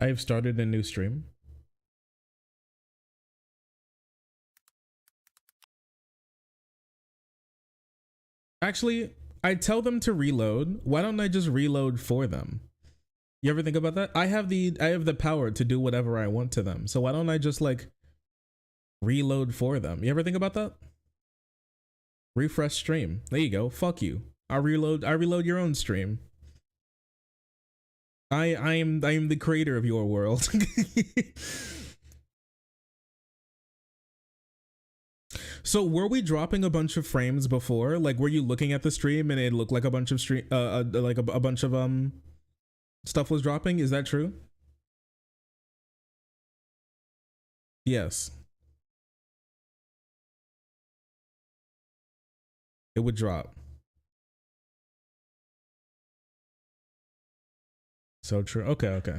I've started a new stream. Actually, I tell them to reload. Why don't I just reload for them? You ever think about that? I have the power to do whatever I want to them. So why don't I just like reload for them? You ever think about that? Refresh stream. There you go. Fuck you. I reload your own stream. I am the creator of your world. So were we dropping a bunch of frames before? Like, were you looking at the stream and it looked like a bunch of like a bunch of stuff was dropping? Is that true? Yes. It would drop. So true. Okay, okay.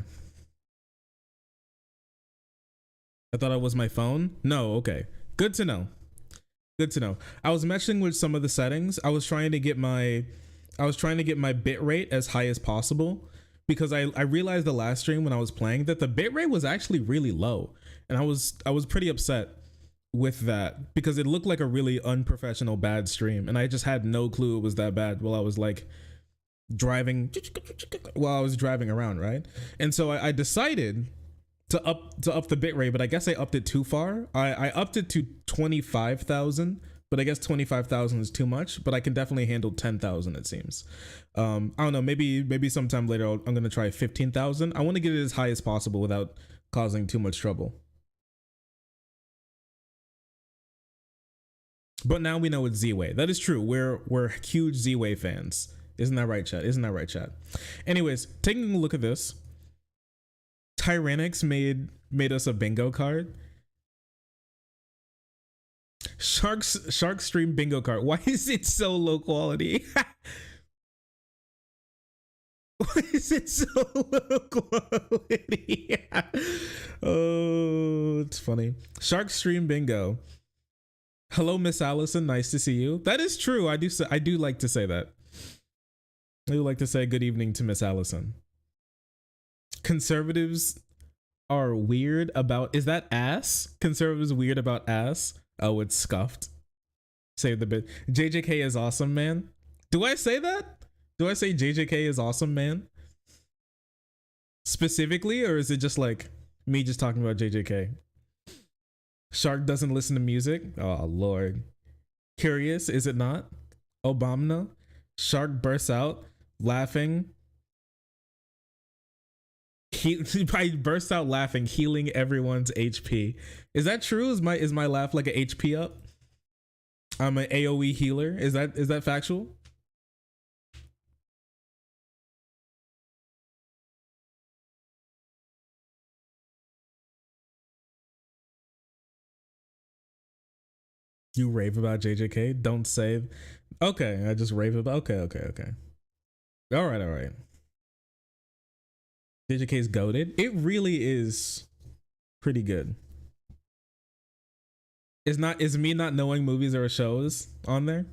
I thought it was my phone. No, okay. Good to know. Good to know. I was messing with some of the settings. I was trying to get my bit rate as high as possible because I realized the last stream when I was playing that the bit rate was actually really low, and I was pretty upset with that because it looked like a really unprofessional bad stream, and I just had no clue it was that bad while I was like driving around, right? And so I decided to up the bit rate, but I guess I upped it too far. I upped it to 25,000, but I guess 25,000 is too much, but I can definitely handle 10,000, it seems. I don't know, maybe sometime later I'm gonna try 15,000. I want to get it as high as possible without causing too much trouble. But now we know it's Zway. That is true. We're huge Zway fans. Isn't that right, chat? Isn't that right, chat? Anyways, taking a look at this, Tyrannix made us a bingo card. Shark stream bingo card. Why is it so low quality? Why is it so low quality? Oh, it's funny. Shark stream bingo. Hello, Miss Allison. Nice to see you. That is true. I do like to say that. I do like to say good evening to Miss Allison. Conservatives are weird about, is that ass? Conservatives weird about ass? Oh, it's scuffed. Save the bit. JJK is awesome, man. Do I say that? Do I say JJK is awesome, man? Specifically, or is it just like me just talking about JJK? Shark doesn't listen to music. Oh, Lord. Curious, is it not? Obama. Shark bursts out laughing. I burst out laughing, healing everyone's HP. Is that true? Is my laugh like an HP up? I'm an AoE healer. Is that factual? You rave about JJK? Don't say. Okay, I just rave about. Okay. All right. JJK's goated. It really is pretty good. Is me not knowing movies or shows on there?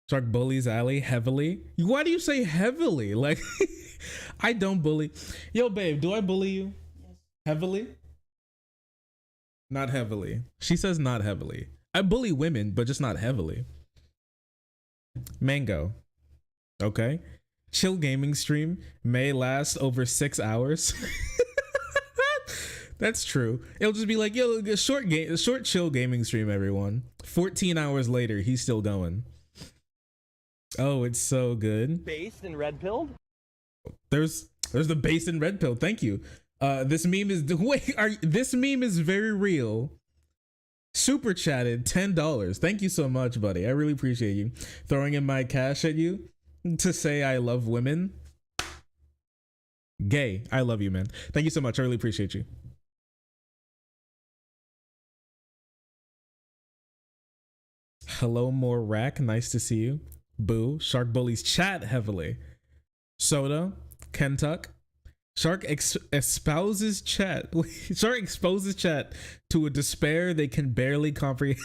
Shark bullies Allie heavily. Why do you say heavily? Like, I don't bully. Yo, babe, do I bully you? Yes. Heavily? Not heavily. She says not heavily. I bully women, but just not heavily. Mango. Okay. Chill gaming stream may last over 6 hours. That's true. It'll just be like, yo, a short chill gaming stream, everyone. 14 hours later, he's still going. Oh, it's so good. Based and red pilled? There's the base and red pill. Thank you. This meme is this meme is very real. Super chatted $10. Thank you so much, buddy. I really appreciate you throwing in my cash at you to say I love women. Gay. I love you, man. Thank you so much. I really appreciate you. Hello, more rack. Nice to see you. Boo. Shark bullies chat heavily. Soda. Kentuck. Shark espouses chat. Shark exposes chat to a despair they can barely comprehend.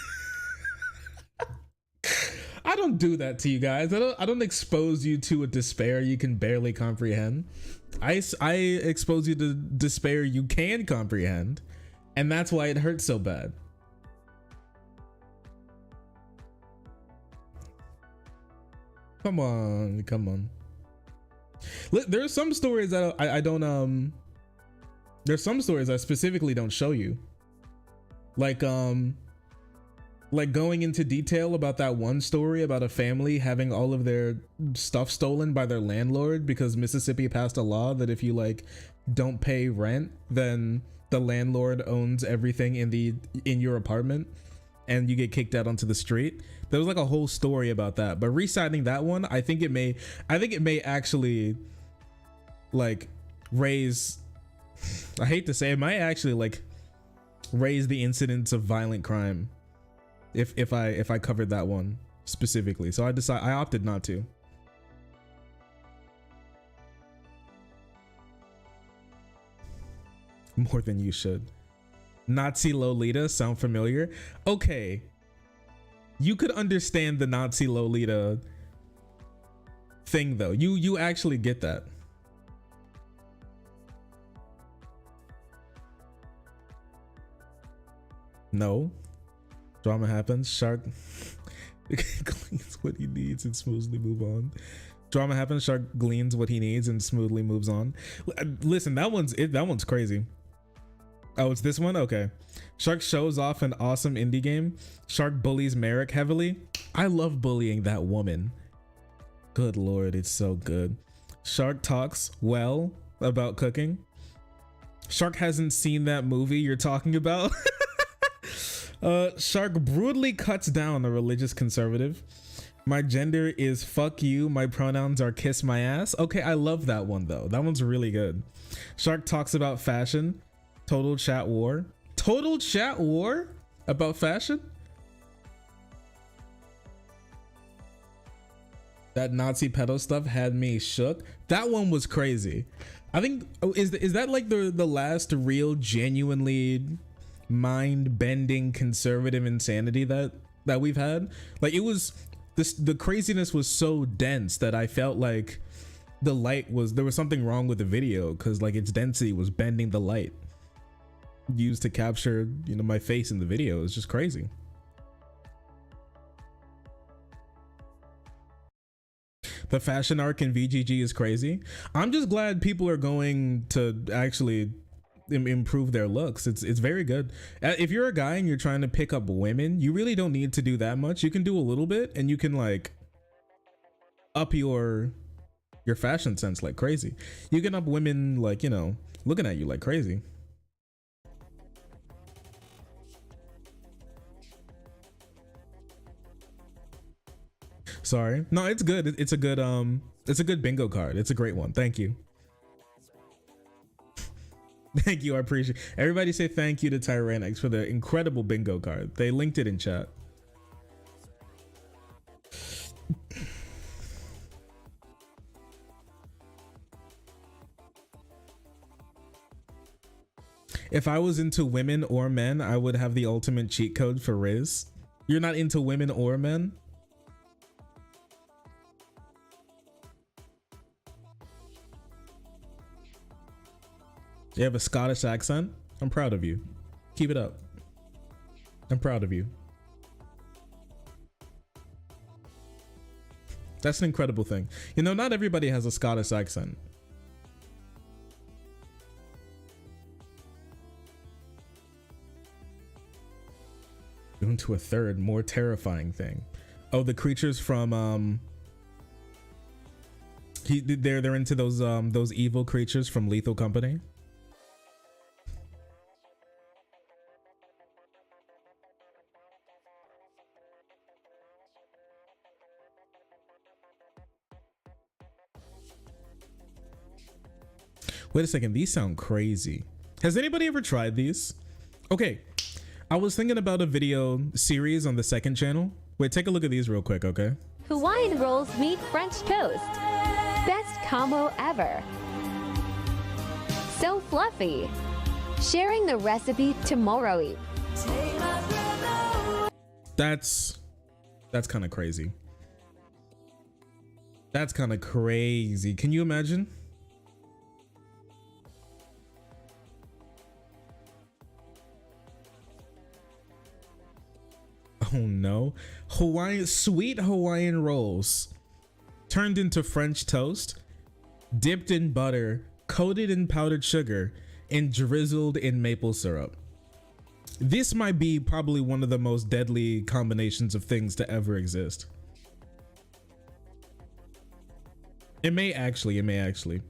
I don't do that to you guys. I don't expose you to a despair you can barely comprehend. I expose you to despair you can comprehend, and that's why it hurts so bad. Come on, come on. There's some stories that I don't there's some stories I specifically don't show you. Like going into detail about that one story about a family having all of their stuff stolen by their landlord because Mississippi passed a law that if you like don't pay rent, then the landlord owns everything in your apartment and you get kicked out onto the street. There was like a whole story about that, but reciting that one, I think it may actually like raise, I hate to say it might actually like raise the incidence of violent crime if I covered that one specifically. So I opted not to. More than you should. Nazi Lolita sound familiar? Okay. You could understand the Nazi Lolita thing though. You actually get that. No. Drama happens. Shark gleans what he needs and smoothly move on. Drama happens. Shark gleans what he needs and smoothly moves on. Listen, that one's crazy. Oh, it's this one? Okay. Shark shows off an awesome indie game. Shark bullies Merrick heavily. I love bullying that woman. Good lord, it's so good. Shark talks well about cooking. Shark hasn't seen that movie you're talking about. Shark brutally cuts down a religious conservative. My gender is fuck you. My pronouns are kiss my ass. Okay, I love that one though. That one's really good. Shark talks about fashion. Total chat war. Total chat war about fashion? That Nazi pedo stuff had me shook. That one was crazy. I think, is that like the last real genuinely mind-bending conservative insanity that we've had? Like, it was the craziness was so dense that I felt like there was something wrong with the video, because like its density was bending the light used to capture, you know, my face in the video. It's just crazy. The fashion arc in VGG is crazy. I'm just glad people are going to actually improve their looks. It's very good. If you're a guy and you're trying to pick up women, you really don't need to do that much. You can do a little bit and you can like up your fashion sense like crazy. You can up women like, you know, looking at you like crazy. Sorry. No, it's good. It's a good bingo card. It's a great one. Thank you. Thank you. I appreciate it. Everybody say thank you to Tyrannex for the incredible bingo card. They linked it in chat. If I was into women or men, I would have the ultimate cheat code for Riz. You're not into women or men? You have a Scottish accent? I'm proud of you. Keep it up. I'm proud of you. That's an incredible thing. You know, not everybody has a Scottish accent. Going to a third, more terrifying thing. Oh, the creatures from they're into those evil creatures from Lethal Company. Wait a second, these sound crazy. Has anybody ever tried these? Okay, I was thinking about a video series on the second channel. Wait, take a look at these real quick, okay? Hawaiian rolls meet French toast. Best combo ever. So fluffy. Sharing the recipe tomorrow. That's kind of crazy. That's kind of crazy. Can you imagine? Oh no. Sweet Hawaiian rolls turned into French toast, dipped in butter, coated in powdered sugar, and drizzled in maple syrup. This might be probably one of the most deadly combinations of things to ever exist. It may actually.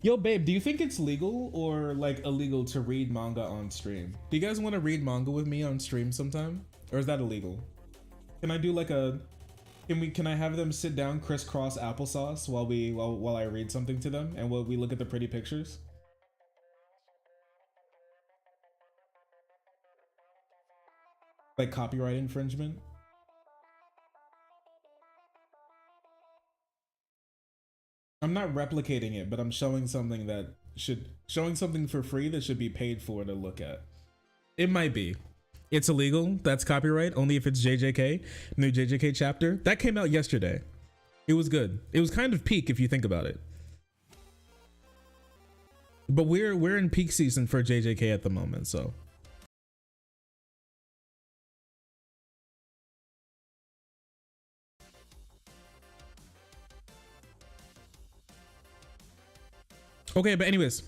Yo, babe, do you think it's legal or like illegal to read manga on stream? Do you guys want to read manga with me on stream sometime? Or is that illegal? Can I do like a, can I have them sit down crisscross applesauce while I read something to them and while we look at the pretty pictures? Like copyright infringement? I'm not replicating it, but I'm showing something for free that should be paid for to look at. It might be. It's illegal. That's copyright only if it's JJK. New JJK chapter that came out yesterday. It was good. It was kind of peak if you think about it. But we're in peak season for JJK at the moment, so. Okay, but anyways,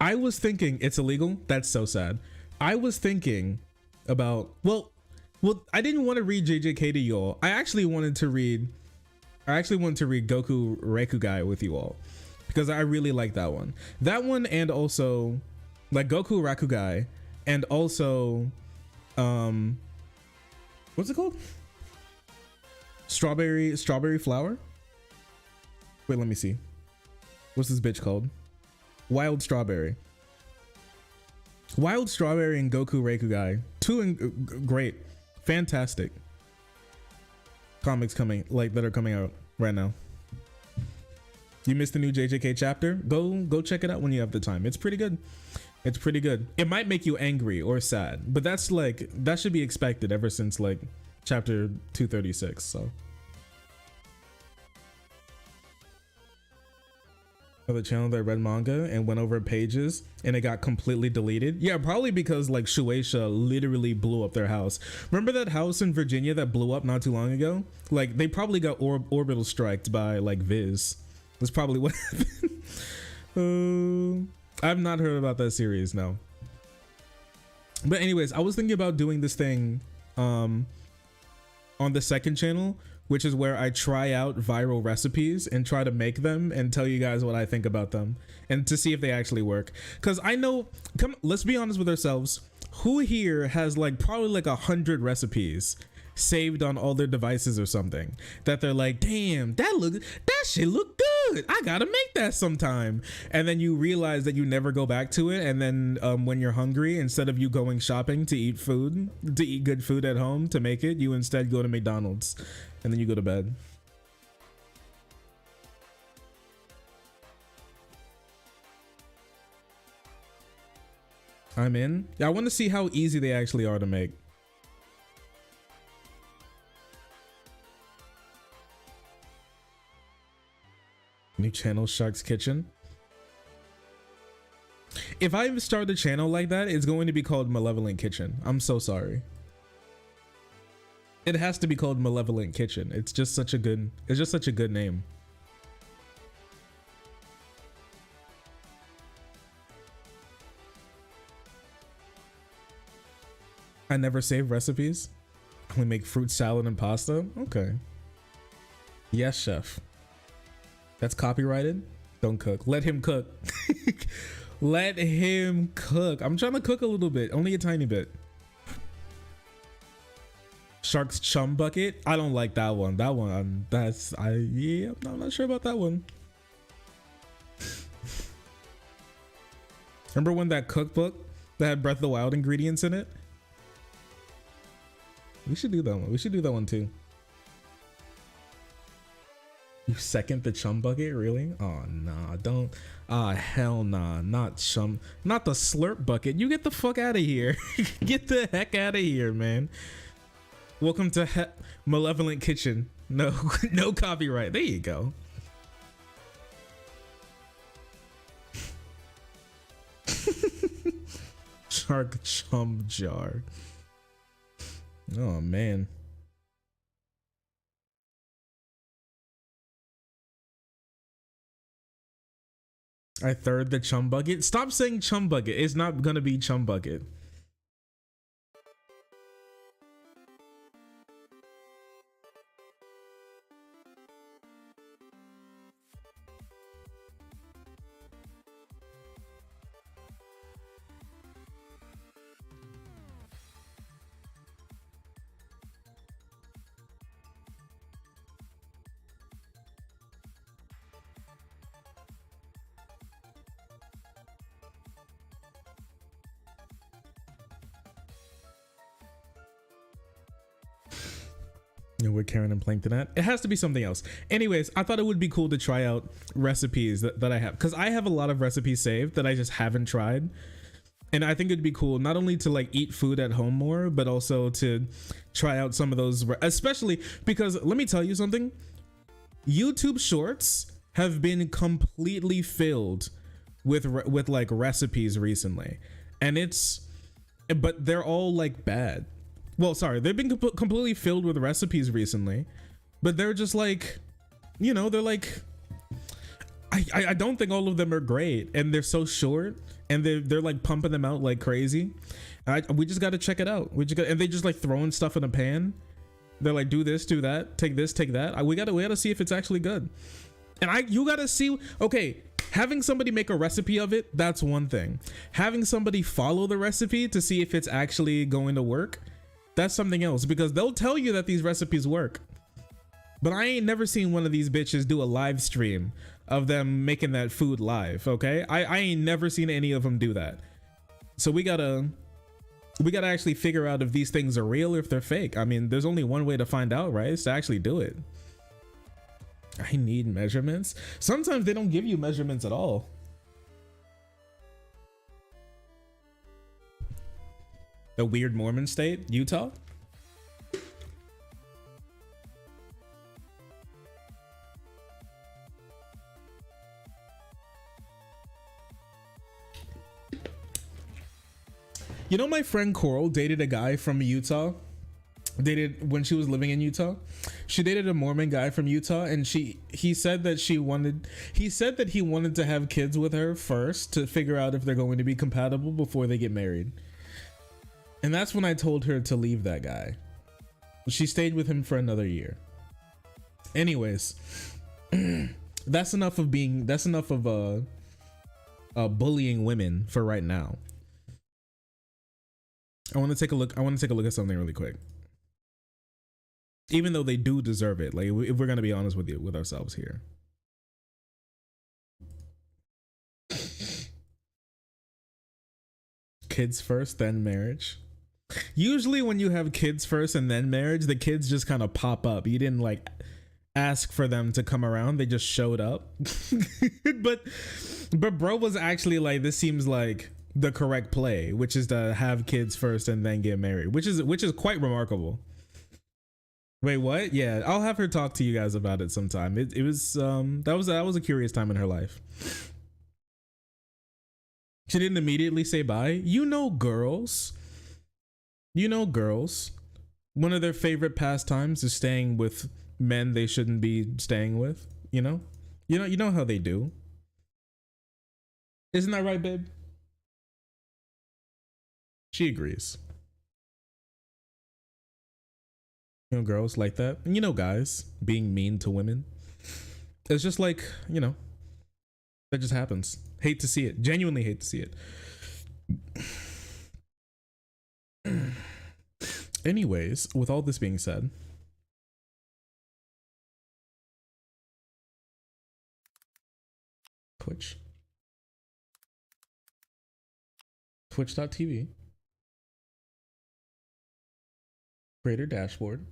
I was thinking it's illegal. That's so sad. I was thinking about, well, I didn't want to read JJK to you all. I actually wanted to read Goku Rakugai with you all because I really like that one. That one, and also like Goku Rakugai, and also what's it called? Strawberry Flower? Wait, let me see. What's this bitch called? Wild Strawberry and Goku Rakugai. Great, fantastic comics that are coming out right now. You missed the new JJK chapter? Go check it out when you have the time. It's pretty good. It might make you angry or sad, but that should be expected ever since like chapter 236. So the channel that read manga and went over pages and it got completely deleted. Yeah, probably because like Shueisha literally blew up their house. Remember that house in Virginia that blew up not too long ago? Like they probably got orbital striked by like Viz. That's probably what happened. I've not heard about that series, no. But anyways, I was thinking about doing this thing on the second channel, which is where I try out viral recipes and try to make them and tell you guys what I think about them and to see if they actually work. Because I know, let's be honest with ourselves. Who here has like probably like 100 recipes saved on all their devices or something that they're like, damn, that shit look good. I gotta make that sometime. And then you realize that you never go back to it. And then when you're hungry, instead of you going shopping to eat good food at home to make it, you instead go to McDonald's and then you go to bed. I'm in. I want to see how easy they actually are to make. New channel, Shark's Kitchen. If I start a channel like that, it's going to be called Malevolent Kitchen. I'm so sorry. It has to be called Malevolent Kitchen. It's just such a good name. I never save recipes. I only make fruit salad and pasta. Okay. Yes, chef. That's copyrighted. Don't cook. Let him cook. Let him cook. I'm trying to cook a little bit, only a tiny bit. Shark's Chum Bucket. I don't like that one. That one, yeah, I'm not sure about that one. Remember when that cookbook that had Breath of the Wild ingredients in it? We should do that one. We should do that one too. You second the Chum Bucket? Really? Oh, nah, don't. Ah, hell nah. Not Chum. Not the Slurp Bucket. You get the fuck out of here. Get the heck out of here, man. Welcome to Malevolent Kitchen. No, no copyright. There you go. Shark chum jar. Oh man. I third the chum bucket. Stop saying chum bucket. It's not gonna be chum bucket. You know, we're Karen and Plankton at. It has to be something else. Anyways, I thought it would be cool to try out recipes that I have, because I have a lot of recipes saved that I just haven't tried. And I think it'd be cool not only to like eat food at home more, but also to try out some of those, especially because let me tell you something. YouTube shorts have been completely filled with like recipes recently, and but they're all like bad. Well, sorry, they've been completely filled with recipes recently, but they're just like, you know, they're like, I don't think all of them are great, and they're so short, and they're like pumping them out like crazy. We just got to check it out. And they just like throwing stuff in a pan. They're like, do this, do that, take this, take that. We gotta see if it's actually good. And you gotta see, okay, having somebody make a recipe of it, that's one thing. Having somebody follow the recipe to see if it's actually going to work, that's something else, because they'll tell you that these recipes work. But I ain't never seen one of these bitches do a live stream of them making that food live, okay? I ain't never seen any of them do that. So we gotta actually figure out if these things are real or if they're fake. I mean, there's only one way to find out, right? Is to actually do it. I need measurements. Sometimes they don't give you measurements at all. The weird Mormon state, Utah? You know, my friend Coral dated a guy from Utah. Dated when she was living in Utah. She dated a Mormon guy from Utah, and he said that he wanted to have kids with her first to figure out if they're going to be compatible before they get married. And that's when I told her to leave that guy. She stayed with him for another year. Anyways, that's enough of bullying women for right now. I want to take a look at something really quick. Even though they do deserve it, like if we're gonna be honest with ourselves here. Kids first, then marriage. Usually when you have kids first and then marriage, the kids just kind of pop up. You didn't like ask for them to come around, they just showed up. but bro was actually like, this seems like the correct play, which is to have kids first and then get married, which is quite remarkable. Wait, what? Yeah, I'll have her talk to you guys about it sometime. It was that was a curious time in her life. She didn't immediately say bye. You know girls, one of their favorite pastimes is staying with men they shouldn't be staying with. You know how they do. Isn't that right, babe? She agrees. You know, girls like that. And you know, guys being mean to women. It's just like, you know, that just happens. Hate to see it. Genuinely hate to see it. Anyways, with all this being said, Twitch.tv, creator dashboard,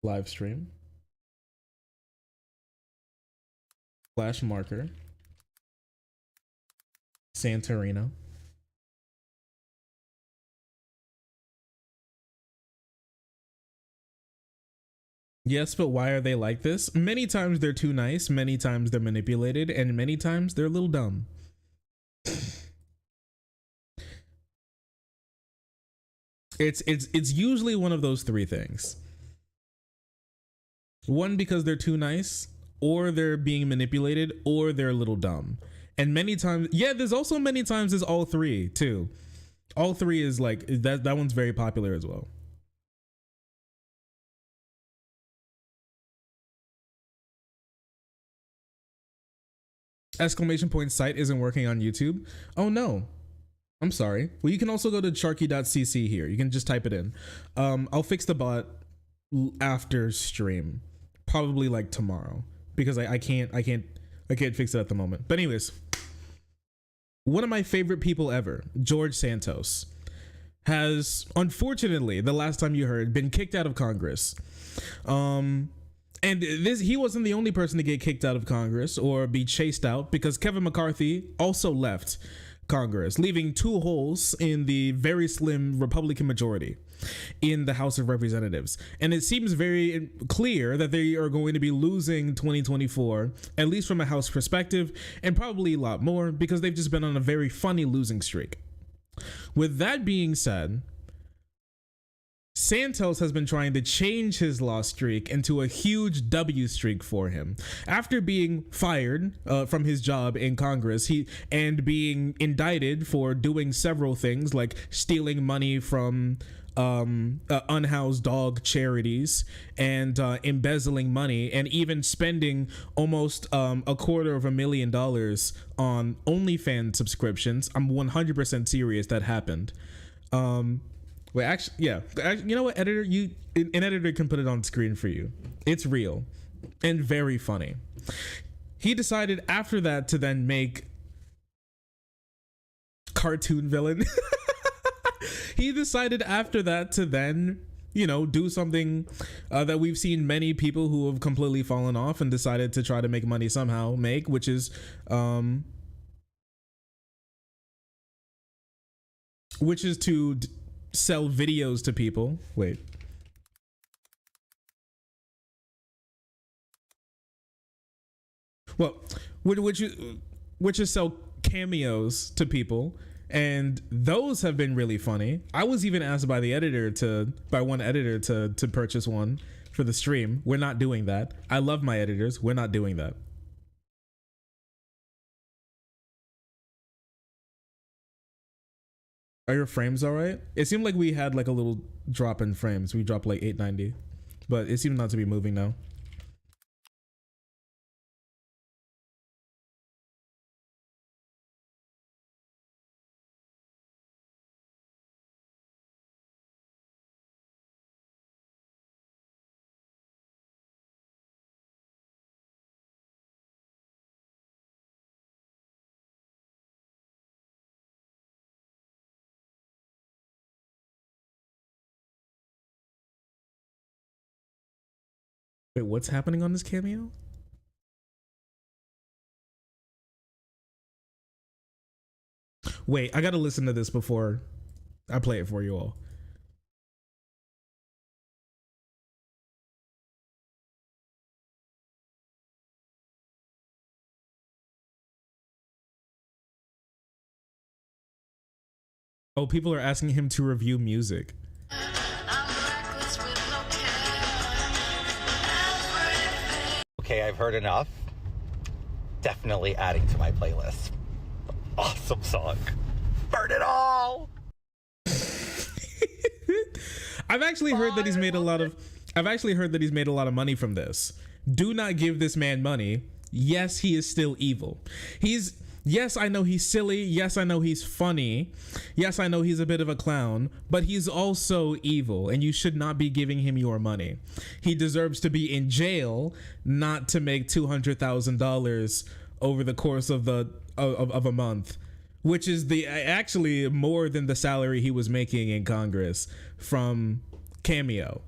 live stream, flash marker, Santorino. Yes, but why are they like this? Many times they're too nice, many times they're manipulated, and many times they're a little dumb. It's usually one of those three things. One, because they're too nice, or they're being manipulated, or they're a little dumb. And many times, yeah, there's also many times there's all three too. All three is like that one's very popular as well. Exclamation point site isn't working on YouTube. Oh no. I'm sorry. Well, you can also go to sharky.cc here. You can just type it in. I'll fix the bot after stream, probably like tomorrow, because I can't fix it at the moment. But anyways, one of my favorite people ever, George Santos, has unfortunately, the last time you heard, been kicked out of Congress. And he wasn't the only person to get kicked out of Congress or be chased out, because Kevin McCarthy also left Congress, leaving two holes in the very slim Republican majority in the House of Representatives. And it seems very clear that they are going to be losing 2024, at least from a House perspective, and probably a lot more because they've just been on a very funny losing streak. With that being said, Santos has been trying to change his loss streak into a huge W streak for him. After being fired from his job in Congress, and being indicted for doing several things like stealing money from unhoused dog charities and embezzling money, and even spending almost $250,000 on OnlyFans subscriptions. I'm 100% serious that happened. Wait, actually, yeah. You know what, editor? An editor can put it on screen for you. It's real and very funny. He decided after that to then make cartoon villain. He decided after that to then, do something that we've seen many people who have completely fallen off and decided to try to make money somehow make, which is to sell videos to people. Wait. Well, which is sell cameos to people, and those have been really funny. I was even asked by one editor to purchase one for the stream. We're not doing that. I love my editors. We're not doing that. Are your frames all right? It seemed like we had like a little drop in frames. We dropped like 890, but it seemed not to be moving now. Wait, what's happening on this cameo? Wait, I gotta listen to this before I play it for you all. Oh, people are asking him to review music. Okay, I've heard enough. Definitely adding to my playlist. Awesome song. Burn it all. I've actually heard that he's made a lot of money from this. Do not give this man money. Yes, he is still evil. Yes, I know he's silly. Yes, I know he's funny. Yes, I know he's a bit of a clown, but he's also evil, and you should not be giving him your money. He deserves to be in jail, not to make $200,000 over the course of a month, which is actually more than the salary he was making in Congress from Cameo.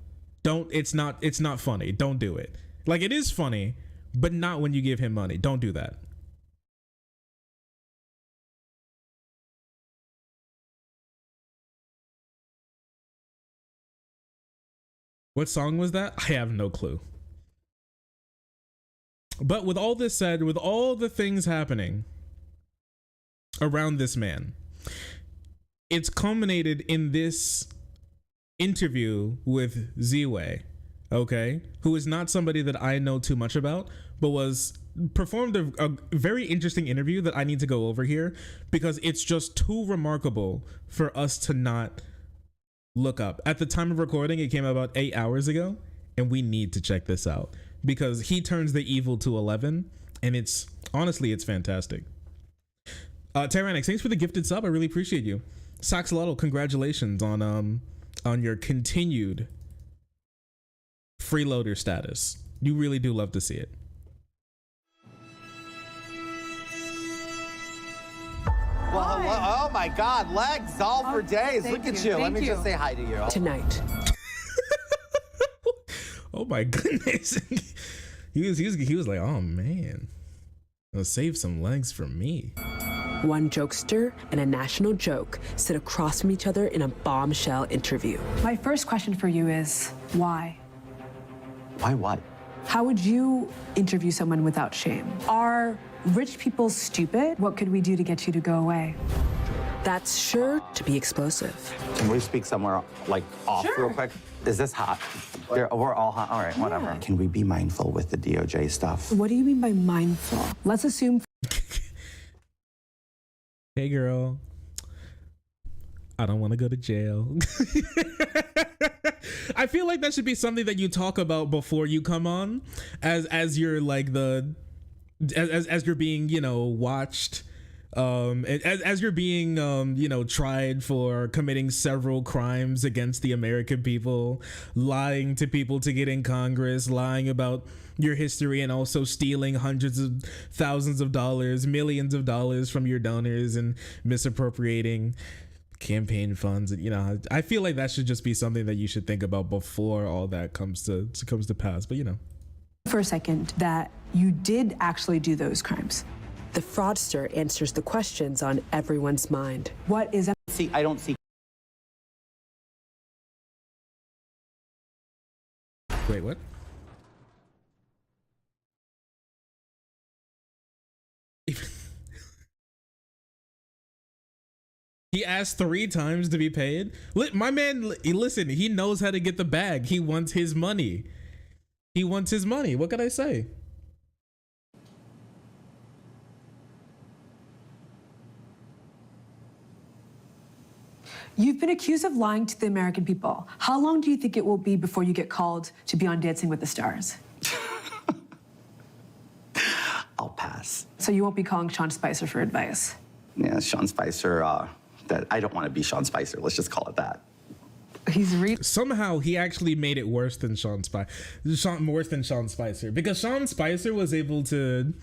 It's not funny. Don't do it. Like, it is funny, but not when you give him money. Don't do that. What song was that? I have no clue. But with all this said, with all the things happening around this man, it's culminated in this interview with Zway, okay, who is not somebody that I know too much about, but performed a very interesting interview that I need to go over here because it's just too remarkable for us to not look up. At the time of recording, it came about 8 hours ago, and we need to check this out because he turns the evil to 11, and it's fantastic. Tyrannic, thanks for the gifted sub. I really appreciate you. Saxolotl, congratulations on your continued freeloader status. You really do love to see it. Well, hello. Oh my God, legs all for days. Look at you. Let me just say hi to you. Tonight. Oh my goodness. he was like, oh man, save some legs for me. One jokester and a national joke sit across from each other in a bombshell interview. My first question for you is, why? Why what? How would you interview someone without shame? Are rich people stupid? What could we do to get you to go away? That's sure to be explosive. Can we speak somewhere like off real quick? Is this hot? We're all hot. All right, whatever. Yeah. Can we be mindful with the DOJ stuff? What do you mean by mindful? Let's assume. Hey girl, I don't want to go to jail. I feel like that should be something that you talk about before you come on, as you're like as you're being, you know, watched, as you're being you know, tried for committing several crimes against the American people, lying to people to get in Congress, lying about your history, and also stealing hundreds of thousands of dollars, millions of dollars from your donors and misappropriating campaign funds. And, you know, I feel like that should just be something that you should think about before all that comes to pass. But, you know, For a second that you did actually do those crimes. The fraudster answers the questions on everyone's mind. What is a See, I don't see. wait, what? He asked 3 times to be paid. My man, listen, he knows how to get the bag. He wants his money. He wants his money. What can I say? You've been accused of lying to the American people. How long do you think it will be before you get called to be on Dancing with the Stars? I'll pass. So you won't be calling Sean Spicer for advice? Yeah, Sean Spicer. That I don't want to be Sean Spicer. Let's just call it that. Somehow he actually made it worse than Sean Spicer, because Sean Spicer was able to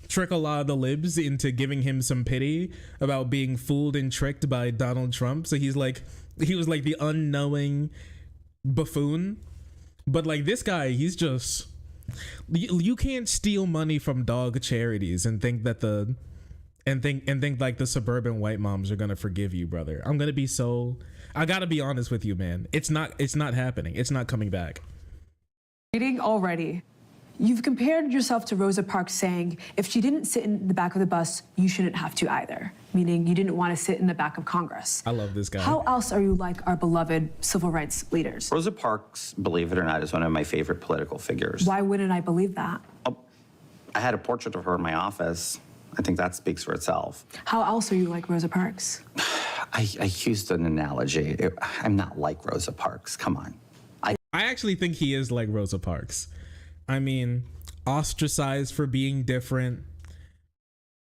trick a lot of the libs into giving him some pity about being fooled and tricked by Donald Trump. So he was like the unknowing buffoon. But like this guy, he's just, you can't steal money from dog charities and think that think like the suburban white moms are gonna forgive you, brother. I gotta be honest with you, man. It's not happening. It's not coming back. Reading already. You've compared yourself to Rosa Parks, saying if she didn't sit in the back of the bus, you shouldn't have to either. Meaning you didn't want to sit in the back of Congress. I love this guy. How else are you like our beloved civil rights leaders? Rosa Parks, believe it or not, is one of my favorite political figures. Why wouldn't I believe that? I had a portrait of her in my office. I think that speaks for itself. How else are you like Rosa Parks? I used an analogy. I'm not like Rosa Parks. Come on. I actually think he is like Rosa Parks. I mean, ostracized for being different,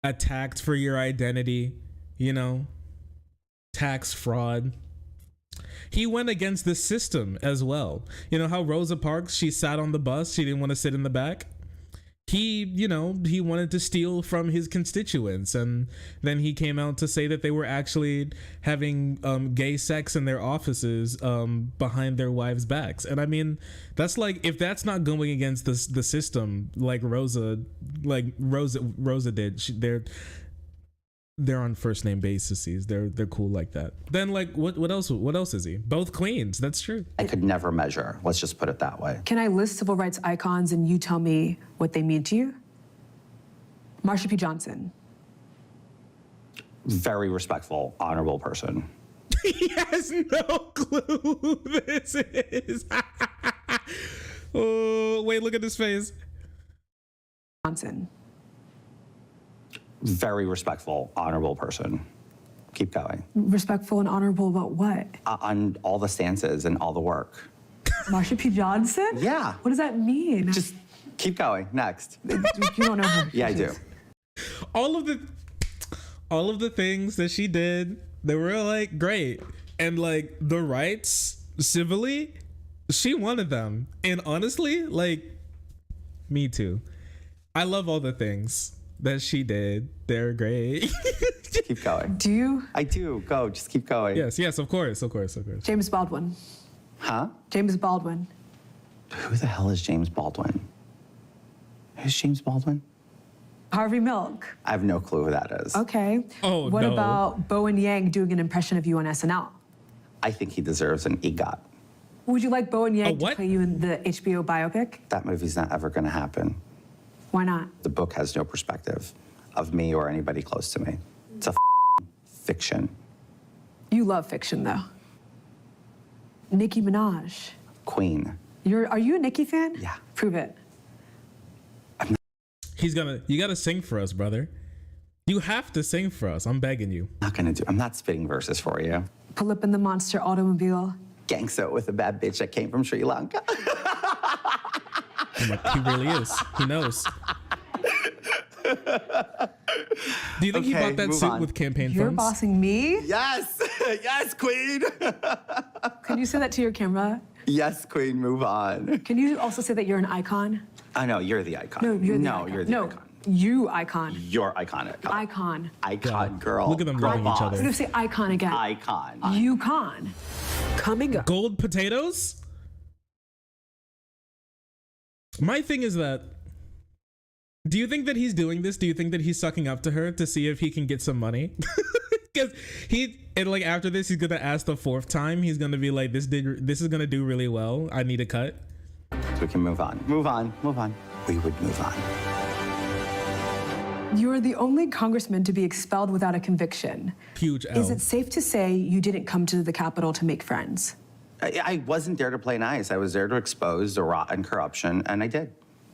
attacked for your identity, you know, tax fraud. He went against the system as well. You know how Rosa Parks, she sat on the bus, she didn't want to sit in the back. He wanted to steal from his constituents, and then he came out to say that they were actually having gay sex in their offices behind their wives' backs. And I mean, that's like, if that's not going against the system, like Rosa did, they're on first name bases. They're cool like that. Then like what else is he? Both queens. That's true. I could never measure. Let's just put it that way. Can I list civil rights icons and you tell me what they mean to you? Marsha P. Johnson. Very respectful, honorable person. He has no clue who this is. Oh, wait, look at his face. Johnson. Very respectful, honorable person. Keep going. Respectful and honorable about what? On all the stances and all the work. Marsha P. Johnson? Yeah. What does that mean? Just keep going. Next. You don't know her. Yeah, I do. All of the things that she did, they were like great. And like the rights civilly, she wanted them. And honestly, like, me too. I love all the things that she did. They're great. Keep going. Do you? I do. Go. Just keep going. Yes, of course. James Baldwin. Huh? James Baldwin. Who the hell is James Baldwin? Who's James Baldwin? Harvey Milk. I have no clue who that is. Okay. Oh, what no. about Bowen Yang doing an impression of you on SNL? I think he deserves an EGOT. Would you like Bowen Yang to what? play you in the HBO biopic? That movie's not ever going to happen. Why not? The book has no perspective of me or anybody close to me. It's a fiction. You love fiction, though. Nicki Minaj. Queen. Are you a Nicki fan? Yeah. Prove it. You gotta sing for us, brother. You have to sing for us. I'm begging you. I'm not spitting verses for you. Pull up in the monster automobile. Gangsta with a bad bitch that came from Sri Lanka. I'm like, he really is. He knows. Do you think he bought that suit with campaign You're funds? bossing me? Yes. Yes, queen. Can you say that to your camera? Yes, queen, move on. Can you also say that you're an icon? I know, you're the icon. No, you're the no, icon. You're the no, icon. you icon. You're iconic. Icon. Icon, girl. Look at them girl loving each boss. other. I'm gonna say icon again. Icon. You con. Coming up. Gold potatoes? My thing is that, do you think that he's doing this? Do you think that he's sucking up to her to see if he can get some money? Because like after this, he's gonna ask the fourth time. He's gonna be like, this is gonna do really well. I need a cut. So we can move on. Move on. Move on. We would move on. You're the only congressman to be expelled without a conviction. Huge L. Is it safe to say you didn't come to the Capitol to make friends? I wasn't there to play nice. I was there to expose the rot and corruption, and I did.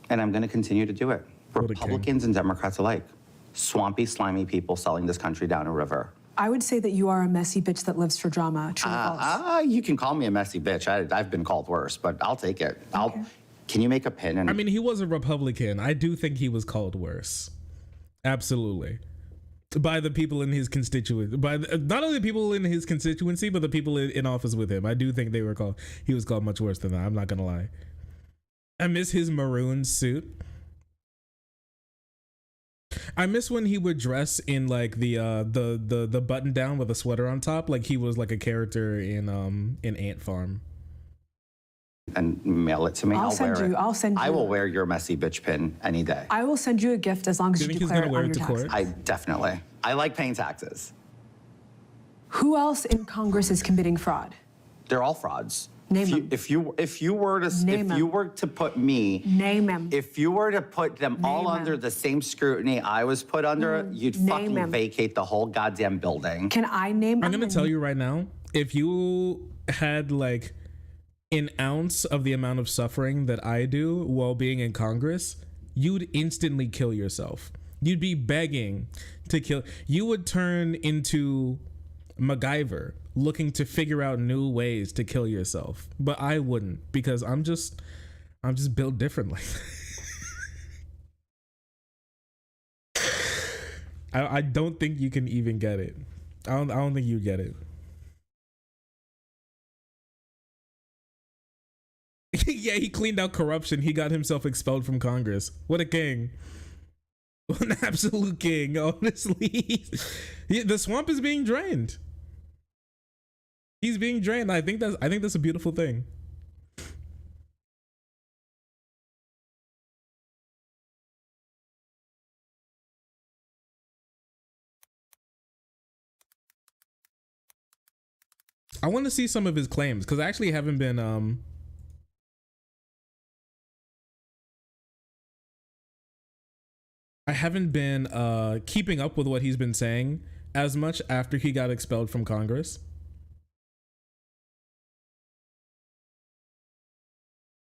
And I'm going to continue to do it. What a king. Republicans and Democrats alike. Swampy, slimy people selling this country down a river. I would say that you are a messy bitch that lives for drama. True or false? You can call me a messy bitch. I've been called worse, but I'll take it. Okay. Can you make a pin? And I mean, he was a Republican. I do think he was called worse. Absolutely. By the people in his constituency, not only the people in his constituency, but the people in office with him. I do think he was called much worse than that. I'm not gonna lie. I miss his maroon suit. I miss when he would dress in like the button down with a sweater on top, like he was like a character in Ant Farm. and mail it to me. I'll send you. I will wear your messy bitch pin any day. I will send you a gift as long as Do you you think he's declare gonna it wear on it your to taxes. court? I like paying taxes. Who else in Congress is committing fraud? They're all frauds. Name them. If you were to put me, Name them. if you were to put them all Name 'em. under the same scrutiny I was put under, you'd Name fucking 'em. vacate the whole goddamn building. Can I name I'm them? gonna tell you right now, if you had like an ounce of the amount of suffering that I do while being in Congress, you'd instantly kill yourself. You'd be begging to kill. You would turn into MacGyver, looking to figure out new ways to kill yourself. But I wouldn't, because I'm just built differently. I don't think you can even get it. I don't think you get it. Yeah, he cleaned out corruption. He got himself expelled from Congress. What a king. What an absolute king, honestly. The swamp is being drained. He's being drained. I think that's a beautiful thing. I want to see some of his claims because I actually haven't been keeping up with what he's been saying as much after he got expelled from Congress.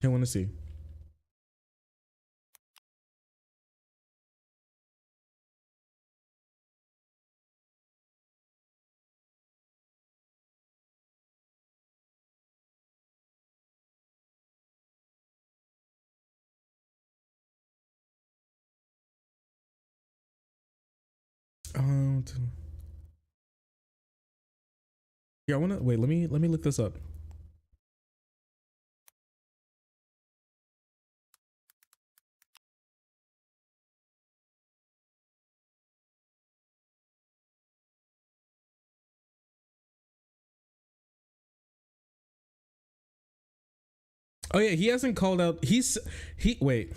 I want to see. Yeah, I want to wait. Let me look this up. Oh yeah, he hasn't called out. Wait.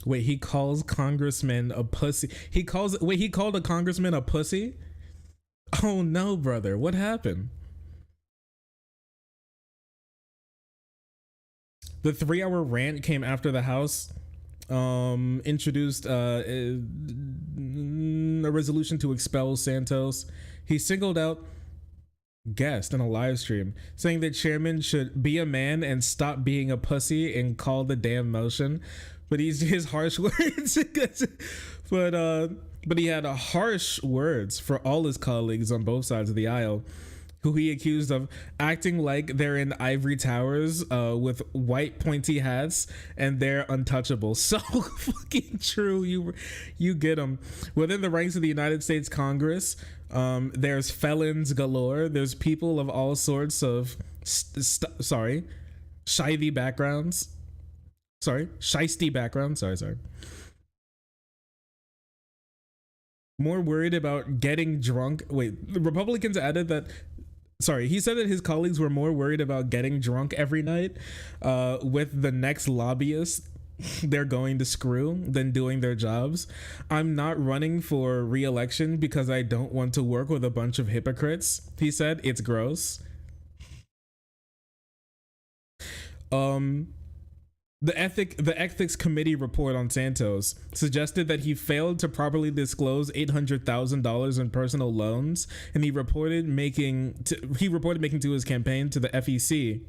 Wait, he calls congressman a pussy. He called a congressman a pussy? Oh no, brother. What happened? The 3-hour rant came after the House introduced a resolution to expel Santos. He singled out guest in a live stream saying that chairman should be a man and stop being a pussy and call the damn motion. But his harsh words but he had harsh words for all his colleagues on both sides of the aisle, who he accused of acting like they're in ivory towers with white pointy hats and they're untouchable. So fucking true. You get them. Within the ranks of the United States Congress, there's felons galore. There's people of all sorts of shivey backgrounds. Shiesty background. Sorry. More worried about getting drunk. Wait, the Republicans added that. Sorry, he said that his colleagues were more worried about getting drunk every night with the next lobbyist they're going to screw than doing their jobs. I'm not running for re-election because I don't want to work with a bunch of hypocrites. He said it's gross. The ethics committee report on Santos suggested that he failed to properly disclose $800,000 in personal loans, and he reported making to his campaign to the FEC,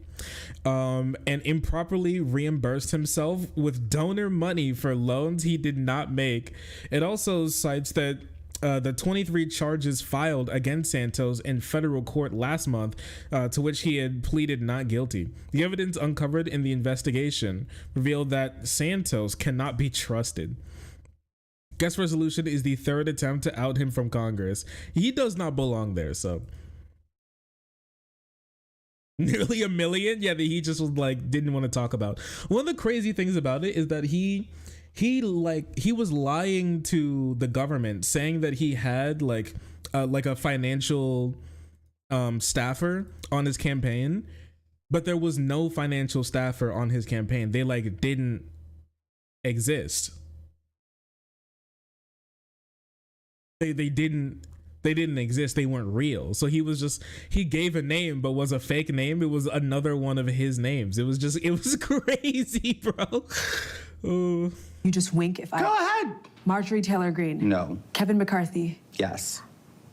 and improperly reimbursed himself with donor money for loans he did not make. It also cites that the 23 charges filed against Santos in federal court last month, to which he had pleaded not guilty. The evidence uncovered in the investigation revealed that Santos cannot be trusted. Guest resolution is the third attempt to out him from Congress. He does not belong there, so. Nearly $1 million? Yeah, that he just was like, didn't want to talk about. One of the crazy things about it is that he was lying to the government, saying that he had like a financial staffer on his campaign, but there was no financial staffer on his campaign. They like didn't exist. They didn't exist. They weren't real. So he gave a name but was a fake name. It was another one of his names. It was crazy, bro. Oh. You just wink if I... Go ahead. Marjorie Taylor Greene. No. Kevin McCarthy. Yes.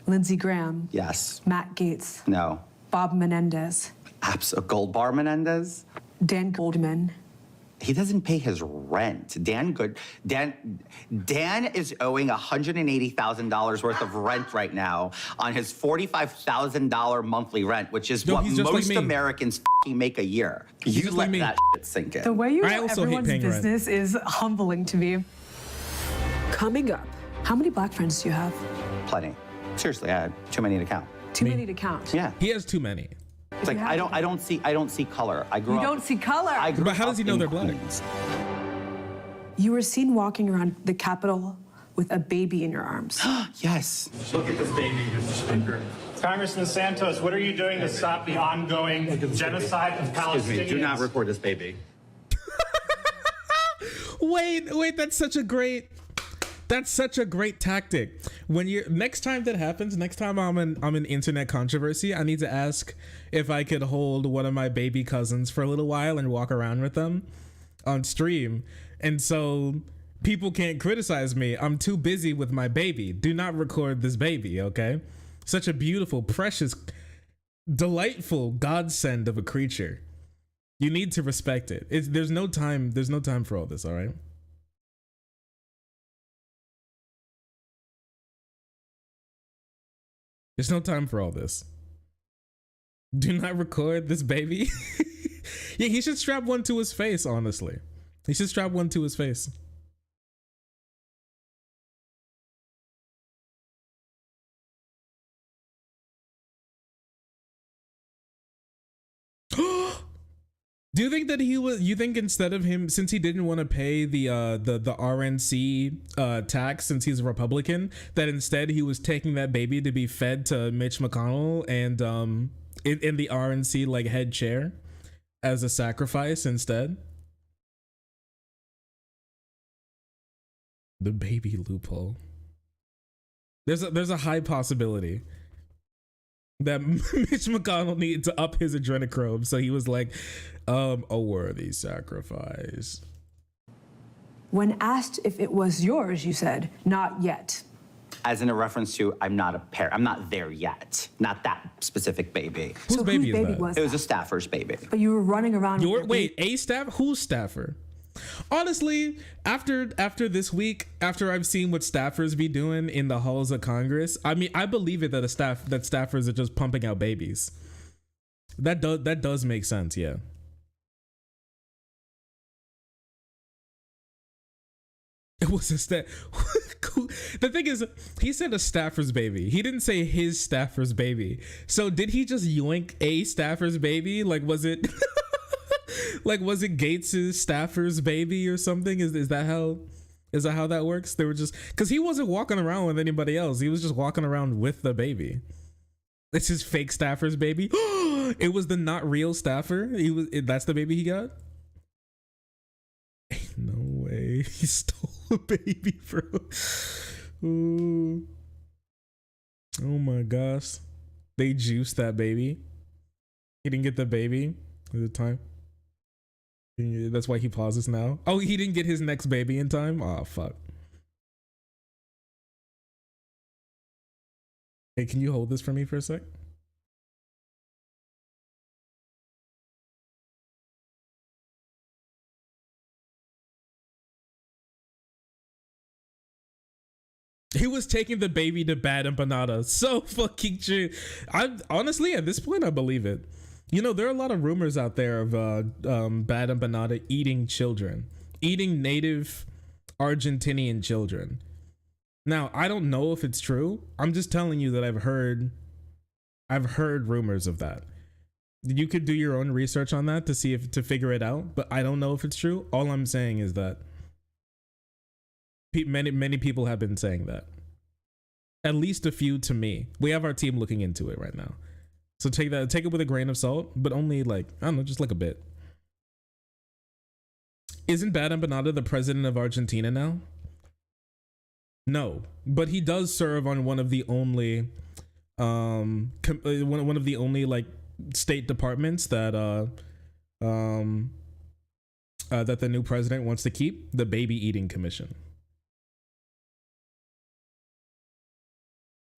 Lindsey Graham. Yes. Matt Gaetz. No. Bob Menendez. Goldbar Menendez. Dan Goldman. He doesn't pay his rent. Dan is owing $180,000 worth of rent right now on his $45,000 monthly rent, which is what most Americans make a year. You let that shit sink in. The way you know everyone's business is humbling to me. Coming up, how many black friends do you have? Plenty. Seriously, I had too many to count. Too many to count. Yeah. He has too many. It's like I don't see color. I grew up. You don't see color. But how does he know they're black? You were seen walking around the Capitol with a baby in your arms. Yes. Look at this baby, Mr. Speaker. Congressman Santos, what are you doing to stop the ongoing genocide of Palestinians? Excuse me, do not record this baby. Wait, that's such a great tactic. When you're next time I'm in internet controversy, I need to ask if I could hold one of my baby cousins for a little while and walk around with them on stream And so people can't criticize me. I'm too busy with my baby. Do not record this baby, okay? Such a beautiful, precious, delightful godsend of a creature. You need to respect it. There's no time for all this, all right? There's no time for all this. Do not record this baby. Yeah, he should strap one to his face, honestly. He should strap one to his face. Do you think that you think instead of him, since he didn't want to pay the RNC tax since he's a Republican, that instead he was taking that baby to be fed to Mitch McConnell and in the RNC like head chair as a sacrifice instead? The baby loophole. There's a high possibility that Mitch McConnell needed to up his adrenochrome, so he was like, a worthy sacrifice. When asked if it was yours, you said, not yet. As in a reference to, I'm not a parent. I'm not there yet. Not that specific baby. Whose baby is that? Was it was a that? staffer's baby. But you were running around. Wait, a staff? Who's staffer? Honestly, after this week, after I've seen what staffers be doing in the halls of Congress, I mean, I believe it that staffers are just pumping out babies. That does make sense, yeah. It was a staff. The thing is, he said a staffer's baby. He didn't say his staffer's baby. So did he just yoink a staffer's baby? Like, was it like, was it Gates's staffer's baby or something? Is that how that works? They were just, because he wasn't walking around with anybody else. He was just walking around with the baby. It's his fake staffer's baby. It was the not real staffer. That's the baby he got. Ain't no way he stole a baby, bro. Ooh. Oh my gosh, they juiced that baby. He didn't get the baby at the time. That's why he pauses now. Oh, he didn't get his next baby in time. Oh fuck. Hey, can you hold this for me for a sec? He was taking the baby to Bad Empanada. So fucking true. I honestly, at this point, I believe it. You know, there are a lot of rumors out there of Bad Empanada eating children, eating native Argentinian children. Now, I don't know if it's true. I'm just telling you that I've heard rumors of that. You could do your own research on that to figure it out, but I don't know if it's true. All I'm saying is that many people have been saying that. At least a few to me. We have our team looking into it right now. So take it with a grain of salt, but only like, I don't know, just like a bit. Isn't Bad Empanada the president of Argentina now? No, but he does serve on one of the only one of the only like state departments that that the new president wants to keep, the Baby Eating Commission.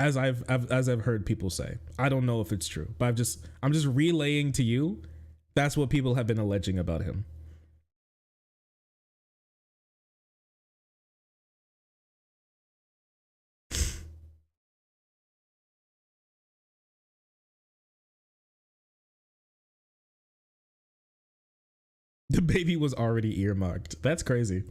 As I've heard people say. I don't know if it's true, but I'm just relaying to you. That's what people have been alleging about him. The baby was already earmarked. That's crazy.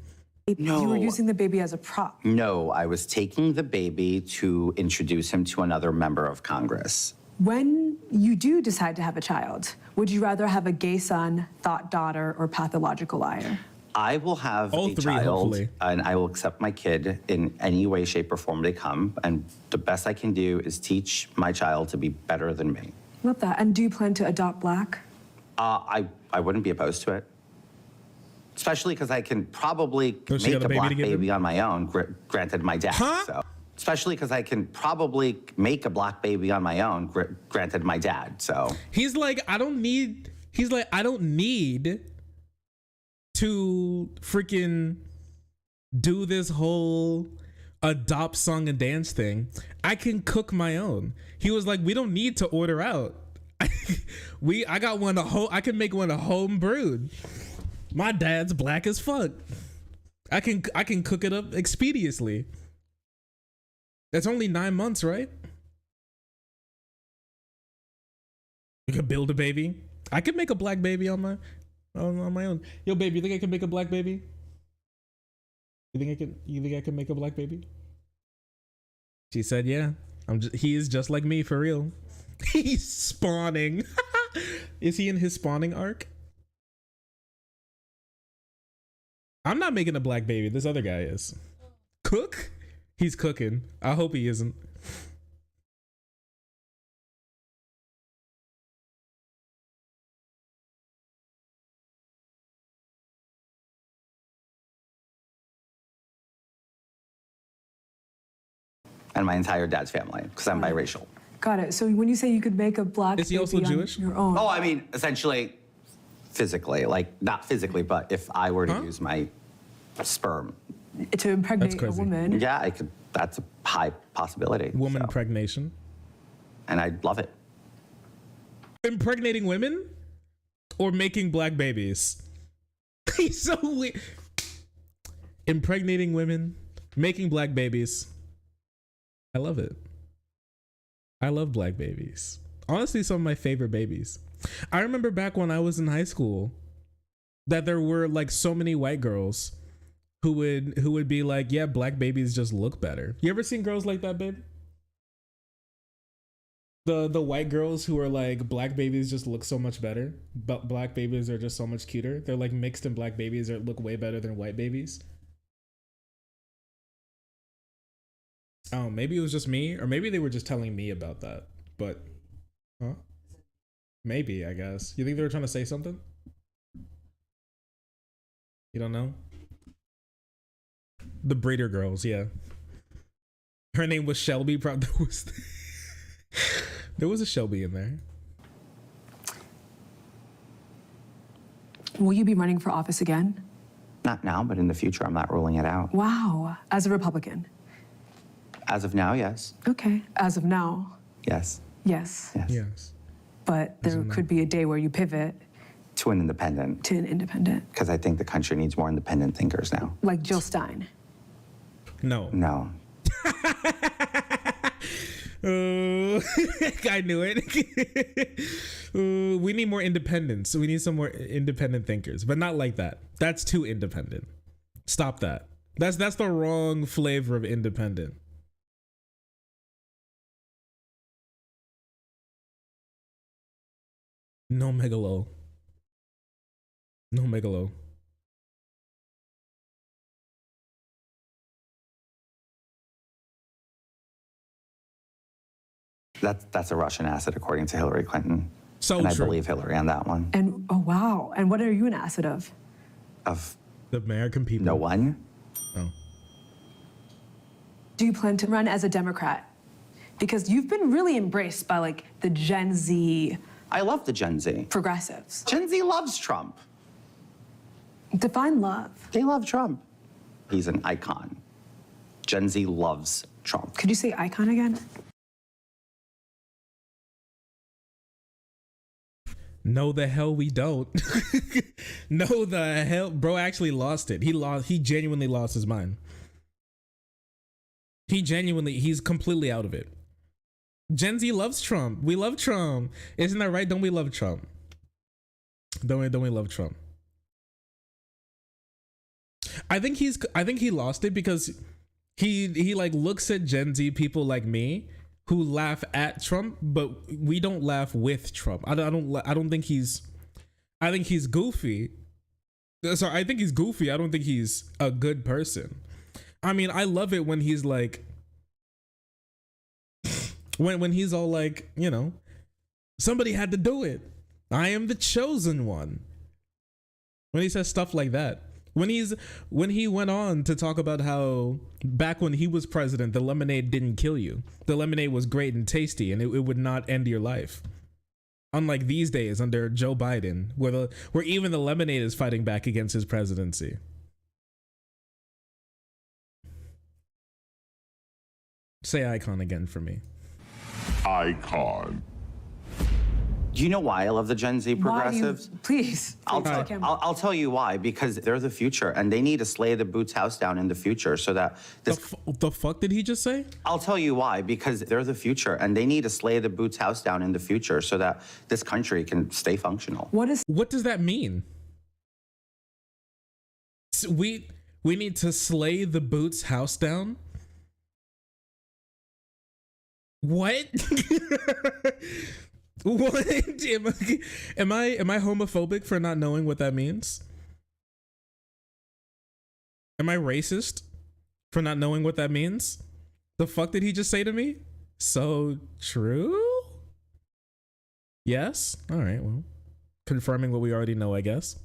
No. You were using the baby as a prop. No, I was taking the baby to introduce him to another member of Congress. When you do decide to have a child, would you rather have a gay son, thought daughter, or pathological liar? I will have all a three, child, hopefully. And I will accept my kid in any way, shape, or form they come. And the best I can do is teach my child to be better than me. Love that. And do you plan to adopt black? I wouldn't be opposed to it. Especially because I can probably make a black baby on my own, granted my dad. Huh? So. Especially because I can probably make a black baby on my own, granted my dad. So he's like, I don't need to freaking do this whole adopt song and dance thing. I can cook my own. He was like, we don't need to order out. I got one I can make one a home brewed. My dad's black as fuck. I can cook it up expeditiously. That's only 9 months, right? You could build a baby. I could make a black baby on my own. Yo, baby, you think I can make a black baby? You think I can make a black baby? She said, yeah. He is just like me for real. He's spawning. Is he in his spawning arc? I'm not making a black baby. This other guy is. Cook? He's cooking. I hope he isn't. And my entire dad's family, because I'm biracial. Got it. So when you say you could make a black is he also Jewish? Your own. Oh, I mean, essentially, physically, like not physically, but if I were to use my sperm to impregnate a woman. Yeah, I could. That's a high possibility. Woman impregnation. And I'd love it. Impregnating women or making black babies? He's so weird. Impregnating women, making black babies. I love it. I love black babies. Honestly, some of my favorite babies. I remember back when I was in high school that there were like so many white girls who would be like, yeah, black babies just look better. You ever seen girls like that, babe? The white girls who are like, black babies just look so much better. But black babies are just so much cuter. They're like mixed, and black babies look way better than white babies. Oh, maybe it was just me, or maybe they were just telling me about that. But, huh? Maybe, I guess. You think they were trying to say something? You don't know? The breeder girls, yeah. Her name was Shelby. There was a Shelby in there. Will you be running for office again? Not now, but in the future, I'm not ruling it out. Wow. As a Republican? As of now, yes. Okay. As of now? Yes. Yes. Yes. Yes. But there could be a day where you pivot. To an independent. To an independent. Because I think the country needs more independent thinkers now. Like Jill Stein. No. No. I knew it. We need more independence. We need some more independent thinkers, but not like that. That's too independent. Stop that. That's the wrong flavor of independent. No megalo. No megalo. That's a Russian asset, according to Hillary Clinton. So and true. I believe Hillary on that one. And, oh, wow. And what are you an asset of? Of the American people. No one. Oh. Do you plan to run as a Democrat? Because you've been really embraced by, like, the Gen Z. I love the Gen Z. Progressives. Gen Z loves Trump. Define love. They love Trump. He's an icon. Gen Z loves Trump. Could you say icon again? No, the hell we don't. No, the hell, bro actually lost it. He genuinely lost his mind. He's completely out of it. Gen Z loves Trump. We love Trump. Isn't that right? Don't we love Trump? Don't we love Trump? I think he lost it because he like looks at Gen Z people like me who laugh at Trump, but we don't laugh with Trump. I don't think he's. I think he's goofy. Sorry, I think he's goofy. I don't think he's a good person. I mean, I love it when he's like, when he's all like, you know, somebody had to do it. I am the chosen one. When he says stuff like that. When he went on to talk about how back when he was president, the lemonade didn't kill you. The lemonade was great and tasty, and it would not end your life. Unlike these days under Joe Biden, where even the lemonade is fighting back against his presidency. Say icon again for me. Icon. Do you know why I love the Gen Z progressives? Please. I'll tell you why. Because they're the future, and they need to slay the Boots house down in the future so that this. The fuck did he just say? I'll tell you why. Because they're the future, and they need to slay the Boots house down in the future so that this country can stay functional. What does that mean? We need to slay the Boots house down? What? What? Am I homophobic for not knowing what that means? Am I racist for not knowing what that means? The fuck did he just say to me? So true? Yes? All right, well, confirming what we already know, I guess.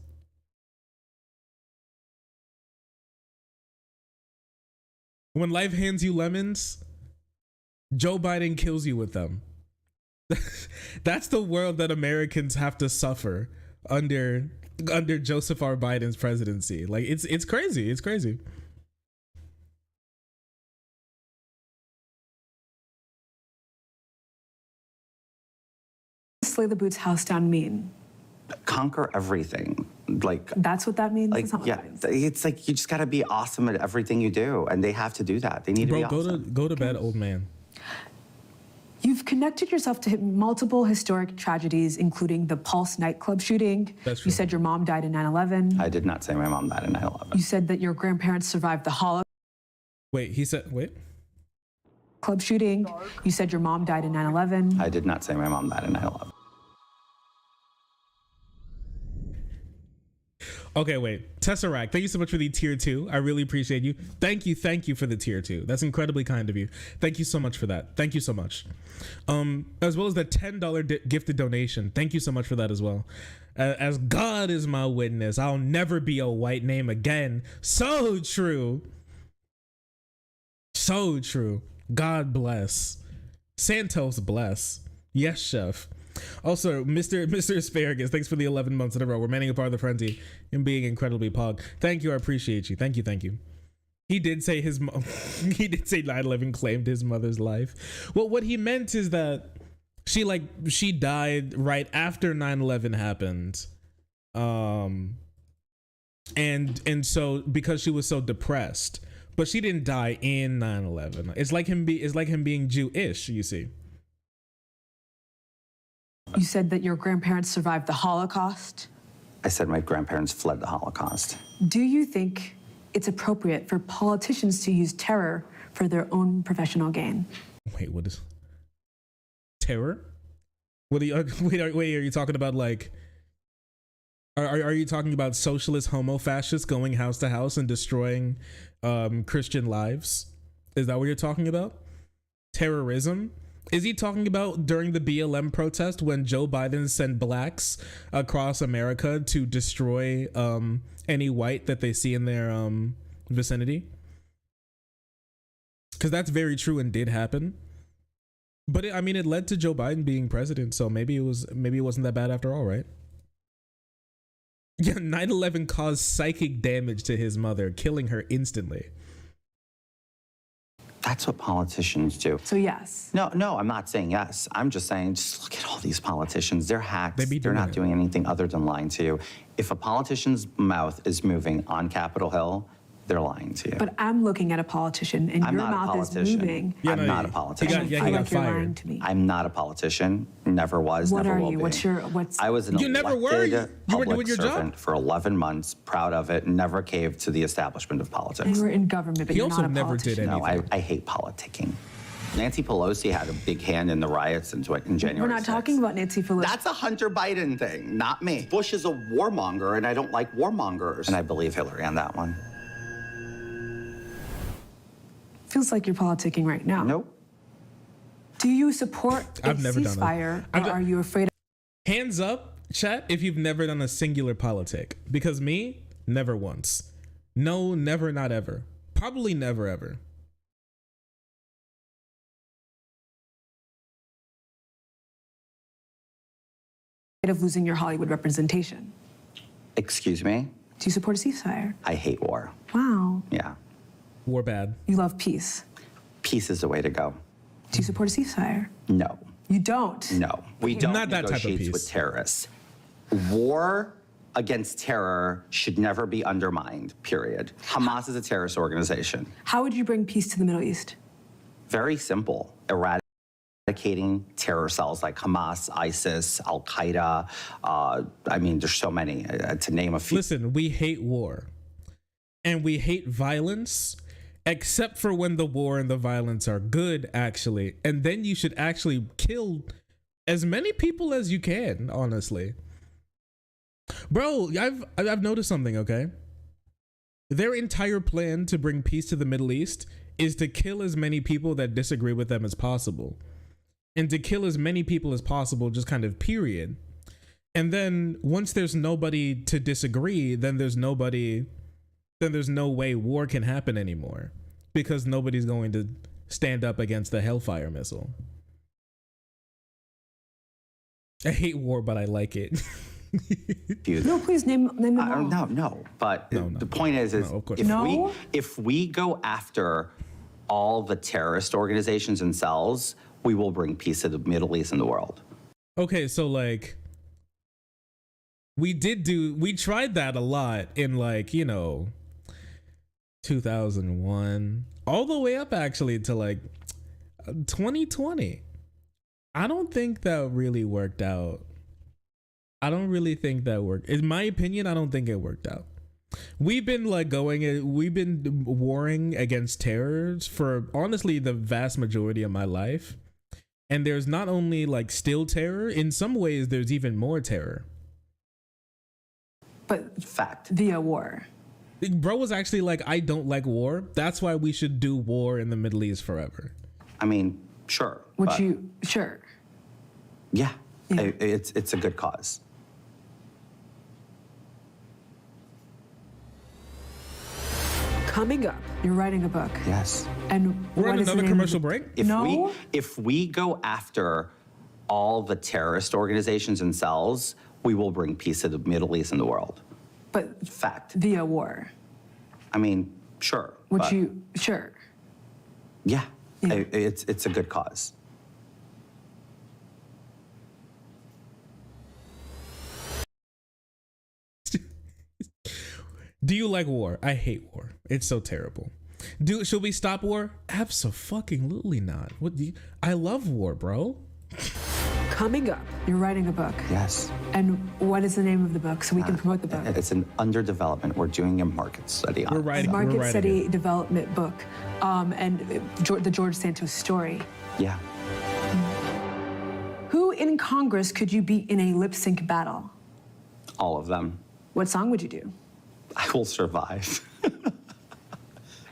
When life hands you lemons, Joe Biden kills you with them. That's the world that Americans have to suffer under Joseph R. Biden's presidency. Like it's crazy. It's crazy. Slay the Boots house down mean? Conquer everything. Like that's what that means. Like that's not what yeah, that means. it's like you just got to be awesome at everything you do, and they have to do that. They need to be awesome. Go to bed, old man. You've connected yourself to multiple historic tragedies, including the Pulse nightclub shooting. That's true. You said your mom died in 9/11. I did not say my mom died in 9/11. You said that your grandparents survived the Holocaust. Wait, he said, wait. Club shooting. You said your mom died in 9/11. I did not say my mom died in 9/11. Okay, wait. Tesseract, thank you so much for the tier 2. I really appreciate you. Thank you for the tier 2. That's incredibly kind of you. Thank you so much for that. Thank you so much. As well as the $10 gifted donation. Thank you so much for that as well. As God is my witness, I'll never be a white name again. So true. So true. God bless. Santos bless. Yes, chef. Also, Mr. Asparagus, thanks for the 11 months in a row. We're manning a part of the frenzy and being incredibly pog. Thank you, I appreciate you. Thank you. He did say he did say 9/11 claimed his mother's life. Well, what he meant is that she died right after 9/11 happened. And so because she was so depressed, but she didn't die in 9/11. It's like him being Jewish, you see. You said that your grandparents survived the Holocaust. I said my grandparents fled the Holocaust. Do you think it's appropriate for politicians to use terror for their own professional gain? Wait, what is terror? What are you? Wait, are you talking about like? Are you talking about socialist homo fascists going house to house and destroying Christian lives? Is that what you're talking about? Terrorism? Is he talking about during the BLM protest when Joe Biden sent blacks across America to destroy any white that they see in their vicinity? Because that's very true and did happen. But it led to Joe Biden being president, so maybe it wasn't that bad after all, right? Yeah, 9/11 caused psychic damage to his mother, killing her instantly. That's what politicians do. So yes. No, I'm not saying yes. I'm just saying, just look at all these politicians. They're hacks. They're not doing anything other than lying to you. If a politician's mouth is moving on Capitol Hill, they're lying to you. But I'm looking at a politician, and your mouth is moving. Yeah, I'm not a politician. He got fired. To me. I'm not a politician. Never was. What never are will you? Be. I was an elected public servant for 11 months. Proud of it. Never caved to the establishment of politics. You were in government, but you're not a politician. Did anything. No, I hate politicking. Nancy Pelosi had a big hand in the riots in January. We're not 6th. talking about Nancy Pelosi. That's a Hunter Biden thing, not me. Bush is a warmonger, and I don't like warmongers. And I believe Hillary on that one. Feels like you're politicking right now. Nope. Do you support a I've never done ceasefire, or are you afraid of... Hands up, chat, if you've never done a singular politic. Because me, never once. No, never, not ever. Probably never, ever. of losing your Hollywood representation? Excuse me? Do you support a ceasefire? I hate war. Wow. Yeah. War bad. You love peace. Peace is the way to go. Do you support a ceasefire? No. You don't? No. We don't Not that type of negotiate peace. with terrorists. War against terror should never be undermined, period. Hamas is a terrorist organization. How would you bring peace to the Middle East? Very simple. Eradicating terror cells like Hamas, ISIS, Al-Qaeda. I mean, there's so many, to name a few. Listen, we hate war. And we hate violence, except for when the war and the violence are good, actually. And then you should actually kill as many people as you can, honestly. Bro, I've noticed something, okay? Their entire plan to bring peace to the Middle East is to kill as many people that disagree with them as possible. And to kill as many people as possible, just kind of period. And then once there's nobody to disagree, then there's no way war can happen anymore. Because nobody's going to stand up against the Hellfire missile. I hate war, but I like it. No, please name them all. No. But the point is if we go after all the terrorist organizations and cells, we will bring peace to the Middle East and the world. Okay, so like we tried that a lot in, like, you know, 2001 all the way up actually to like 2020. I don't think that really worked out. I don't really think that worked. In my opinion, I don't think it worked out. We've been warring against terrors for honestly the vast majority of my life. And there's not only like still terror, in some ways there's even more terror. But fact. Via war. Bro was actually like, I don't like war. That's why we should do war in the Middle East forever. I mean, sure. Sure. Yeah. It's a good cause. Coming up, you're writing a book. Yes. And we're on another commercial break. If we go after all the terrorist organizations and cells, we will bring peace to the Middle East and the world. But fact. Via war. I mean, sure. Sure. Yeah. It's a good cause. Do you like war? I hate war. It's so terrible. Should we stop war? Abso-fucking-lutely not. I love war, bro. Coming up, you're writing a book. Yes. And what is the name of the book so we can promote the book? It's an under development. We're doing a market study on it. A market study development book, and the George Santos story. Yeah. Who in Congress could you beat in a lip sync battle? All of them. What song would you do? I will survive.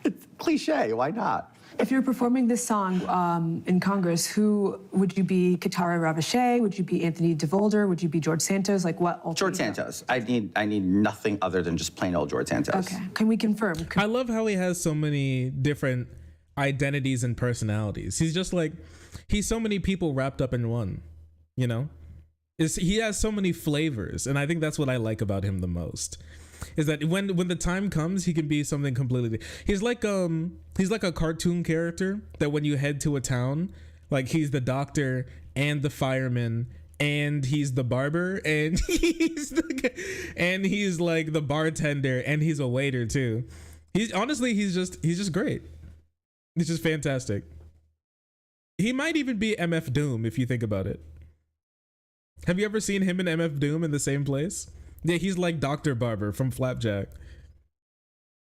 It's cliche, why not? If you're performing this song in Congress, who would you be? Katara Ravachey? Would you be Anthony DeVolder? Would you be George Santos? Like what? George Santos. I need nothing other than just plain old George Santos. Okay. Can we confirm? I love how he has so many different identities and personalities. He's just like, he's so many people wrapped up in one, you know? He has so many flavors, and I think that's what I like about him the most. Is that when the time comes, he can be something completely. He's like a cartoon character that when you head to a town, like he's the doctor and the fireman and he's the barber and he's like the bartender and he's a waiter too. He's just great. He's just fantastic. He might even be MF Doom if you think about it. Have you ever seen him and MF Doom in the same place? Yeah, he's like Dr. Barber from Flapjack.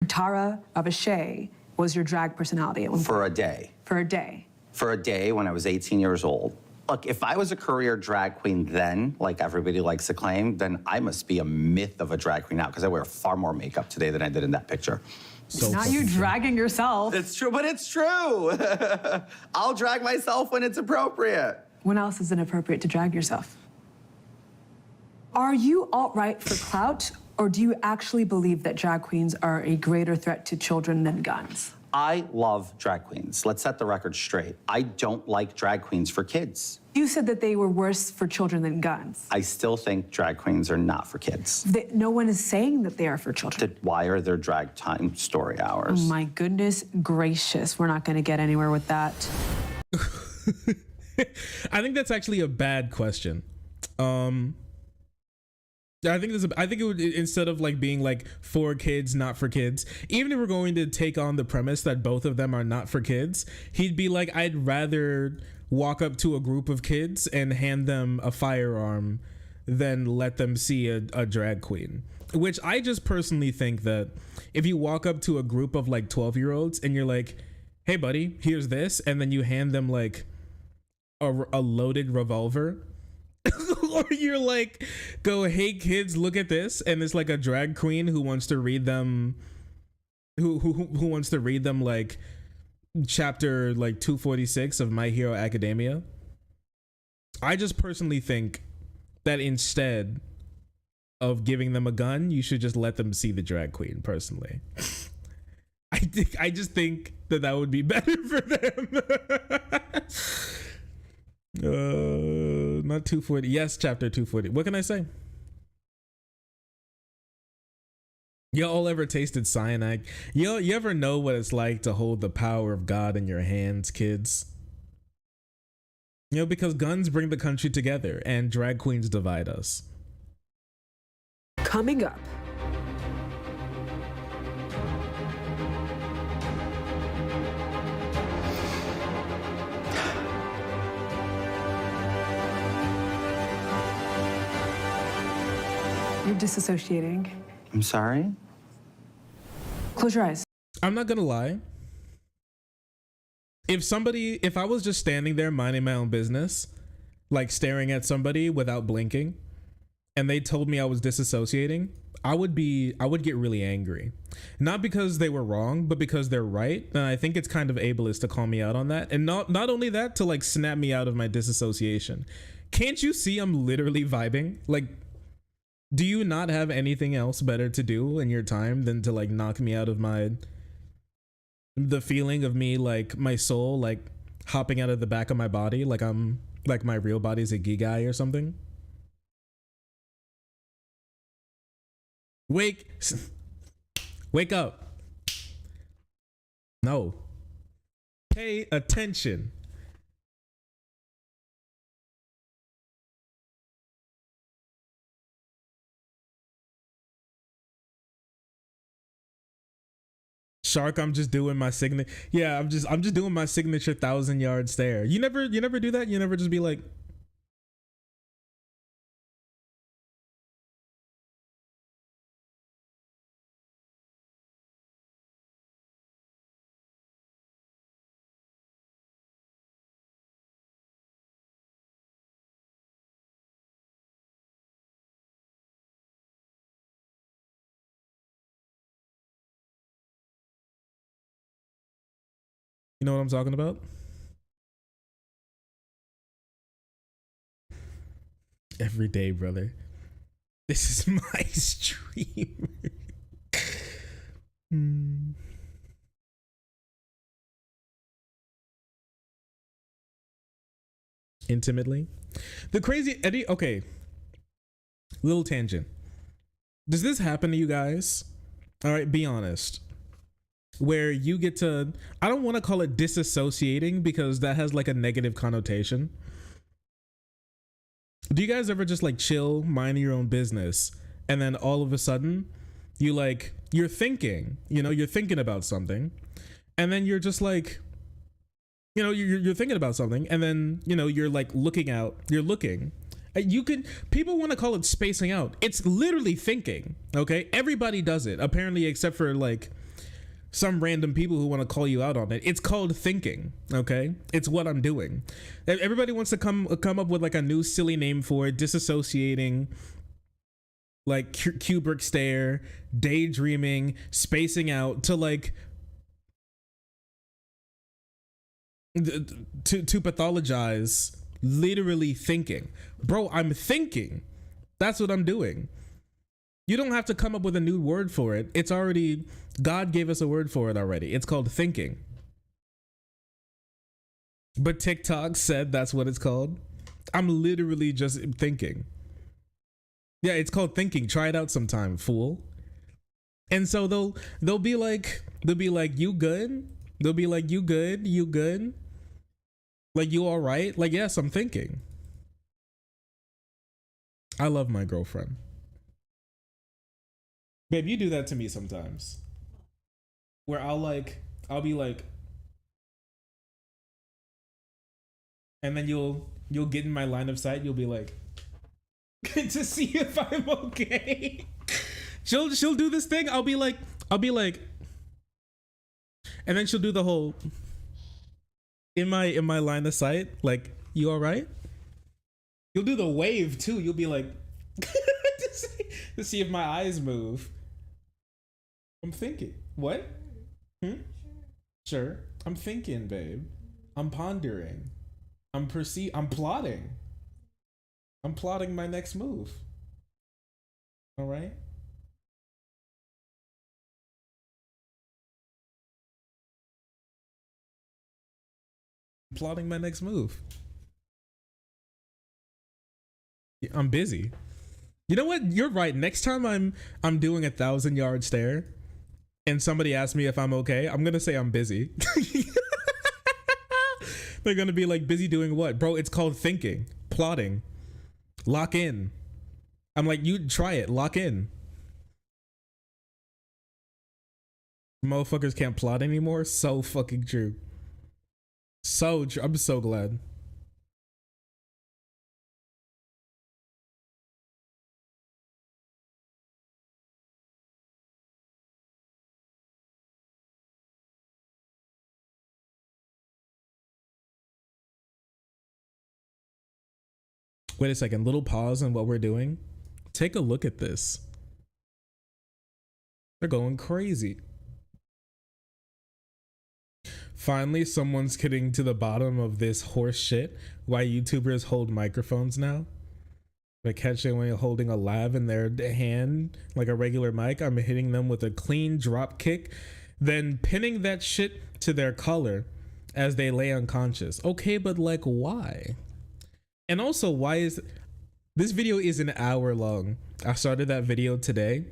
Tara Ravachey was your drag personality at one point. For a day. For a day. For a day when I was 18 years old. Look, if I was a career drag queen then, like everybody likes to claim, then I must be a myth of a drag queen now because I wear far more makeup today than I did in that picture. So now you dragging yourself. It's true, but it's true. I'll drag myself when it's appropriate. When else is it appropriate to drag yourself? Are you alt-right for clout, or do you actually believe that drag queens are a greater threat to children than guns? I love drag queens. Let's set the record straight. I don't like drag queens for kids. You said that they were worse for children than guns. I still think drag queens are not for kids. No one is saying that they are for children. Then why are there drag time story hours? Oh my goodness gracious. We're not going to get anywhere with that. I think that's actually a bad question. I think it would, instead of like being like for kids, not for kids, even if we're going to take on the premise that both of them are not for kids, he'd be like, I'd rather walk up to a group of kids and hand them a firearm than let them see a drag queen. Which I just personally think that if you walk up to a group of like 12-year-olds and you're like, hey buddy, here's this, and then you hand them like a loaded revolver, or you're like, go, hey kids, look at this, and it's like a drag queen who wants to read them, who wants to read them like chapter like 246 of My Hero Academia. I just personally think that instead of giving them a gun, you should just let them see the drag queen. Personally, I just think that would be better for them. Not 240. Yes, chapter 240. What can I say? Y'all ever tasted cyanide? You ever know what it's like to hold the power of God in your hands, kids? You know, because guns bring the country together and drag queens divide us. Coming up. You're disassociating. I'm sorry? Close your eyes. I'm not gonna lie. If I was just standing there minding my own business, like staring at somebody without blinking, and they told me I was disassociating, I would get really angry. Not because they were wrong, but because they're right. And I think it's kind of ableist to call me out on that. And not only that, to like snap me out of my disassociation. Can't you see I'm literally vibing? Like, do you not have anything else better to do in your time than to like knock me out of the feeling of me, like my soul, like hopping out of the back of my body, like I'm like my real body's a gigai or something? Wake up. No. Pay attention. Shark, I'm just doing my signature. Yeah, I'm just doing my signature 1,000-yard stare. You never do that? You never just be like, you know what I'm talking about? Every day, brother. This is my stream. Intimately. The crazy Eddie, okay. Little tangent. Does this happen to you guys? All right, be honest. Where you get to, I don't want to call it disassociating because that has like a negative connotation. Do you guys ever just like chill, mind your own business, and then all of a sudden you're thinking, you're thinking about something, and then you're just like, you're thinking about something, and then, you're like you're looking. People want to call it spacing out. It's literally thinking, okay? Everybody does it, apparently, except for like some random people who want to call you out on it. It's called thinking, okay? It's what I'm doing. Everybody wants to come up with like a new silly name for it, disassociating, like Kubrick stare, daydreaming, spacing out, to like to pathologize literally thinking. Bro, I'm thinking. That's what I'm doing. You don't have to come up with a new word for it. It's already, God gave us a word for it already. It's called thinking. But TikTok said that's what it's called. I'm literally just thinking. Yeah, it's called thinking. Try it out sometime, fool. And so they'll be like, you good? They'll be like, you good? You good? Like, you all right? Like, yes, I'm thinking. I love my girlfriend. Babe, you do that to me sometimes. Where I'll be like, and then you'll get in my line of sight. You'll be like, to see if I'm okay. She'll do this thing. I'll be like, and then she'll do the whole in my line of sight. Like, you all right? You'll do the wave too. You'll be like, to see if my eyes move. I'm thinking. What? Sure. I'm thinking, babe. I'm pondering. I'm plotting. I'm plotting my next move. All right? I'm plotting my next move. Yeah, I'm busy. You know what? You're right. Next time I'm doing 1,000-yard stare and somebody asks me if I'm okay, I'm gonna say I'm busy. They're gonna be like, busy doing what? Bro, it's called thinking, plotting, lock in. I'm like, you try it, lock in. Motherfuckers can't plot anymore. So fucking true. So true. I'm so glad. Wait a second, little pause on what we're doing. Take a look at this. They're going crazy. Finally, someone's getting to the bottom of this horse shit. Why YouTubers hold microphones now. Like catching when you're holding a lav in their hand, like a regular mic. I'm hitting them with a clean drop kick, then pinning that shit to their collar as they lay unconscious. Okay, but like why? And also, why is this video is an hour long? I started that video today.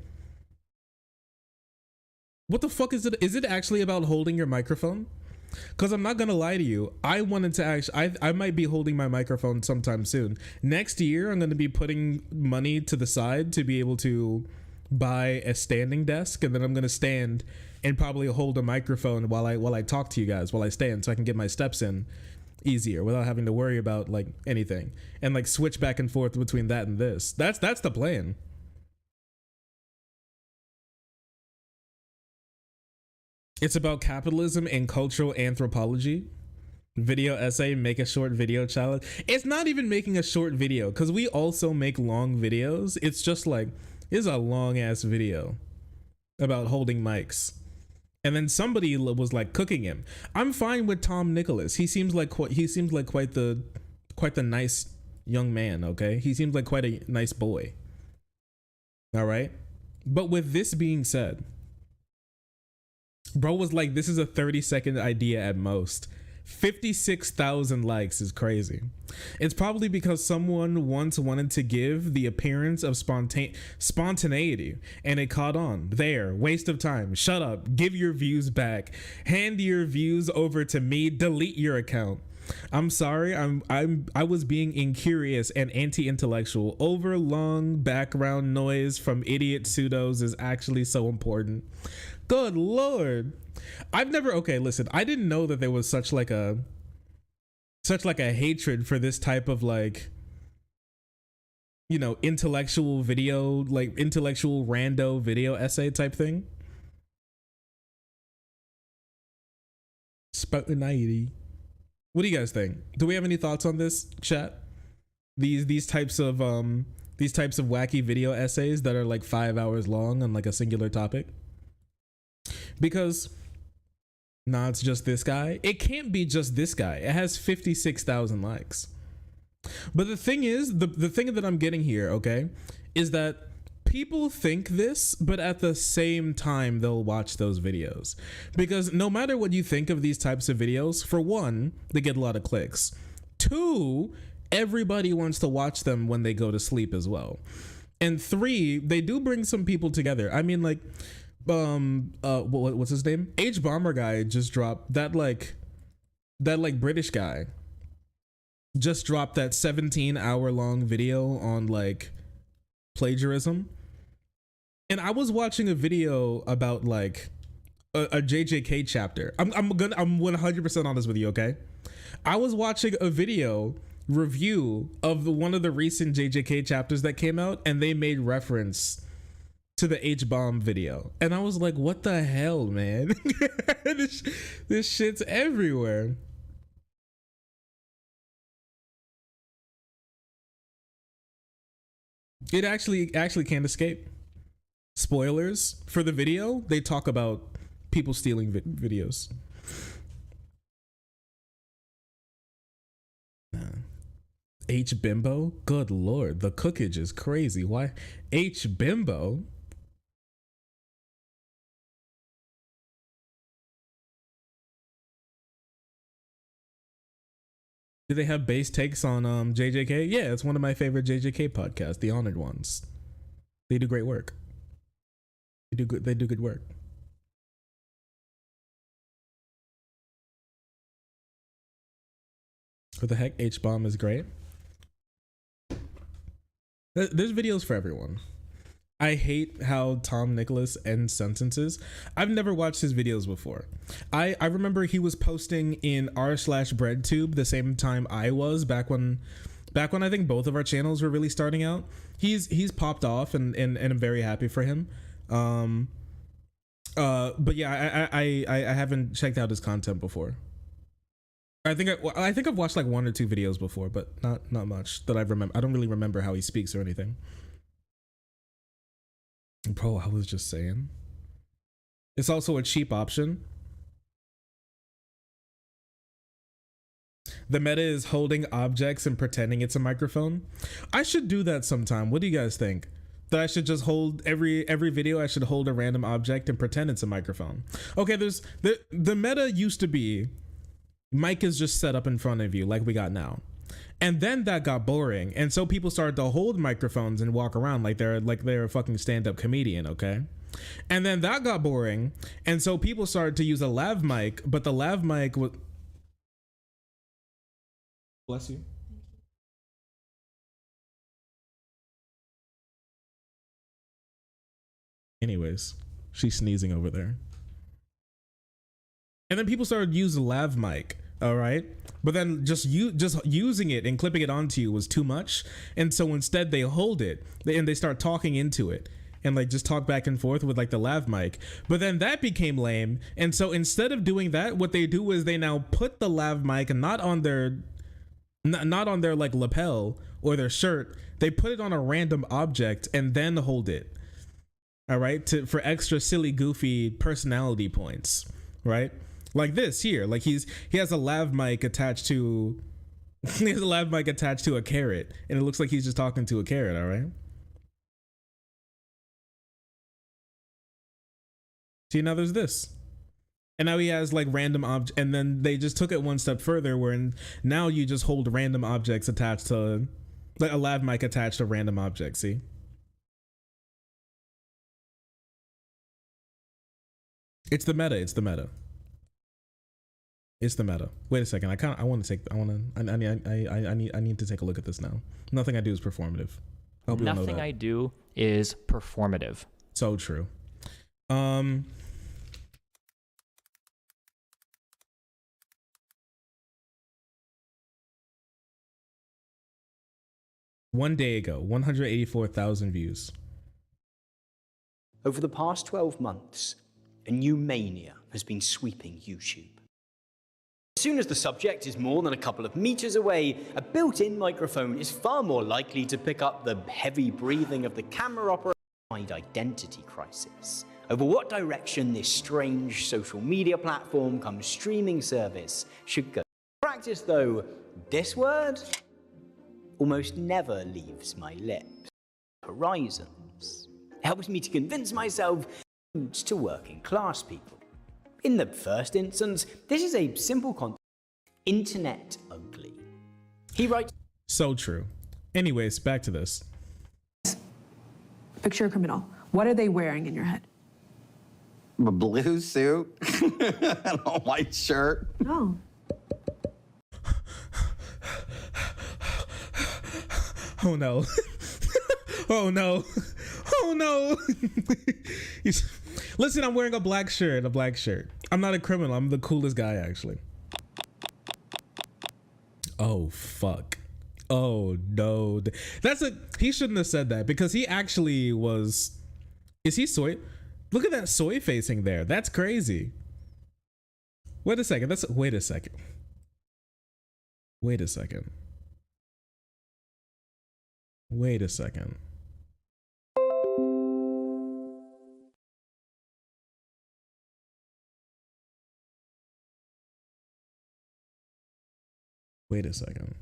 What the fuck is it? Is it actually about holding your microphone? Because I'm not gonna lie to you, I wanted to actually, I might be holding my microphone sometime soon. Next year, I'm gonna be putting money to the side to be able to buy a standing desk, and then I'm gonna stand and probably hold a microphone while I talk to you guys, while I stand, so I can get my steps in easier without having to worry about like anything, and like switch back and forth between that and this. That's the plan. It's about capitalism and cultural anthropology. Video essay, make a short video challenge. It's not even making a short video, because we also make long videos. It's just like, it's a long ass video about holding mics. And then somebody was like cooking him. I'm fine with Tom Nicholas. He seems like quite the nice young man, okay? He seems like quite a nice boy. All right? But with this being said, bro was like, this is a 30-second idea at most. 56,000 likes is crazy. It's probably because someone once wanted to give the appearance of spontaneity, and it caught on. There, waste of time. Shut up. Give your views back. Hand your views over to me. Delete your account. I'm sorry. I was being incurious and anti-intellectual. Over long background noise from idiot pseudos is actually so important. Good Lord. I've never, okay, listen, I didn't know that there was such like a hatred for this type of like, you know, intellectual video, like intellectual rando video essay type thing. Spontaneity. What do you guys think? Do we have any thoughts on this, chat? These types of wacky video essays that are like 5 hours long on like a singular topic? Because nah, it's just this guy. It can't be just this guy. It has 56,000 likes. But the thing is, the thing that I'm getting here, okay, is that people think this, but at the same time they'll watch those videos, because no matter what you think of these types of videos, for one, they get a lot of clicks. Two, everybody wants to watch them when they go to sleep as well. And three, they do bring some people together. I mean, like, what's his name? H Bomber guy just dropped that British guy just dropped that 17-hour long video on like plagiarism. And I was watching a video about like a JJK chapter. I'm 100% honest with you, okay? I was watching a video review of one of the recent JJK chapters that came out, and they made reference to the H-bomb video, and I was like, what the hell, man? this shit's everywhere. It actually can't escape. Spoilers for the video, they talk about people stealing videos. H bimbo? Good lord, the cookage is crazy. Why H bimbo? Do they have base takes on JJK? Yeah, it's one of my favorite JJK podcasts, The Honored Ones. They do great work. They do good work. What the heck? H-bomb is great. There's videos for everyone. I hate how Tom Nicholas ends sentences. I've never watched his videos before. I remember he was posting in r/breadtube the same time I was, back when I think both of our channels were really starting out. He's popped off, and I'm very happy for him. But yeah, I haven't checked out his content before. I think I've watched like 1 or 2 videos before, but not much that I remember. I don't really remember how he speaks or anything. Bro, I was just saying. It's also a cheap option. The meta is holding objects and pretending it's a microphone. I should do that sometime. What do you guys think? That I should just hold every video, I should hold a random object and pretend it's a microphone. Okay, there's the meta used to be mic is just set up in front of you like we got now. And then that got boring, and so people started to hold microphones and walk around like they're a fucking stand-up comedian, okay? And then that got boring, and so people started to use a lav mic, but the lav mic was... Bless you. Anyways, she's sneezing over there. And then people started using lav mic, all right? But then just using it and clipping it onto you was too much. And so instead they hold it and they start talking into it and like just talk back and forth with like the lav mic. But then that became lame. And so instead of doing that, what they do is they now put the lav mic not on their like lapel or their shirt. They put it on a random object and then hold it. All right, for extra silly, goofy personality points, right? Like this here, like he has a lav mic attached to a carrot, and it looks like he's just talking to a carrot. All right. See, now there's this, and now he has like random object, and then they just took it one step further, where now you just hold random objects attached to, like a lav mic attached to random objects. See. It's the meta. It's the meta. It's the meta. Wait a second. I need to take a look at this now. Nothing I do is performative. I hope you know that. Nothing I do is performative. So true. One day ago, 184,000 views. Over the past 12 months, a new mania has been sweeping YouTube. As soon as the subject is more than a couple of meters away, a built-in microphone is far more likely to pick up the heavy breathing of the camera operator. Identity crisis over what direction this strange social media platform come streaming service should go. In practice, though, this word almost never leaves my lips. Horizons. helps me to convince myself to working class people. In the first instance, this is a simple concept. Internet ugly. He writes. So true. Anyways, back to this. Picture a criminal. What are they wearing in your head? A blue suit and a white shirt. No. Oh no. Oh no. Oh no. Listen, I'm wearing a black shirt. I'm not a criminal. I'm the coolest guy, actually. Oh fuck. Oh no. He shouldn't have said that, because he actually was. Is he soy? Look at that soy facing there. That's crazy. Wait a second. Wait a second. Wait a second. Wait a second. Wait a second.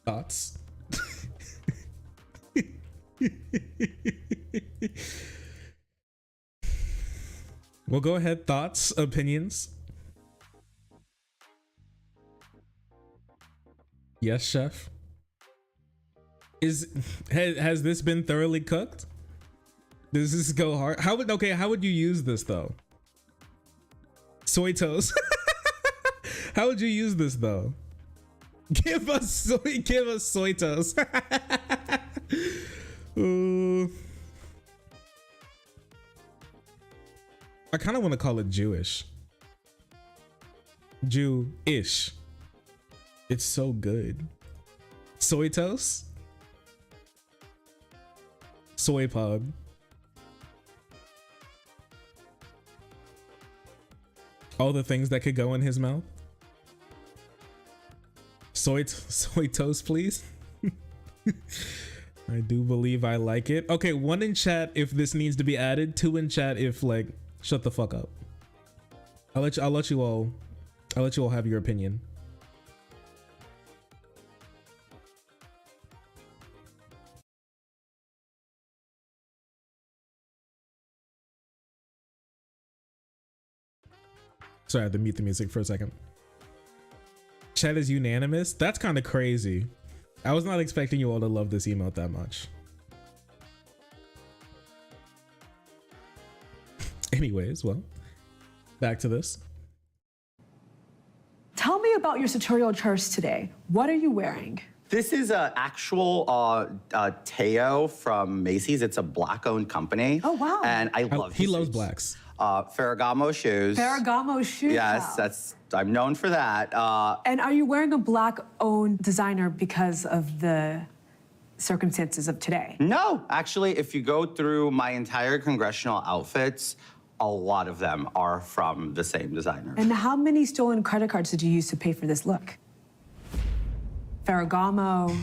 Thoughts? Well, go ahead. Thoughts, opinions? Yes, chef. Has this been thoroughly cooked? Does this go hard? How would you use this though? Soy toast. How would you use this though? Give us soy toast. Ooh. I kind of want to call it Jewish. Jew-ish. It's so good. Soy toast? Soy pod. All the things that could go in his mouth. Soy toast, please. I do believe I like it. Okay, 1 in chat if this needs to be added. 2 in chat if like shut the fuck up. I'll let you all have your opinion. Sorry, I had to mute the music for a second. Chat is unanimous. That's kind of crazy. I was not expecting you all to love this emote that much. Anyways, well, back to this. Tell me about your sartorial church today. What are you wearing? This is an actual Teo from Macy's. It's a black-owned company. Oh, wow. And I love He loves blacks. Ferragamo shoes. Ferragamo shoes. Yes, I'm known for that. And are you wearing a black-owned designer because of the circumstances of today? No, actually, if you go through my entire congressional outfits, a lot of them are from the same designer. And how many stolen credit cards did you use to pay for this look? Ferragamo,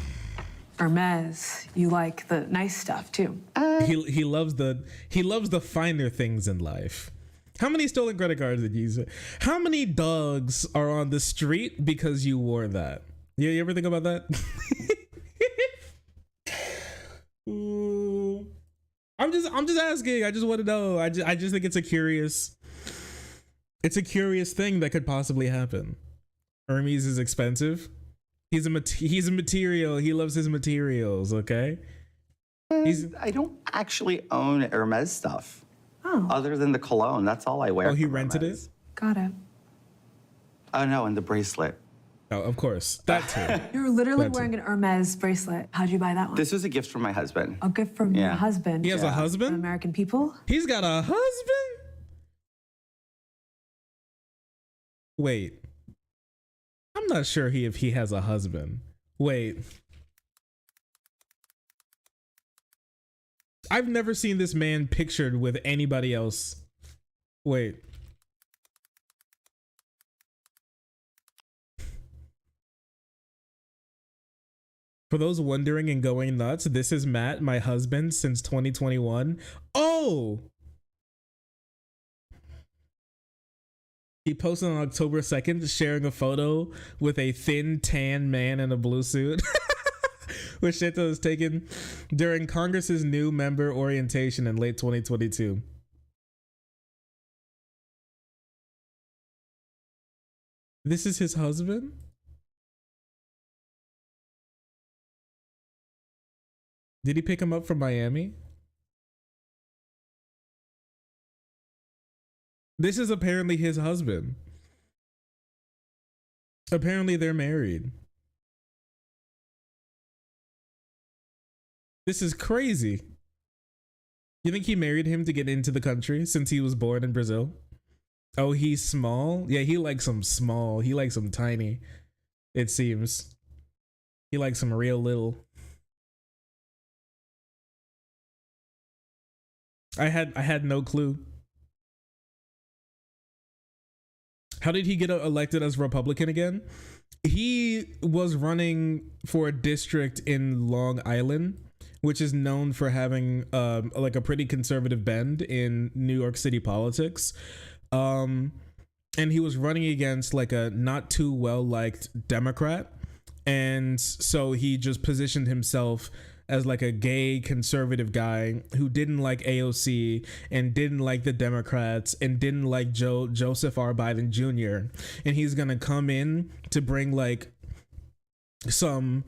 Hermes, you like the nice stuff too. He loves the finer things in life. How many stolen credit cards did you use? How many dogs are on the street because you wore that? You ever think about that? I'm just asking. I just want to know. I just think it's a curious thing that could possibly happen. Hermes is expensive. He's a material. He loves his materials. Okay. I don't actually own Hermes stuff. Oh. Other than the cologne, that's all I wear. Oh, he rented it? Got it. Oh no, and the bracelet. Oh, of course. That too. You're literally wearing an Hermes bracelet. How'd you buy that one? This was a gift from my husband. A gift from your husband. He has a husband? American people? He's got a husband? Wait. I'm not sure if he has a husband. Wait. I've never seen this man pictured with anybody else. Wait. For those wondering and going nuts, this is Matt, my husband, since 2021. Oh! He posted on October 2nd sharing a photo with a thin, tan man in a blue suit, which Santos was taken during Congress's new member orientation in late 2022. This is his husband? Did he pick him up from Miami? This is apparently his husband. Apparently they're married. This is crazy. You think he married him to get into the country since he was born in Brazil? Oh, he's small? Yeah, he likes them small. He likes them tiny, it seems. He likes them real little. I had no clue. How did he get elected as Republican again? He was running for a district in Long Island, which is known for having like a pretty conservative bend in New York City politics. And he was running against like a not too well liked Democrat. And so he just positioned himself as like a gay conservative guy who didn't like AOC and didn't like the Democrats and didn't like Joseph R. Biden Jr. And he's gonna come in to bring like some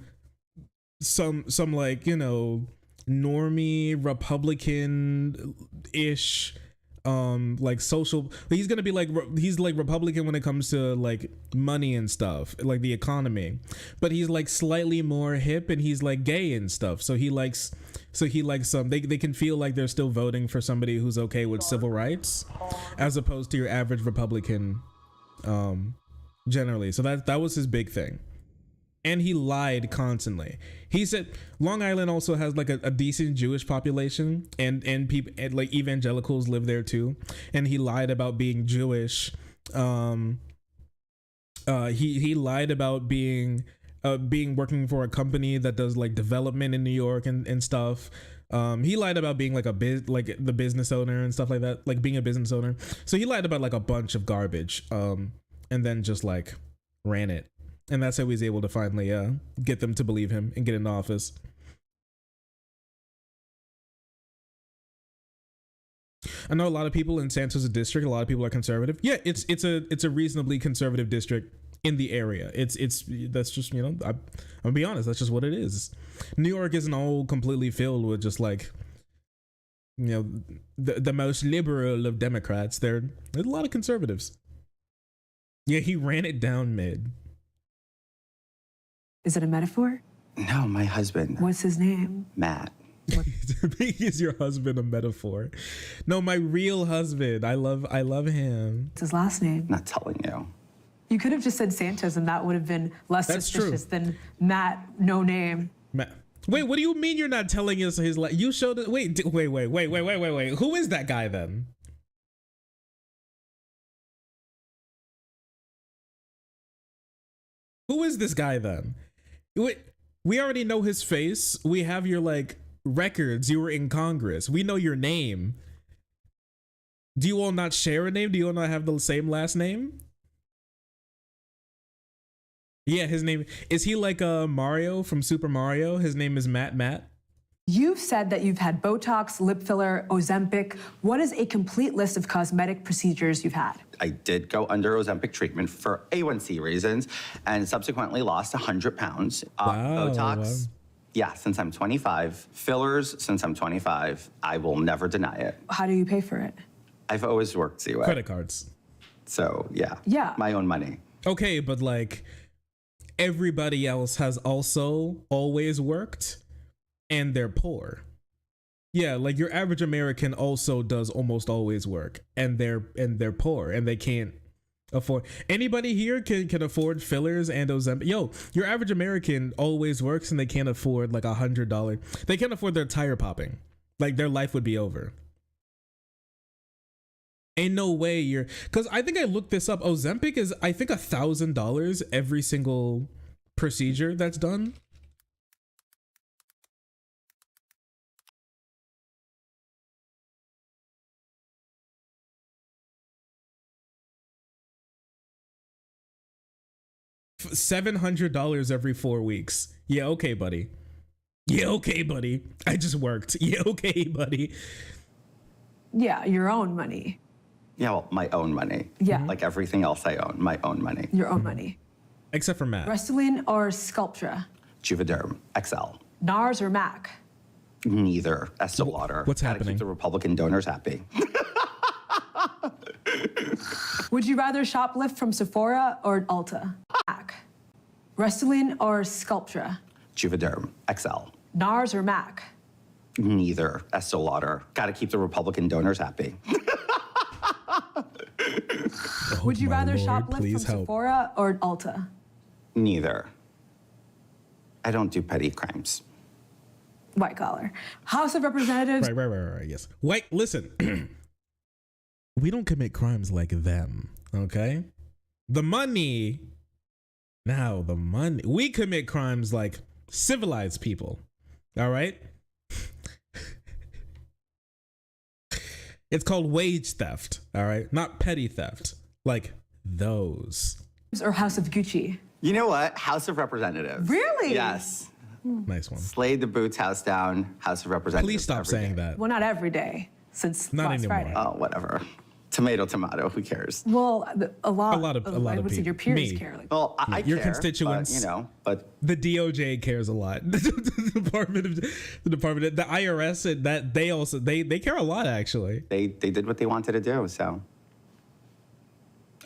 like, you know, normie Republican-ish like social. He's gonna be like, he's like Republican when it comes to like money and stuff, like the economy, but he's like slightly more hip and he's like gay and stuff. So he likes some, they can feel like they're still voting for somebody who's okay with civil rights as opposed to your average Republican generally. So that was his big thing. And he lied constantly. He said Long Island also has like a decent Jewish population, and people and like evangelicals live there too. And he lied about being Jewish. He lied about being working for a company that does like development in New York and stuff. He lied about being like the business owner and stuff like that, like being a business owner. So he lied about like a bunch of garbage, and then just like ran it. And that's how he's able to finally get them to believe him and get into office. I know a lot of people in Santos district, a lot of people are conservative. Yeah, it's a reasonably conservative district in the area. It's that's just, you know, I'm gonna be honest, that's just what it is. New York isn't all completely filled with just like, you know, the most liberal of Democrats. There's a lot of conservatives. Yeah, he ran it down mid. Is it a metaphor? No, my husband. What's his name? Matt. Is your husband a metaphor? No, my real husband. I love him. What's his last name? Not telling you. You could have just said Santos and that would have been less suspicious than Matt, no name. Matt. Wait, what do you mean you're not telling us his you showed it? Wait. Who is that guy then? Who is this guy then? Wait, we already know his face. We have your like records. You were in Congress. We know your name. Do you all not share a name? Do you all not have the same last name? Yeah, his name is he like Mario from Super Mario? His name is Matt. You've said that you've had Botox, lip filler, Ozempic. What is a complete list of cosmetic procedures you've had? I did go under Ozempic treatment for A1C reasons and subsequently lost 100 pounds. Botox, yeah, since I'm 25. Fillers, since I'm 25. I will never deny it. How do you pay for it? I've always worked Zway. Credit cards. So, yeah. Yeah. My own money. Okay, but like everybody else has also always worked and they're poor. Yeah, like your average American also does almost always work and they're poor and they can't afford. Anybody here can afford fillers and Ozempic? Yo, your average American always works and they can't afford like $100. They can't afford their tire popping. Like their life would be over. Ain't no way you're, because I think I looked this up. Ozempic is I think $1,000 every single procedure that's done. $700 every 4 weeks. Yeah, okay, buddy. Yeah, okay, buddy. I just worked. Yeah, okay, buddy. Yeah, your own money. Yeah, well, my own money. Yeah. Like everything else I own, my own money. Your own money. Except for Matt. Restylane or Sculptra? Juvederm, XL. NARS or MAC? Neither. Estee Lauder. What's Gotta happening? Keep the Republican donors happy. Would you rather shoplift from Sephora or Ulta? MAC. Restylane or Sculptra? Juvederm, XL. NARS or MAC? Neither. Estee Lauder. Gotta keep the Republican donors happy. Would you rather Lord, shoplift from please help. Sephora or Ulta? Neither. I don't do petty crimes. White collar. House of Representatives. Right, yes. Wait, listen. We don't commit crimes like them, okay? The money. Now, the money. We commit crimes like civilized people, all right? It's called wage theft, all right? Not petty theft, like those. Or House of Gucci? You know what? House of Representatives. Really? Yes. Nice one. Slayed the boots house down, House of Representatives. Please stop every saying day. that. Well, not every day, since Not last anymore. Friday. Oh, whatever. Tomato, who cares? Well, a lot of I would say people. your peers Me. care. Like, Well, I Your care, constituents. but, you know, but The DOJ cares a lot. The Department, the IRS, and that they care a lot actually. they did what they wanted to do, so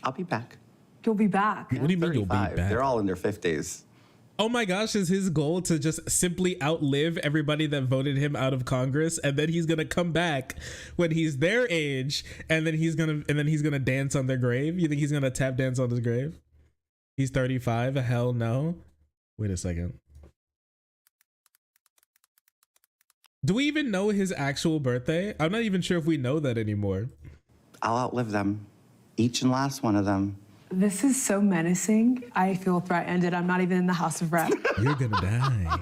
I'll be back. you'll be back. What do you mean you'll be 35. back? They're all in their 50s. Oh my gosh, is his goal to just simply outlive everybody that voted him out of Congress, and then he's gonna come back when he's their age, and then he's gonna dance on their grave? You think he's gonna tap dance on his grave? He's 35. Hell no. Wait a second. Do we even know his actual birthday? I'm not even sure if we know that anymore. I'll outlive them. Each and last one of them. This is so menacing. I feel threatened, and I'm not even in the House of Rep. You're gonna die.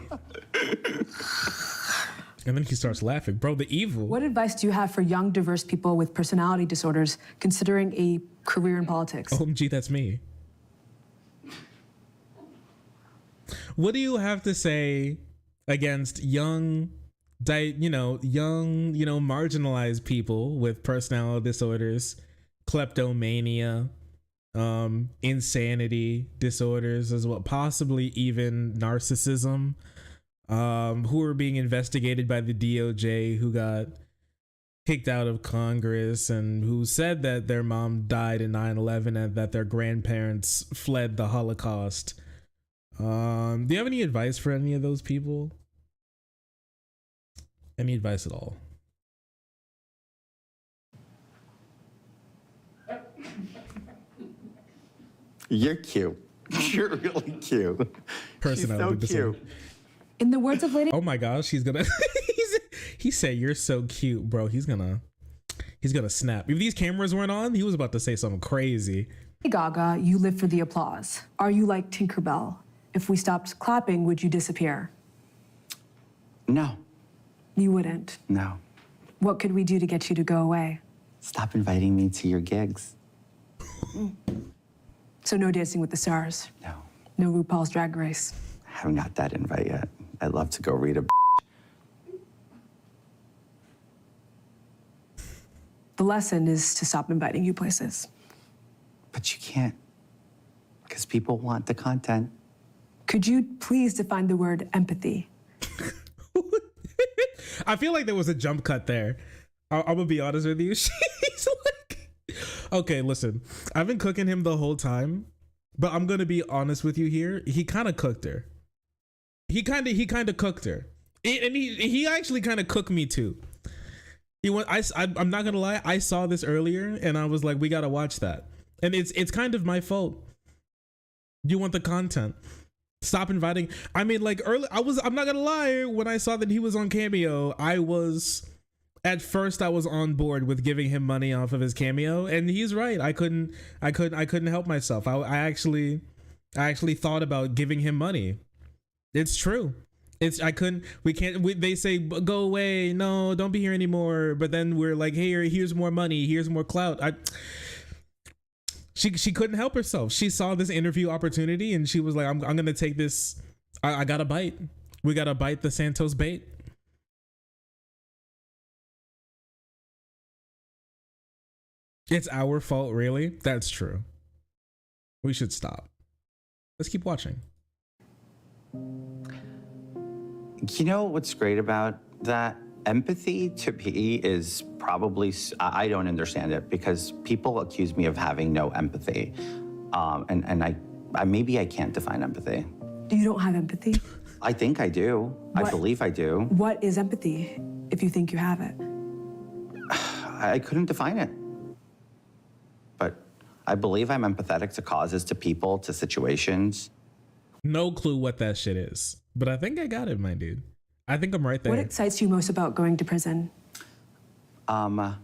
And then he starts laughing. Bro, the evil. What advice do you have for young, diverse people with personality disorders considering a career in politics? OMG, that's me. What do you have to say against young, marginalized people with personality disorders, kleptomania, insanity disorders as well, possibly even narcissism, who are being investigated by the DOJ, who got kicked out of Congress and who said that their mom died in 9/11 and that their grandparents fled the Holocaust? Do you have any advice for any of those people? Any advice at all? You're cute. You're really cute. Personality She's so disorder. cute. In the words of Lady Oh my gosh, he's gonna he said you're so cute, bro. He's gonna snap. If these cameras weren't on, he was about to say something crazy. Gaga, you live for the applause. Are you like Tinkerbell? If we stopped clapping, would you disappear? No, You wouldn't. no. What could we do to get you to go away? Stop inviting me to your gigs. So no Dancing with the Stars, No, no RuPaul's Drag Race. I haven't got that invite yet. I'd love to go read a The lesson is to stop inviting you places. But you can't, because people want the content. Could you please define the word empathy? I feel like there was a jump cut there. I'm gonna be honest with you. She's like, okay, listen, I've been cooking him the whole time, but I'm gonna be honest with you here. He kind of cooked her. He kind of cooked her, and he actually kind of cooked me too. I'm not gonna lie. I saw this earlier, and I was like, we gotta watch that. And it's kind of my fault. You want the content. Stop inviting. I mean, like early, I'm not gonna lie, when I saw that he was on Cameo, at first I was on board with giving him money off of his Cameo, and he's right. I couldn't help myself. I actually thought about giving him money. It's true. They say go away, no, don't be here anymore, but then we're like, hey, here's more money, here's more clout. She couldn't help herself. She saw this interview opportunity and she was like, I'm gonna take this. I gotta bite. We gotta bite the Santos bait. It's our fault, really? That's true. We should stop. Let's keep watching. You know what's great about that? Empathy to me is probably, I don't understand it because people accuse me of having no empathy. And I maybe I can't define empathy. You don't have empathy? I think I do. I believe I do. What is empathy if you think you have it? I couldn't define it. But I believe I'm empathetic to causes, to people, to situations. No clue what that shit is, but I think I got it, my dude. I think I'm right there. What excites you most about going to prison? For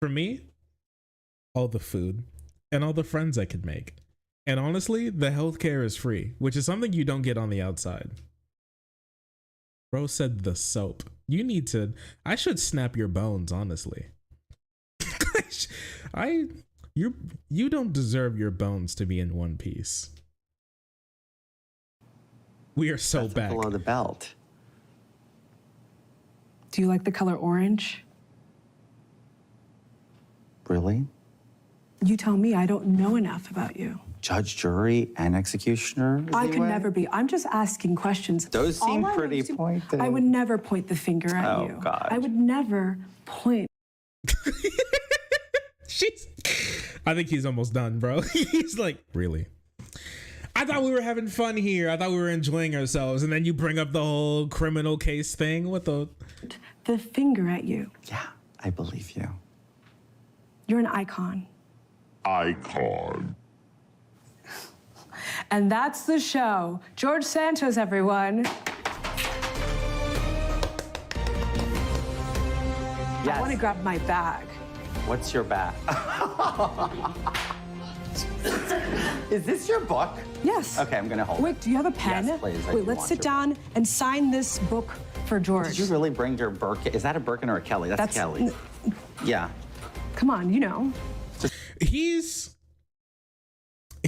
me, all the food and all the friends I could make. And honestly, the healthcare is free, which is something you don't get on the outside. Bro said the soap. I should snap your bones, honestly. You don't deserve your bones to be in one piece. We are so back. Below the belt. Do you like the color orange? Really? You tell me. I don't know enough about you. Judge, jury, and executioner? I could never be. I'm just asking questions. Those seem pretty pointed. I would never point the finger at you. Oh, God. I would never point. I think he's almost done, bro. He's like, really? I thought we were having fun here. I thought we were enjoying ourselves. And then you bring up the whole criminal case thing. What the? The finger at you. Yeah, I believe you. You're an icon. Icon. And that's the show. George Santos, everyone. Yes. I want to grab my bag. What's your bag? Is this your book? Yes. Okay, I'm gonna hold Wait, do you have a pen? Yes, please. Wait, let's sit down and sign this book for George. Did you really bring your Birkin? Is that a Birkin or a Kelly? That's Kelly. Yeah. Come on, you know. He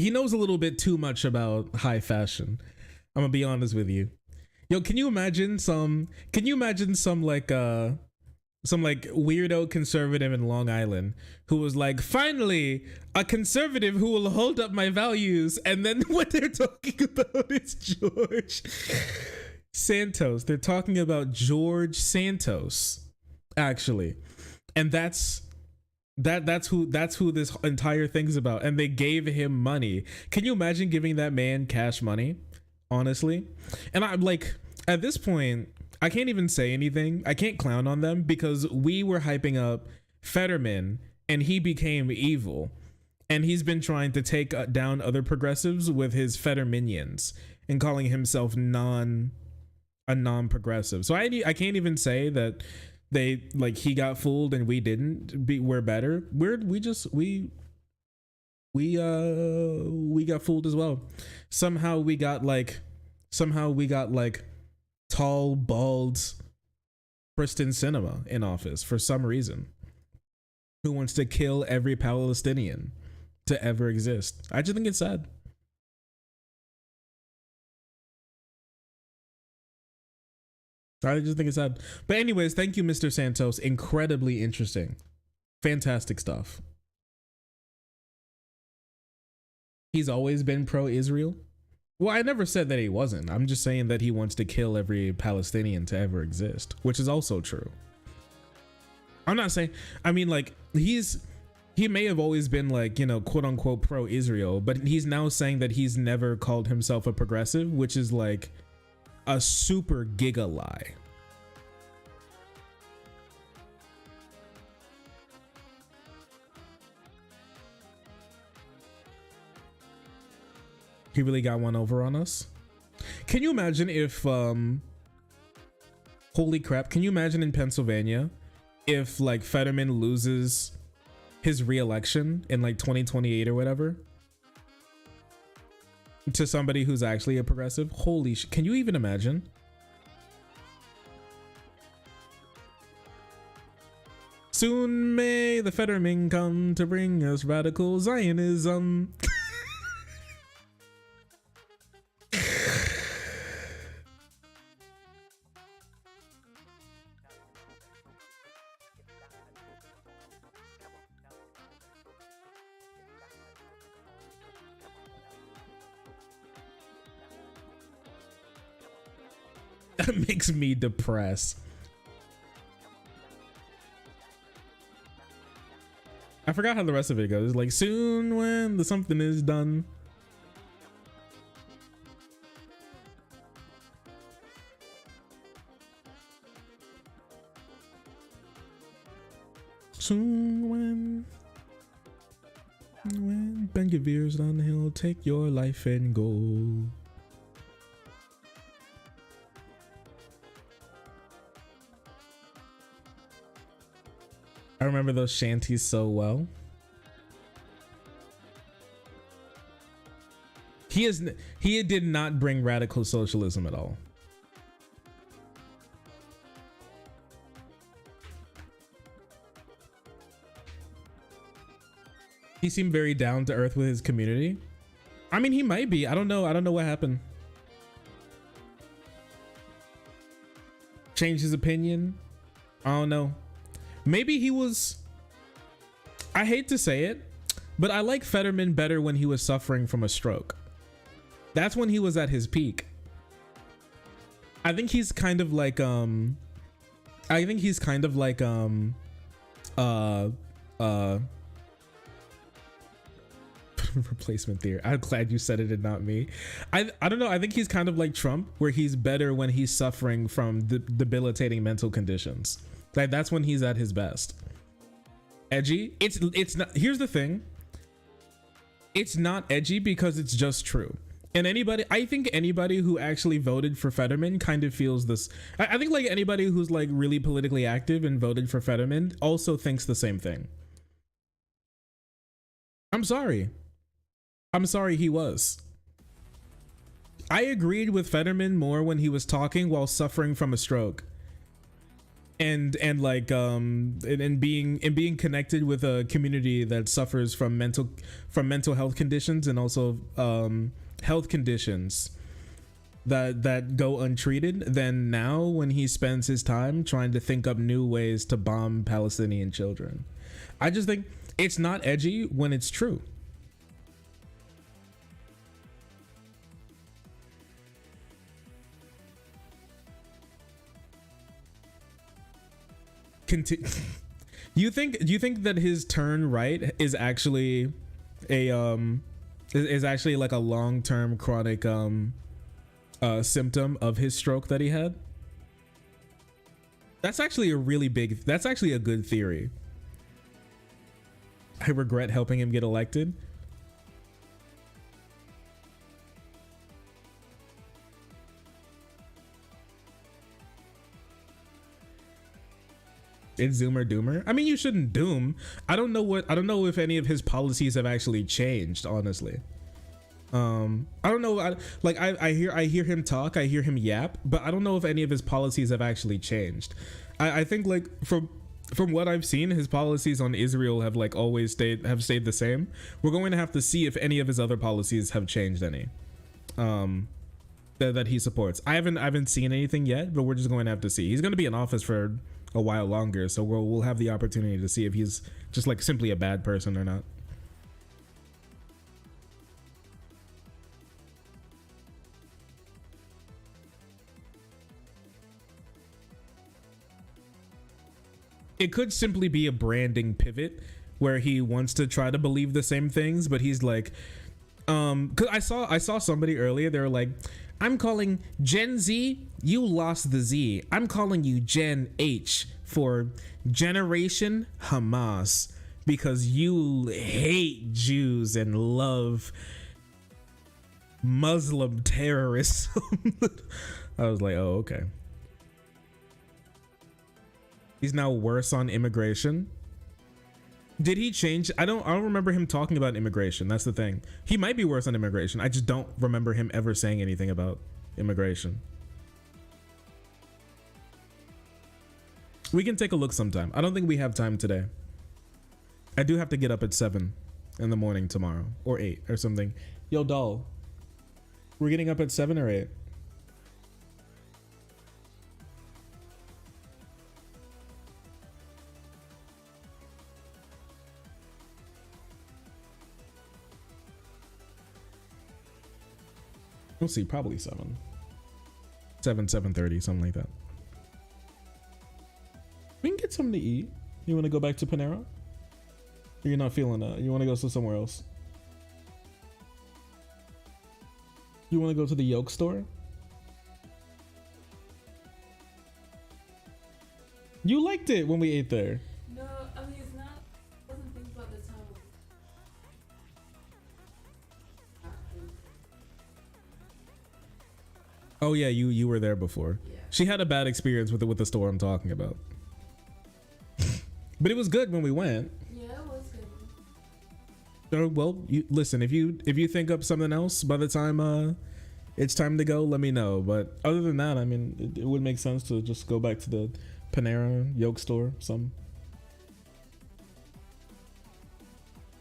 knows a little bit too much about high fashion. I'm gonna be honest with you. Yo, can you imagine some weirdo conservative in Long Island who was like, finally, a conservative who will hold up my values, and then what they're talking about is George Santos. They're talking about George Santos, actually. And that's who this entire thing's about. And they gave him money. Can you imagine giving that man cash money? Honestly. And I'm like, at this point, I can't even say anything. I can't clown on them because we were hyping up Fetterman and he became evil. And he's been trying to take down other progressives with his Fetterminions and calling himself a non-progressive. So I can't even say that he got fooled and we didn't. We're better. We got fooled as well. Somehow we got tall, bald Kristen Sinema in office for some reason, who wants to kill every Palestinian to ever exist. I just think it's sad. I just think it's sad. But anyways, thank you, Mr. Santos. Incredibly interesting. Fantastic stuff. He's always been pro-Israel. Well, I never said that he wasn't. I'm just saying that he wants to kill every Palestinian to ever exist, which is also true. I'm not saying, I mean, like, he may have always been, like, you know, quote unquote pro-Israel, but he's now saying that he's never called himself a progressive, which is like a super giga lie. He really got one over on us. Can you imagine if, holy crap, can you imagine in Pennsylvania if like Fetterman loses his re-election in like 2028 or whatever to somebody who's actually a progressive? Holy shit, can you even imagine? Soon may the Fetterman come to bring us radical Zionism. That makes me depressed. I forgot how the rest of it goes. Like, soon when the something is done. Soon when Ben-Gavir's done, he'll take your life and go. I remember those shanties so well. He did not bring radical socialism at all. He seemed very down to earth with his community. I mean, he might be. I don't know. I don't know what happened. Changed his opinion. I don't know. Maybe he was, I hate to say it, but I like Fetterman better when he was suffering from a stroke. That's when he was at his peak. I think he's kind of like replacement theory. I'm glad you said it and not me. I don't know. I think he's kind of like Trump, where he's better when he's suffering from debilitating mental conditions. Like, that's when he's at his best. Edgy. It's not. Here's the thing. It's not edgy because it's just true. And I think anybody who actually voted for Fetterman kind of feels this. I think like anybody who's like really politically active and voted for Fetterman also thinks the same thing. I'm sorry he was. I agreed with Fetterman more when he was talking while suffering from a stroke. And being connected with a community that suffers from mental health conditions, and also health conditions that go untreated, than now when he spends his time trying to think up new ways to bomb Palestinian children. I just think it's not edgy when it's true. Do you think that his turn right is actually is actually like a long-term chronic symptom of his stroke that he had? That's actually a good theory. I regret helping him get elected. It's Zoomer Doomer. I mean, you shouldn't doom. I don't know if any of his policies have actually changed, honestly. I don't know. I hear him talk, I hear him yap, but I don't know if any of his policies have actually changed. I think like from what I've seen, his policies on Israel have like always stayed the same. We're going to have to see if any of his other policies have changed any. that he supports. I haven't seen anything yet, but we're just going to have to see. He's going to be in office for a while longer, so we'll have the opportunity to see if he's just like simply a bad person or not. It could simply be a branding pivot where he wants to try to believe the same things, but he's like, cause I saw somebody earlier, they were like, I'm calling Gen Z, you lost the Z. I'm calling you Gen H for Generation Hamas because you hate Jews and love Muslim terrorism. I was like, oh, okay. He's now worse on immigration. Did he change? I don't remember him talking about immigration. That's the thing. He might be worse on immigration. I just don't remember him ever saying anything about immigration. We can take a look sometime. I don't think we have time today. I do have to get up at 7 in the morning tomorrow, or 8 or something. Yo, doll. We're getting up at 7 or 8. We'll see, probably 7, 7:30, something like that. We can get something to eat. You want to go back to Panera? Or you're not feeling that? You want to go to somewhere else? You want to go to the yolk store? You liked it when we ate there. No, I mean, it's not, I wasn't thinking about the time. Oh yeah, you were there before. Yeah. She had a bad experience with the store I'm talking about. But it was good when we went. Yeah, it was good. Oh, well, listen, if you think up something else by the time it's time to go, let me know. But other than that, I mean, it would make sense to just go back to the Panera yolk store. Some.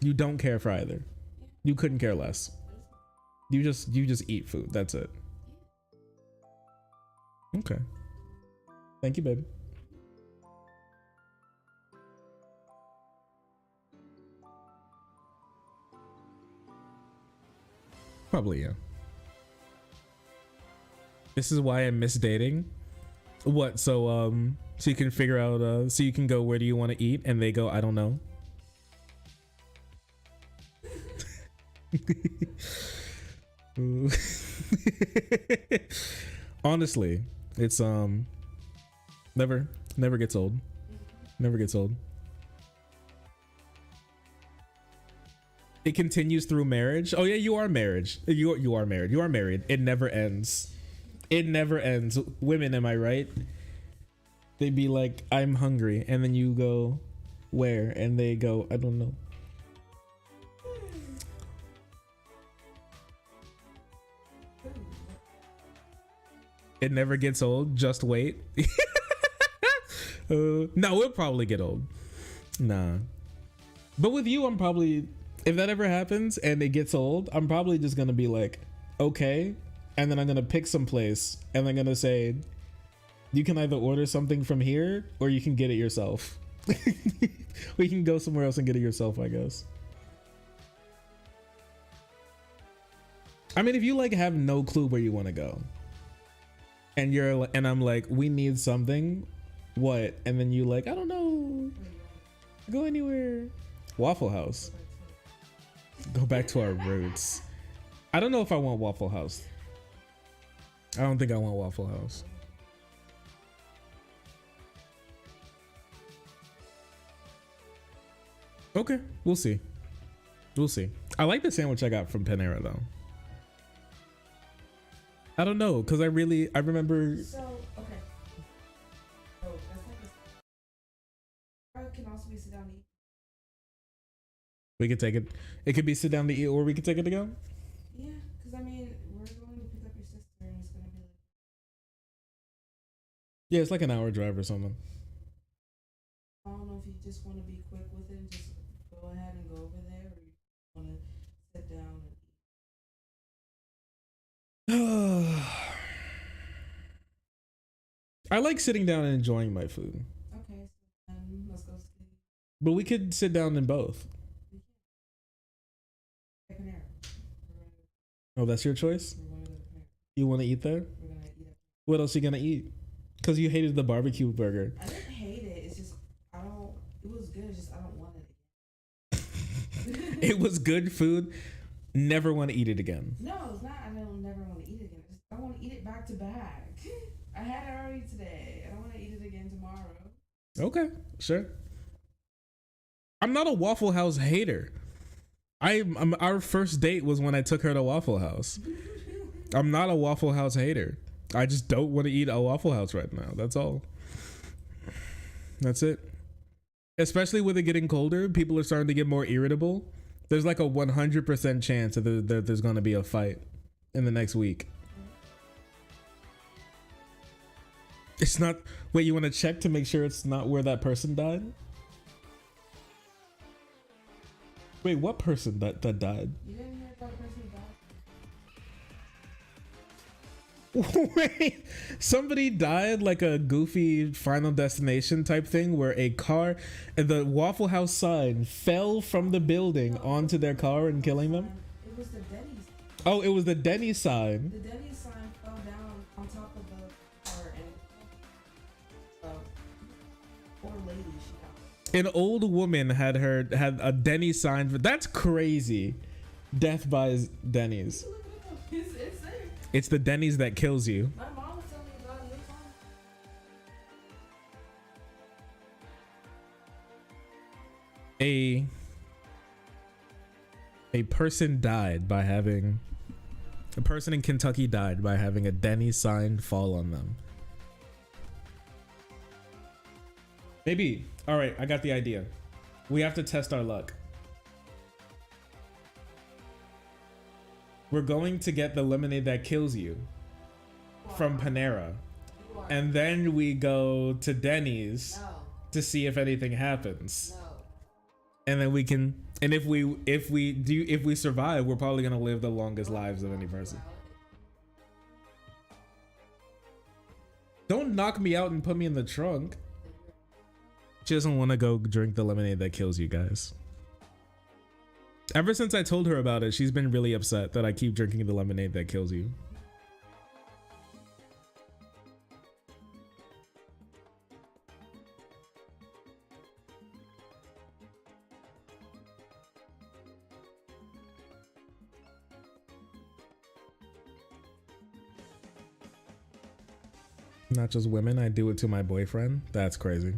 You don't care for either. You couldn't care less. You just eat food. That's it. Okay. Thank you, baby. Probably, yeah. This is why I miss dating. What? So you can figure out so you can go, where do you want to eat? And they go, I don't know. Honestly, it's never gets old. Never gets old. It continues through marriage. Oh yeah, you are married. You are married. You are married. It never ends. It never ends. Women, am I right? They'd be like, I'm hungry, and then you go, where? And they go, I don't know. It never gets old. Just wait. No, it'll probably get old. Nah. But with you, I'm probably, if that ever happens and it gets old, I'm probably just gonna be like, okay, and then I'm gonna pick some place and I'm gonna say, you can either order something from here or you can get it yourself. We can go somewhere else and get it yourself, I guess. I mean, if you like have no clue where you want to go, and I'm like, we need something, what? And then you like, I don't know, go anywhere. Waffle House. Go back to our roots. I don't know if I want Waffle House. I don't think I want Waffle House. Okay, we'll see. We'll see. I like the sandwich I got from Panera though. I don't know, because I remember. So, okay. Oh, that's like a. Can also be sit down to eat. We could take it. It could be sit down to eat, or we could take it to go. Yeah, because I mean, we're going to pick up your sister, and it's gonna be like. Yeah, it's like an hour drive or something. I don't know if you just want to be quick with it and just go ahead and go over there, or you want to sit down and eat. I like sitting down and enjoying my food. Okay, so let's go see. But we could sit down in both. Panera. Oh, that's your choice? You want to eat there? We're gonna eat it. What else are you going to eat? Because you hated the barbecue burger. I didn't hate it. It's just, I don't, it was good. It's just, I don't want it again. It was good food. Never want to eat it again. No, it's not. I don't never want to eat it again. I want to eat it back to back. I had it already today. I don't want to eat it again tomorrow. Okay, sure. I'm not a Waffle House hater. Our first date was when I took her to Waffle House. I'm not a Waffle House hater. I just don't want to eat a Waffle House right now. That's all. That's it. Especially with it getting colder, people are starting to get more irritable. There's like a 100% chance that there's going to be a fight in the next week. It's not. Wait, you want to check to make sure it's not where that person died? Wait, what person that died? You didn't hear about the person who died? Wait, somebody died like a goofy Final Destination type thing where a car and the Waffle House sign fell from the building onto their car and killing them? It was the Denny's. Oh, it was the Denny's sign. The Denny's sign fell down on top of the car and poor lady, she got. An old woman had a Denny's sign. That's crazy. Death by Denny's. It's there. It's the Denny's that kills you. My mom was telling me about it. A person died by having a person in Kentucky died by having a Denny's sign fall on them. Maybe. All right, I got the idea. We have to test our luck. We're going to get the lemonade that kills you from Panera. And then we go to Denny's to see if anything happens. And then we can, and if we survive, we're probably gonna live the longest lives of any person. Don't knock me out and put me in the trunk. She doesn't want to go drink the lemonade that kills you guys. Ever since I told her about it, she's been really upset that I keep drinking the lemonade that kills you. Not just women, I do it to my boyfriend. That's crazy.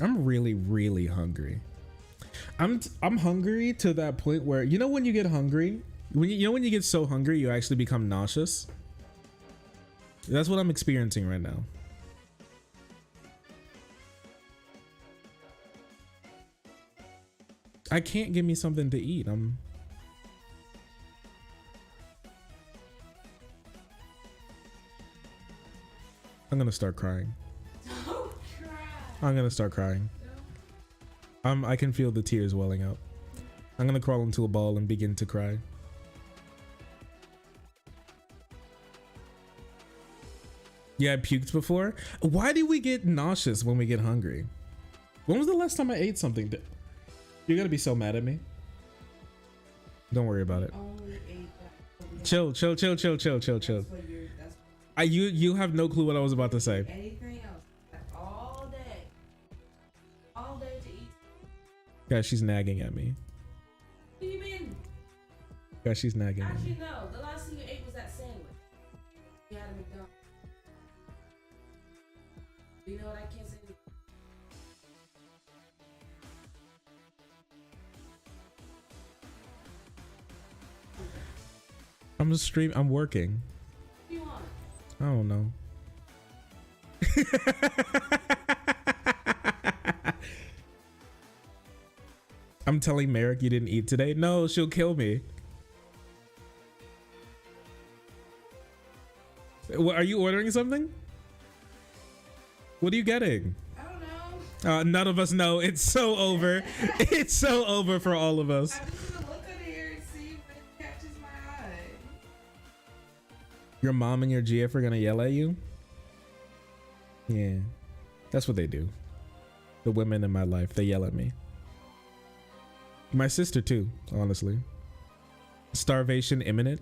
I'm really, really hungry. I'm hungry to that point where, you know, when you get hungry, when you get so hungry you actually become nauseous. That's what I'm experiencing right now. I can't give me something to eat. I'm gonna start crying. Don't cry. I'm gonna start crying. I can feel the tears welling up. I'm gonna crawl into a ball and begin to cry. Yeah, I puked before. Why do we get nauseous when we get hungry? When was the last time I ate something? You're gonna be so mad at me. Don't worry about it. Chill. You have no clue what I was about to say. Anything else? All day to eat. Guys, she's nagging at me. What do you mean? Guys, she's nagging at me. Actually, no. The last thing you ate was that sandwich. You had a McDonald's. You know what? I can't say. I'm just streaming. I'm working. What do you want? I don't know. I'm telling Merrick you didn't eat today. No, she'll kill me. What, are you ordering something? What are you getting? I don't know. None of us know. It's so over. It's so over for all of us. I'm just gonna look under here and see if it catches my eye. Your mom and your GF are gonna yell at you? Yeah, that's what they do. The women in my life, they yell at me. My sister too, honestly. Starvation imminent.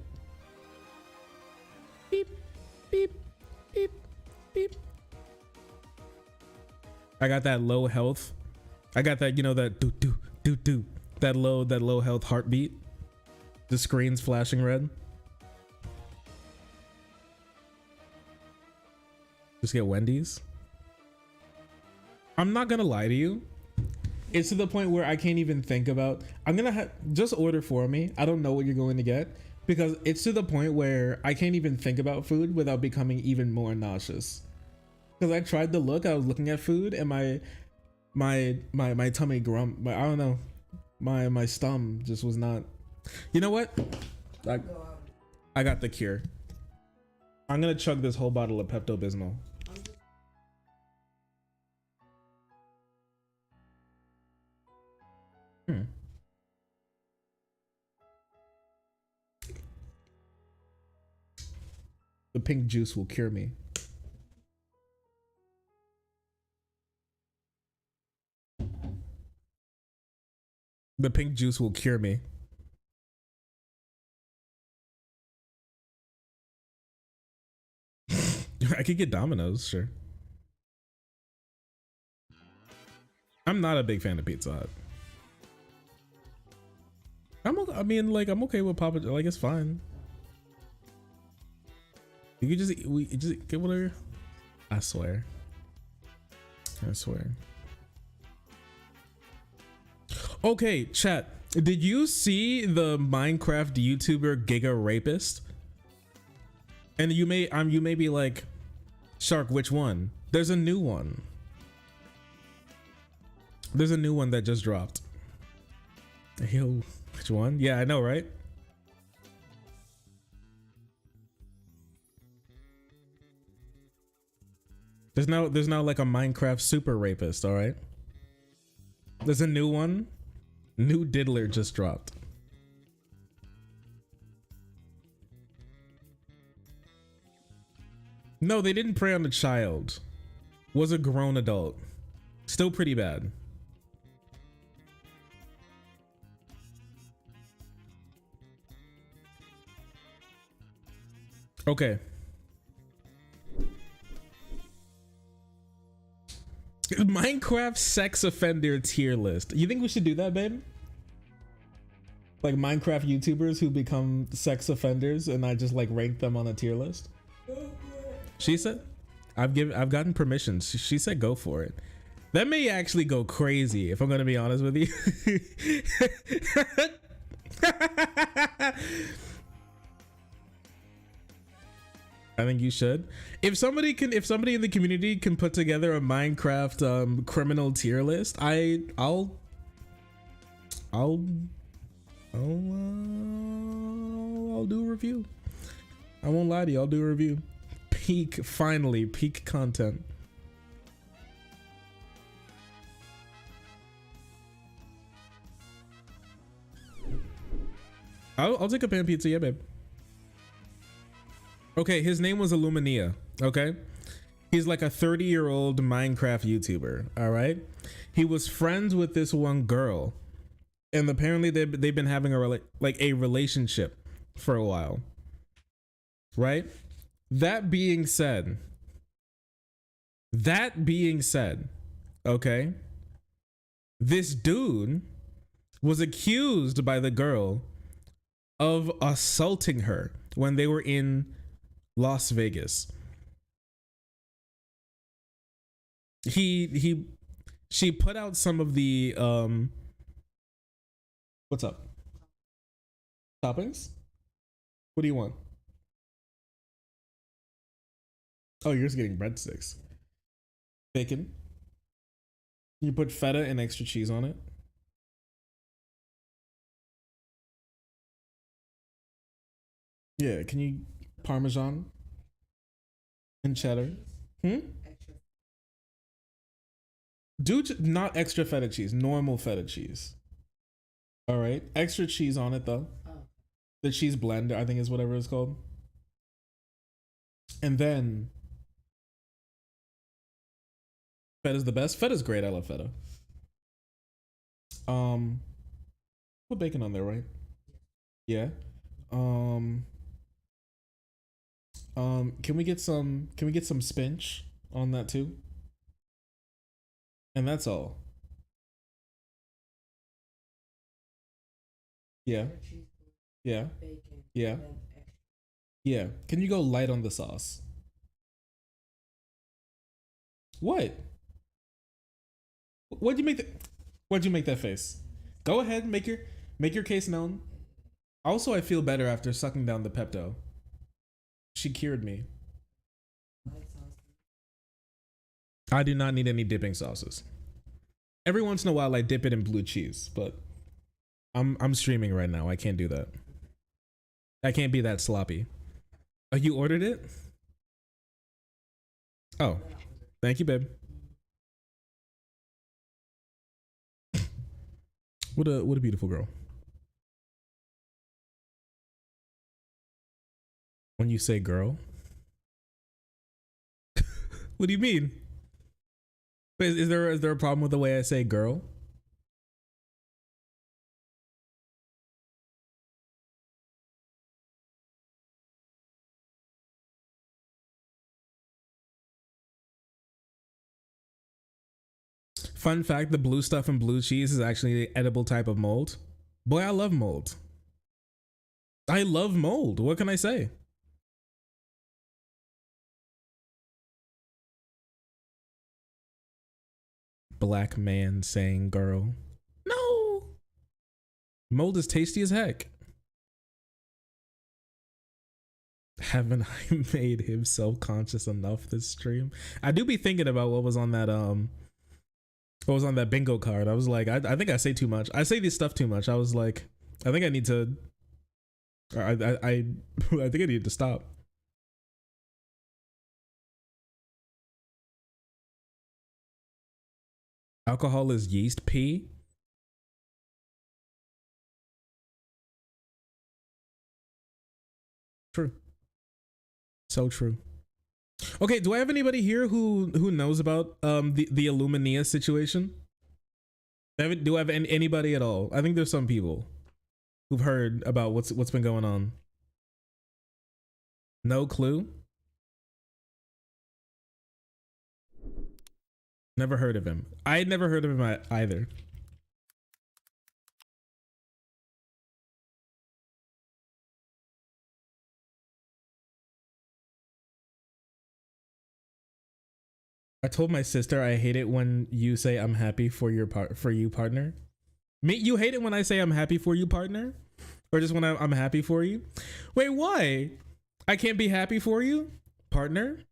Beep, beep, beep, beep. I got that low health. I got that, you know, that do do do do. That low health heartbeat. The screen's flashing red. Just get Wendy's. I'm not gonna lie to you. It's to the point where I can't even think about. I'm gonna just order for me. I don't know what you're going to get, because it's to the point where I can't even think about food without becoming even more nauseous. Because I tried to look, I was looking at food and my tummy grump. I don't know. My stomach just was not. You know what? I got the cure. I'm gonna chug this whole bottle of Pepto-Bismol. The pink juice will cure me. The pink juice will cure me. I could get Domino's, sure. I'm not a big fan of Pizza Hut. I mean, like, I'm okay with Papa. Like, it's fine. You could just get whatever. I swear. I swear. Okay, chat. Did you see the Minecraft YouTuber Giga Rapist? And you may be like, Shark, which one? There's a new one. There's a new one that just dropped. Yo, which one? Yeah, I know, right? There's now like a Minecraft super rapist, all right? There's a new one. New diddler just dropped. No, they didn't prey on the child. Was a grown adult. Still pretty bad. Okay. Minecraft sex offender tier list. You think we should do that, babe? Like Minecraft YouTubers who become sex offenders, and I just like rank them on a tier list. She said, I've gotten permission. She said go for it. That may actually go crazy if I'm gonna be honest with you. I think you should. If somebody in the community can put together a Minecraft criminal tier list, I'll do a review. I won't lie to you, I'll do a review. Finally peak content. I'll take a pan pizza, yeah, babe. Okay, his name was Illumina, okay? He's like a 30-year-old Minecraft YouTuber, all right? He was friends with this one girl, and apparently they've been having a relationship for a while, right? That being said, okay, this dude was accused by the girl of assaulting her when they were in Las Vegas. She put out some of the what's up? Toppings? What do you want? Oh, you're just getting breadsticks. Bacon. You put feta and extra cheese on it. Yeah, can you Parmesan and cheddar? Dude, not extra feta cheese, normal feta cheese. All right, extra cheese on it though. The cheese blend, I think is whatever it's called. And then feta's the best. Feta's great. I love feta. Put bacon on there, right? Yeah. Can we get some spinach on that too? And that's all. Yeah. Yeah. Yeah. Yeah. Can you go light on the sauce? What? What'd you make why'd you make that face? Go ahead, make your case known. Also, I feel better after sucking down the Pepto. She cured me. I do not need any dipping sauces. Every once in a while I dip it in blue cheese, but I'm streaming right now. I can't do that. I can't be that sloppy. Oh, you ordered it? Oh, thank you, babe. What a beautiful girl. When you say girl, what do you mean? Is there a problem with the way I say girl? Fun fact, the blue stuff in blue cheese is actually an edible type of mold. Boy, I love mold. I love mold. What can I say? Black man saying girl. No. Mold is tasty as heck. Haven't I made him self-conscious enough this stream? I do be thinking about what was on that bingo card. I was like, I think I say too much. I say this stuff too much. I was like, I think I need to I think I need to stop. Alcohol is yeast pee. True. So true. Okay, do I have anybody here who knows about the Illumina situation? Do I have anybody at all? I think there's some people who've heard about what's been going on. No clue. Never heard of him. I had never heard of him either. I told my sister I hate it when you say I'm happy for your partner. Me, you hate it when I say I'm happy for you, partner? Or just when I'm happy for you? Wait, why? I can't be happy for you, partner?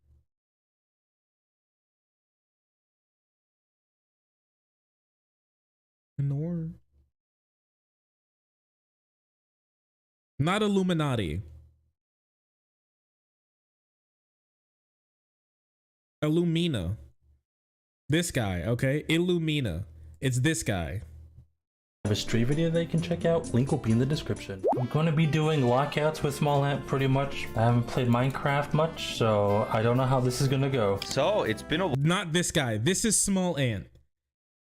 Nor. Not Illuminati. Illumina. This guy, okay? Illumina. It's this guy. I have a stream video they can check out. Link will be in the description. I'm going to be doing lockouts with Small Ant pretty much. I haven't played Minecraft much, so I don't know how this is going to go. So it's been a... Not this guy. This is Small Ant.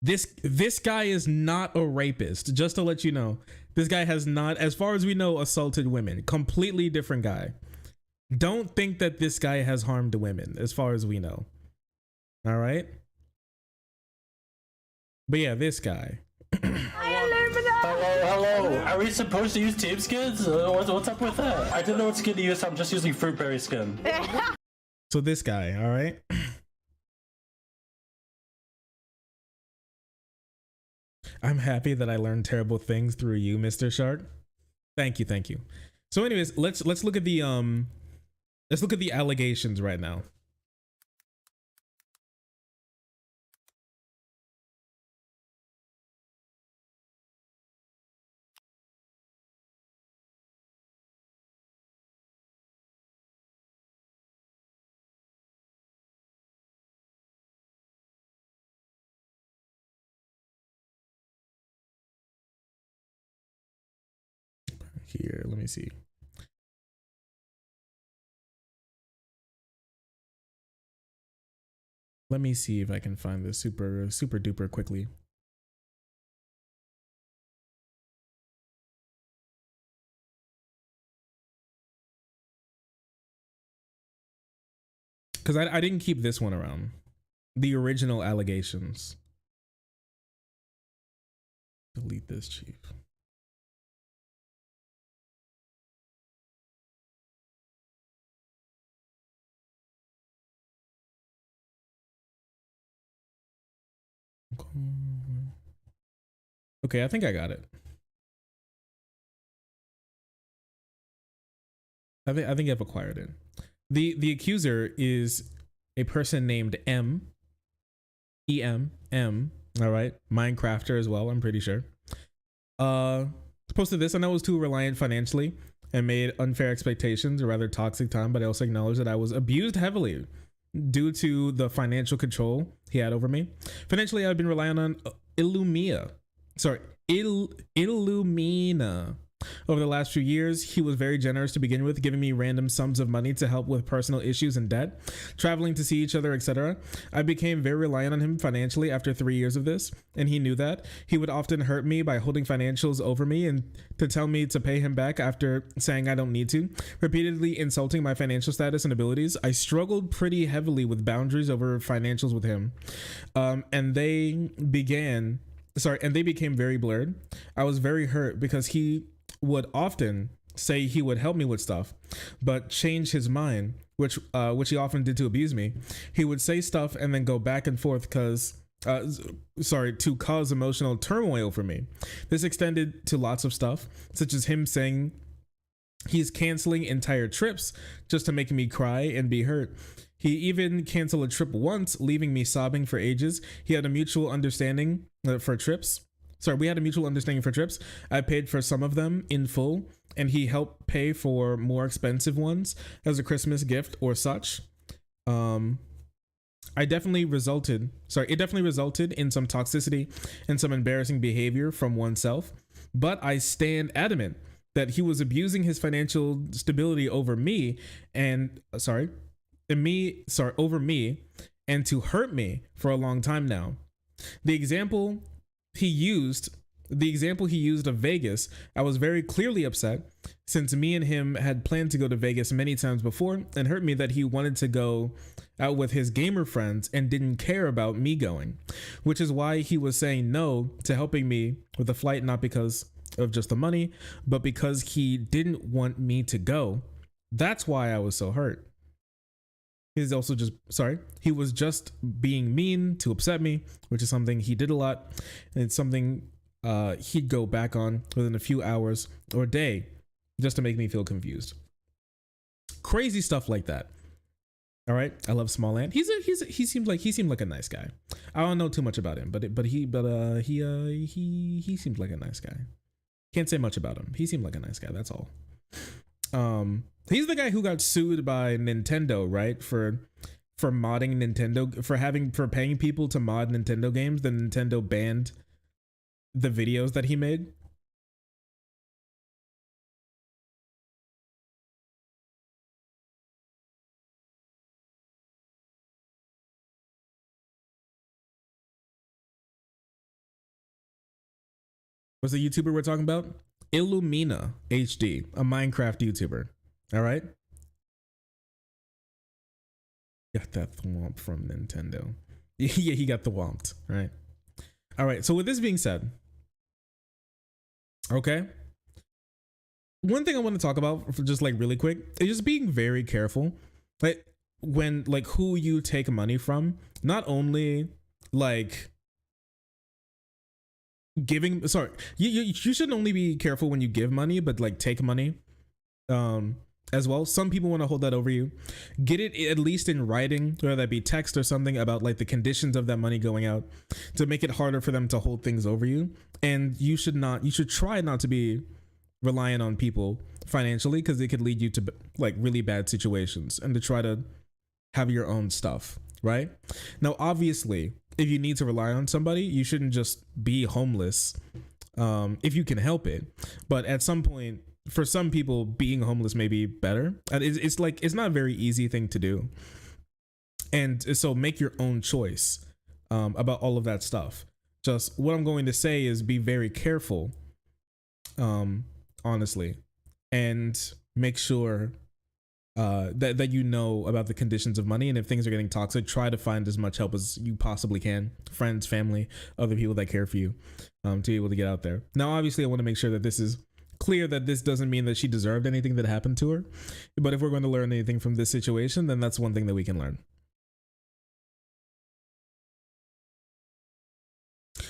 This guy is not a rapist, just to let you know. This guy has not, as far as we know, assaulted women. Completely different guy. Don't think that this guy has harmed women, as far as we know. All right? But yeah, this guy. Hello. Are we supposed to use team skins? What's up with that? I didn't know what skin to use, so I'm just using Fruitberry skin. So this guy, all right? I'm happy that I learned terrible things through you, Mr. Shark. Thank you, thank you. So anyways, let's look at the allegations right now. Here, let me see. Let me see if I can find this super duper quickly. Because I didn't keep this one around. The original allegations. Delete this, chief. Okay, I think I got it. I think I've acquired it. The accuser is a person named M. E-M. All right, Minecrafter as well, I'm pretty sure. Posted this, and I was too reliant financially and made unfair expectations, or rather toxic time, but I also acknowledged that I was abused heavily due to the financial control he had over me. Financially, I've been relying on Illumina over the last few years. He was very generous to begin with, giving me random sums of money to help with personal issues and debt, traveling to see each other, etc. I became very reliant on him financially after 3 years of this, and he knew that. He would often hurt me by holding financials over me and to tell me to pay him back after saying I don't need to, repeatedly insulting my financial status and abilities. I struggled pretty heavily with boundaries over financials with him, and they became very blurred. I was very hurt because he would often say he would help me with stuff, but change his mind, which he often did to abuse me. He would say stuff and then go back and forth to cause emotional turmoil for me. This extended to lots of stuff, such as him saying he's canceling entire trips just to make me cry and be hurt. He even canceled a trip once, leaving me sobbing for ages. We had a mutual understanding for trips. I paid for some of them in full, and he helped pay for more expensive ones as a Christmas gift or such. It definitely resulted in some toxicity and some embarrassing behavior from oneself, but I stand adamant that he was abusing his financial stability over me and to hurt me for a long time now. The example he used of Vegas, I was very clearly upset, since me and him had planned to go to Vegas many times before, and hurt me that he wanted to go out with his gamer friends and didn't care about me going, which is why he was saying no to helping me with the flight, not because of just the money, but because he didn't want me to go. That's why I was so hurt. He was just being mean to upset me, which is something he did a lot, and it's something he'd go back on within a few hours or a day just to make me feel confused. Crazy stuff like that. All right, I love Small Ant. He seemed like a nice guy. I don't know too much about him, but he seemed like a nice guy. Can't say much about him. He seemed like a nice guy. That's all. He's the guy who got sued by Nintendo, right? For modding Nintendo, for paying people to mod Nintendo games. Then Nintendo banned the videos that he made. What's the YouTuber we're talking about? Illumina HD, a Minecraft YouTuber. All right. Got that thwomp from Nintendo. Yeah, he got the whomped, right? All right. So with this being said, okay. One thing I want to talk about, for just like really quick, is just being very careful, like when who you take money from. Not only like giving, you shouldn't only be careful when you give money, but like take money as well. Some people want to hold that over you. Get it at least in writing, whether that be text or something, about like the conditions of that money going out, to make it harder for them to hold things over you. And you should try not to be reliant on people financially, because it could lead you to like really bad situations, and to try to have your own stuff, right? Now, obviously, if you need to rely on somebody, you shouldn't just be homeless if you can help it. But at some point, for some people, being homeless may be better. And it's not a very easy thing to do. And so make your own choice about all of that stuff. Just what I'm going to say is be very careful, honestly, and make sure that you know about the conditions of money. And if things are getting toxic, try to find as much help as you possibly can. Friends, family, other people that care for you, to be able to get out there. Now, obviously, I want to make sure that this is clear, that this doesn't mean that she deserved anything that happened to her. But if we're going to learn anything from this situation, then that's one thing that we can learn.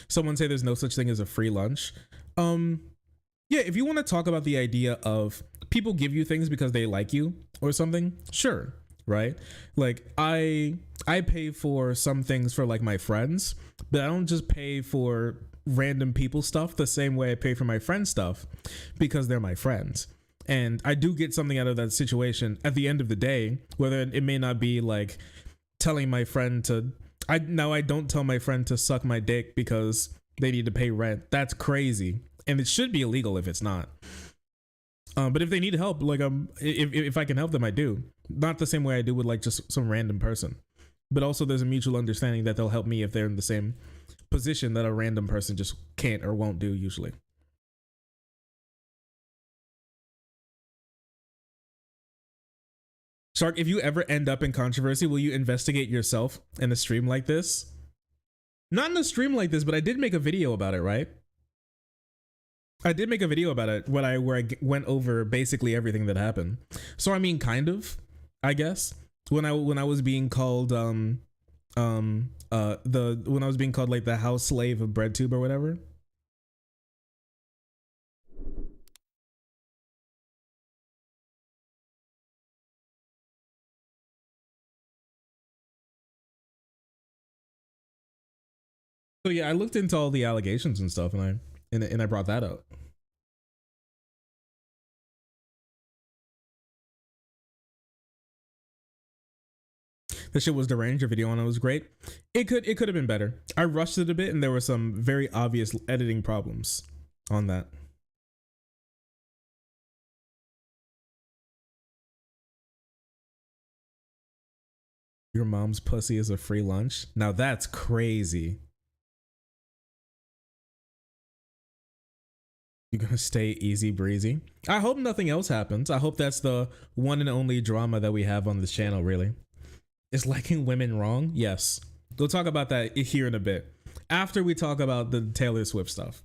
Someone say there's no such thing as a free lunch. Yeah, if you want to talk about the idea of people give you things because they like you or something, sure, right? Like I pay for some things for like my friends, but I don't just pay for random people stuff the same way I pay for my friends stuff because they're my friends. And I do get something out of that situation at the end of the day, whether it may not be like telling my friend to, I don't tell my friend to suck my dick because they need to pay rent. That's crazy. And it should be illegal if it's not. But if they need help, like if I can help them, I do. Not the same way I do with like just some random person. But also there's a mutual understanding that they'll help me if they're in the same position that a random person just can't or won't do usually. Shark, if you ever end up in controversy, will you investigate yourself in a stream like this? Not in a stream like this, but I did make a video about it, right? I did make a video about it where I went over basically everything that happened. So I mean, kind of, I guess. When I was being called when I was being called like the house slave of BreadTube or whatever. So yeah, I looked into all the allegations and stuff, and I brought that up. The shit was deranged. Your video on it was great. It could have been better. I rushed it a bit, and there were some very obvious editing problems on that. Your mom's pussy is a free lunch. Now that's crazy. You're gonna stay easy breezy. I hope nothing else happens. I hope that's the one and only drama that we have on this channel, really. Is liking women wrong? Yes. We'll talk about that here in a bit. After we talk about the Taylor Swift stuff.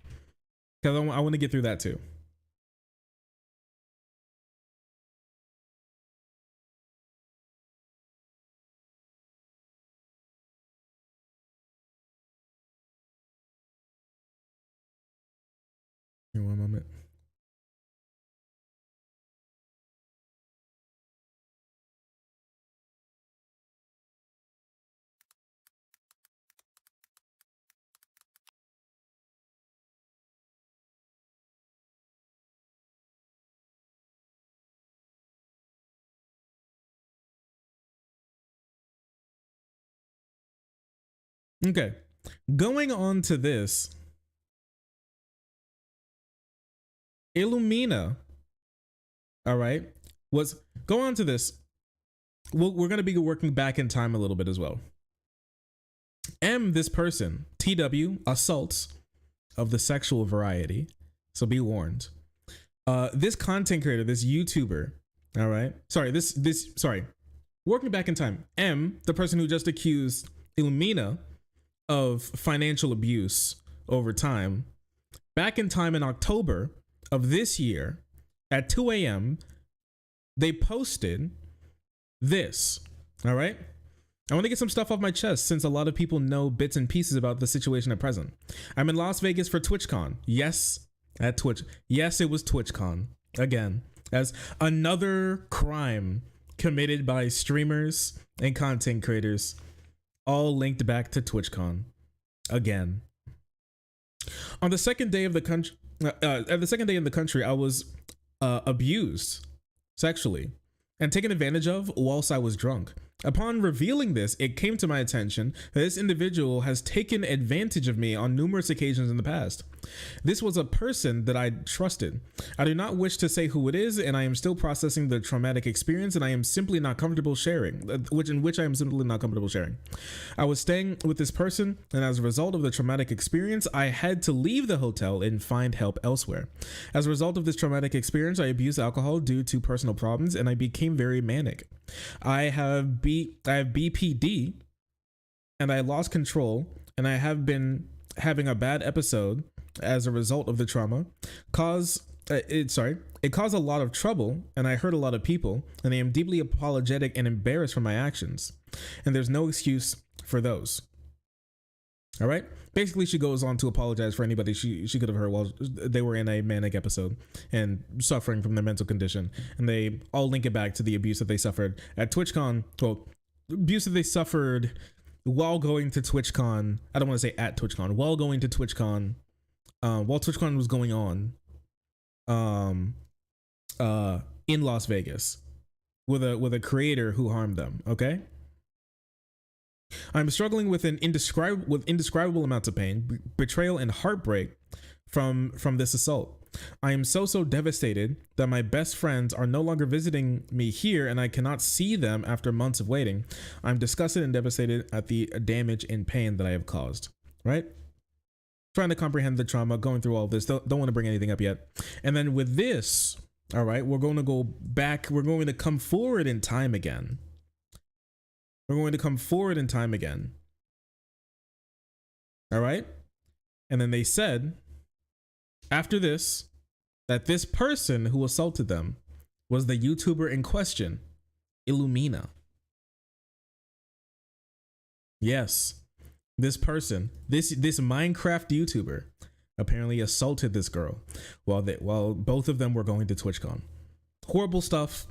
Because I want to get through that too. Give me one moment. Okay, going on to this. Illumina, all right, go on to this. We're going to be working back in time a little bit as well. This person, TW, assaults of the sexual variety, so be warned. This content creator, this YouTuber, all right, sorry, working back in time. The person who just accused Illumina of financial abuse over time, back in time in October of this year at 2 a.m. they posted this. All right, I want to get some stuff off my chest since a lot of people know bits and pieces about the situation at present. I'm in Las Vegas for TwitchCon. Yes, at Twitch. Yes, it was TwitchCon again, as another crime committed by streamers and content creators, all linked back to TwitchCon again. On the second day of the country, at the second day in the country, I was abused sexually and taken advantage of whilst I was drunk. Upon revealing this, it came to my attention that this individual has taken advantage of me on numerous occasions in the past. This was a person that I trusted. I do not wish to say who it is, and I am still processing the traumatic experience, and I am simply not comfortable sharing, which I am simply not comfortable sharing. I was staying with this person, and as a result of the traumatic experience, I had to leave the hotel and find help elsewhere. As a result of this traumatic experience, I abused alcohol due to personal problems, and I became very manic. I have BPD, and I lost control, and I have been having a bad episode as a result of the trauma. It caused a lot of trouble, and I hurt a lot of people, and I am deeply apologetic and embarrassed for my actions, and there's no excuse for those. All right. Basically, she goes on to apologize for anybody she could have hurt while they were in a manic episode and suffering from their mental condition. And they all link it back to the abuse that they suffered at TwitchCon. Well, abuse that they suffered while going to TwitchCon. I don't want to say at TwitchCon. While going to TwitchCon, while TwitchCon was going on, in Las Vegas, with a creator who harmed them. Okay. I'm struggling with indescribable amounts of pain, betrayal, and heartbreak from this assault. I am so devastated that my best friends are no longer visiting me here, and I cannot see them after months of waiting. I'm disgusted and devastated at the damage and pain that I have caused. Right? Trying to comprehend the trauma, going through all this. Don't want to bring anything up yet. And then with this, all right, we're going to go back. We're going to come forward in time again. We're going to come forward in time again. All right. And then they said after this that this person who assaulted them was the YouTuber in question, Illumina. Yes. This person, this Minecraft YouTuber apparently assaulted this girl while both of them were going to TwitchCon. Horrible stuff.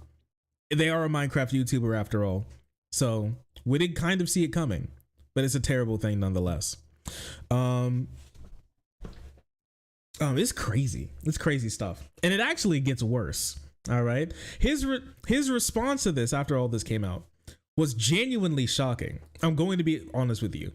They are a Minecraft YouTuber after all. So we did kind of see it coming, but it's a terrible thing nonetheless. It's crazy. It's crazy stuff. And it actually gets worse. All right. His response to this after all this came out was genuinely shocking. I'm going to be honest with you.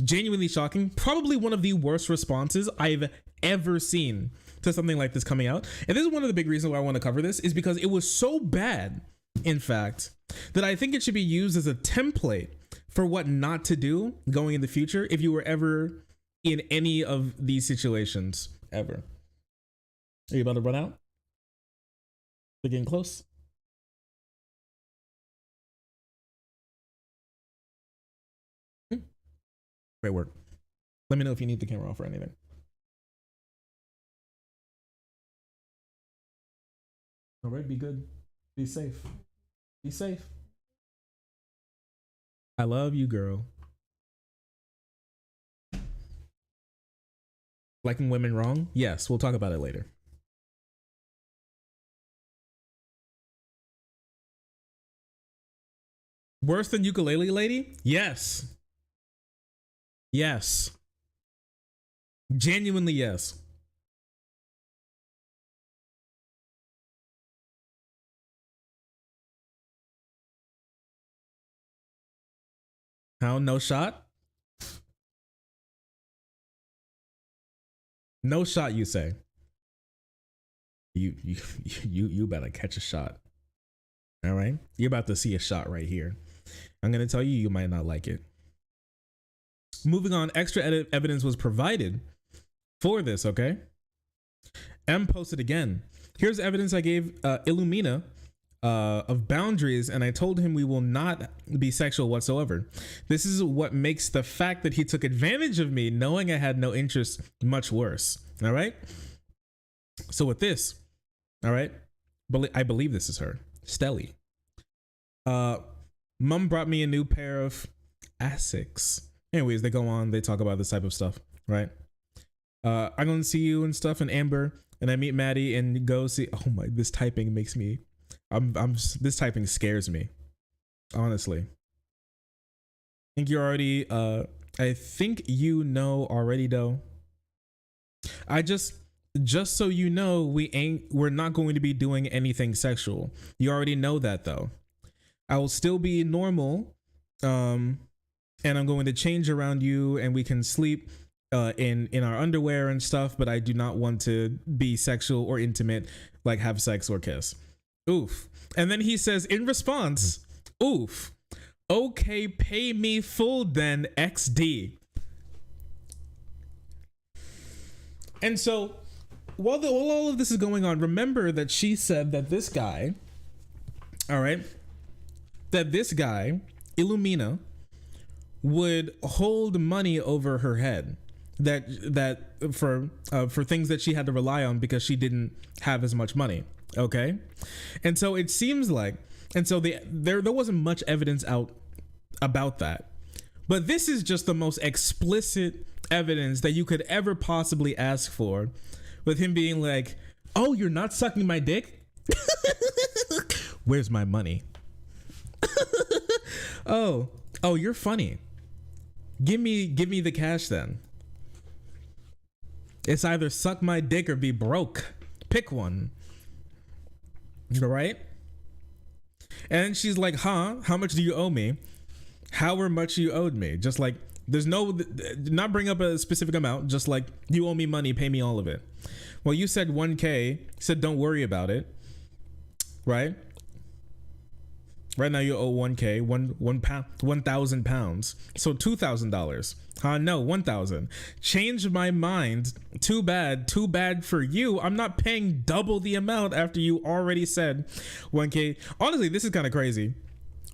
Genuinely shocking. Probably one of the worst responses I've ever seen to something like this coming out. And this is one of the big reasons why I want to cover this, is because it was so bad, in fact, that I think it should be used as a template for what not to do going in the future if you were ever in any of these situations ever. Are you about to run out? We're getting close. Great work. Let me know if you need the camera off or anything. All right, be good. Be safe. Be safe. I love you, girl. Liking women wrong? Yes, we'll talk about it later. Worse than Ukulele Lady? Yes. Yes. Genuinely, yes. How? No shot? No shot, you say? You better catch a shot. All right? You're about to see a shot right here. I'm going to tell you, you might not like it. Moving on, extra evidence was provided for this, okay? M posted again. Here's evidence I gave Illumina of boundaries, and I told him we will not be sexual whatsoever. This is what makes the fact that he took advantage of me knowing I had no interest much worse. All right? So with this, all right, I believe this is her, Stelly. Mom brought me a new pair of Asics. Anyways, they go on, they talk about this type of stuff, right? I'm gonna see you and stuff in Amber, and I meet Maddie and go see. Oh my, this typing makes me. This typing scares me, honestly. I think you're already. I think you know already, though. I just so you know, we're not going to be doing anything sexual. You already know that, though. I will still be normal, and I'm going to change around you, and we can sleep in our underwear and stuff, but I do not want to be sexual or intimate, like have sex or kiss. Oof. And then he says in response, oof, okay, pay me full then, XD. And so while all of this is going on, remember that she said that this guy, all right, that this guy, Illumina, would hold money over her head that for things that she had to rely on because she didn't have as much money. Okay. And so it seems like, and so there wasn't much evidence out about that, but this is just the most explicit evidence that you could ever possibly ask for, with him being like, oh, you're not sucking my dick? Where's my money? oh, you're funny. Give me the cash then. It's either suck my dick or be broke. Pick one. Right? And she's like, huh? How much do you owe me? However much you owed me. Just like, there's no, not bring up a specific amount. Just like, you owe me money, pay me all of it. Well, you said 1K, said don't worry about it. Right? Right now you owe 1K, 1,000 pounds. So $2,000. No, 1,000. Changed my mind. Too bad for you. I'm not paying double the amount after you already said 1K. Honestly, this is kind of crazy.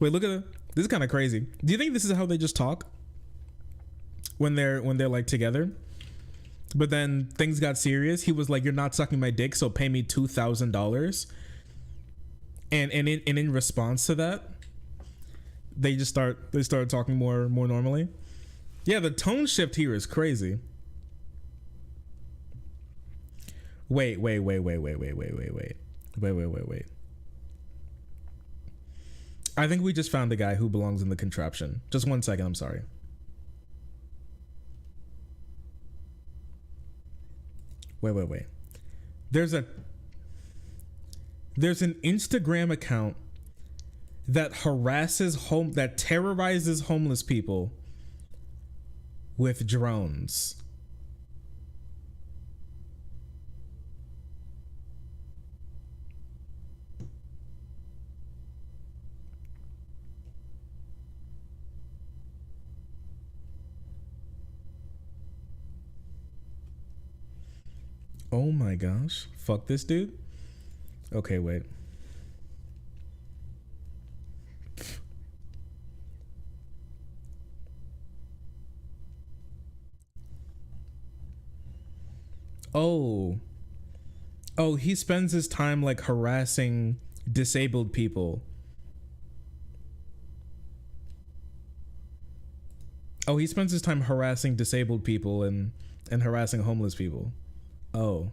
Wait, look at this is kind of crazy. Do you think this is how they just talk when they're like together? But then things got serious. He was like, "You're not sucking my dick, so pay me $2,000." And in response to that, they started talking more normally. Yeah, the tone shift here is crazy. Wait. I think we just found a guy who belongs in the contraption. Just 1 second, I'm sorry. Wait. There's an Instagram account that terrorizes homeless people with drones. Oh my gosh. Fuck this dude. Okay, wait. Oh, he spends his time like harassing disabled people. Oh, he spends his time harassing disabled people and harassing homeless people. Oh.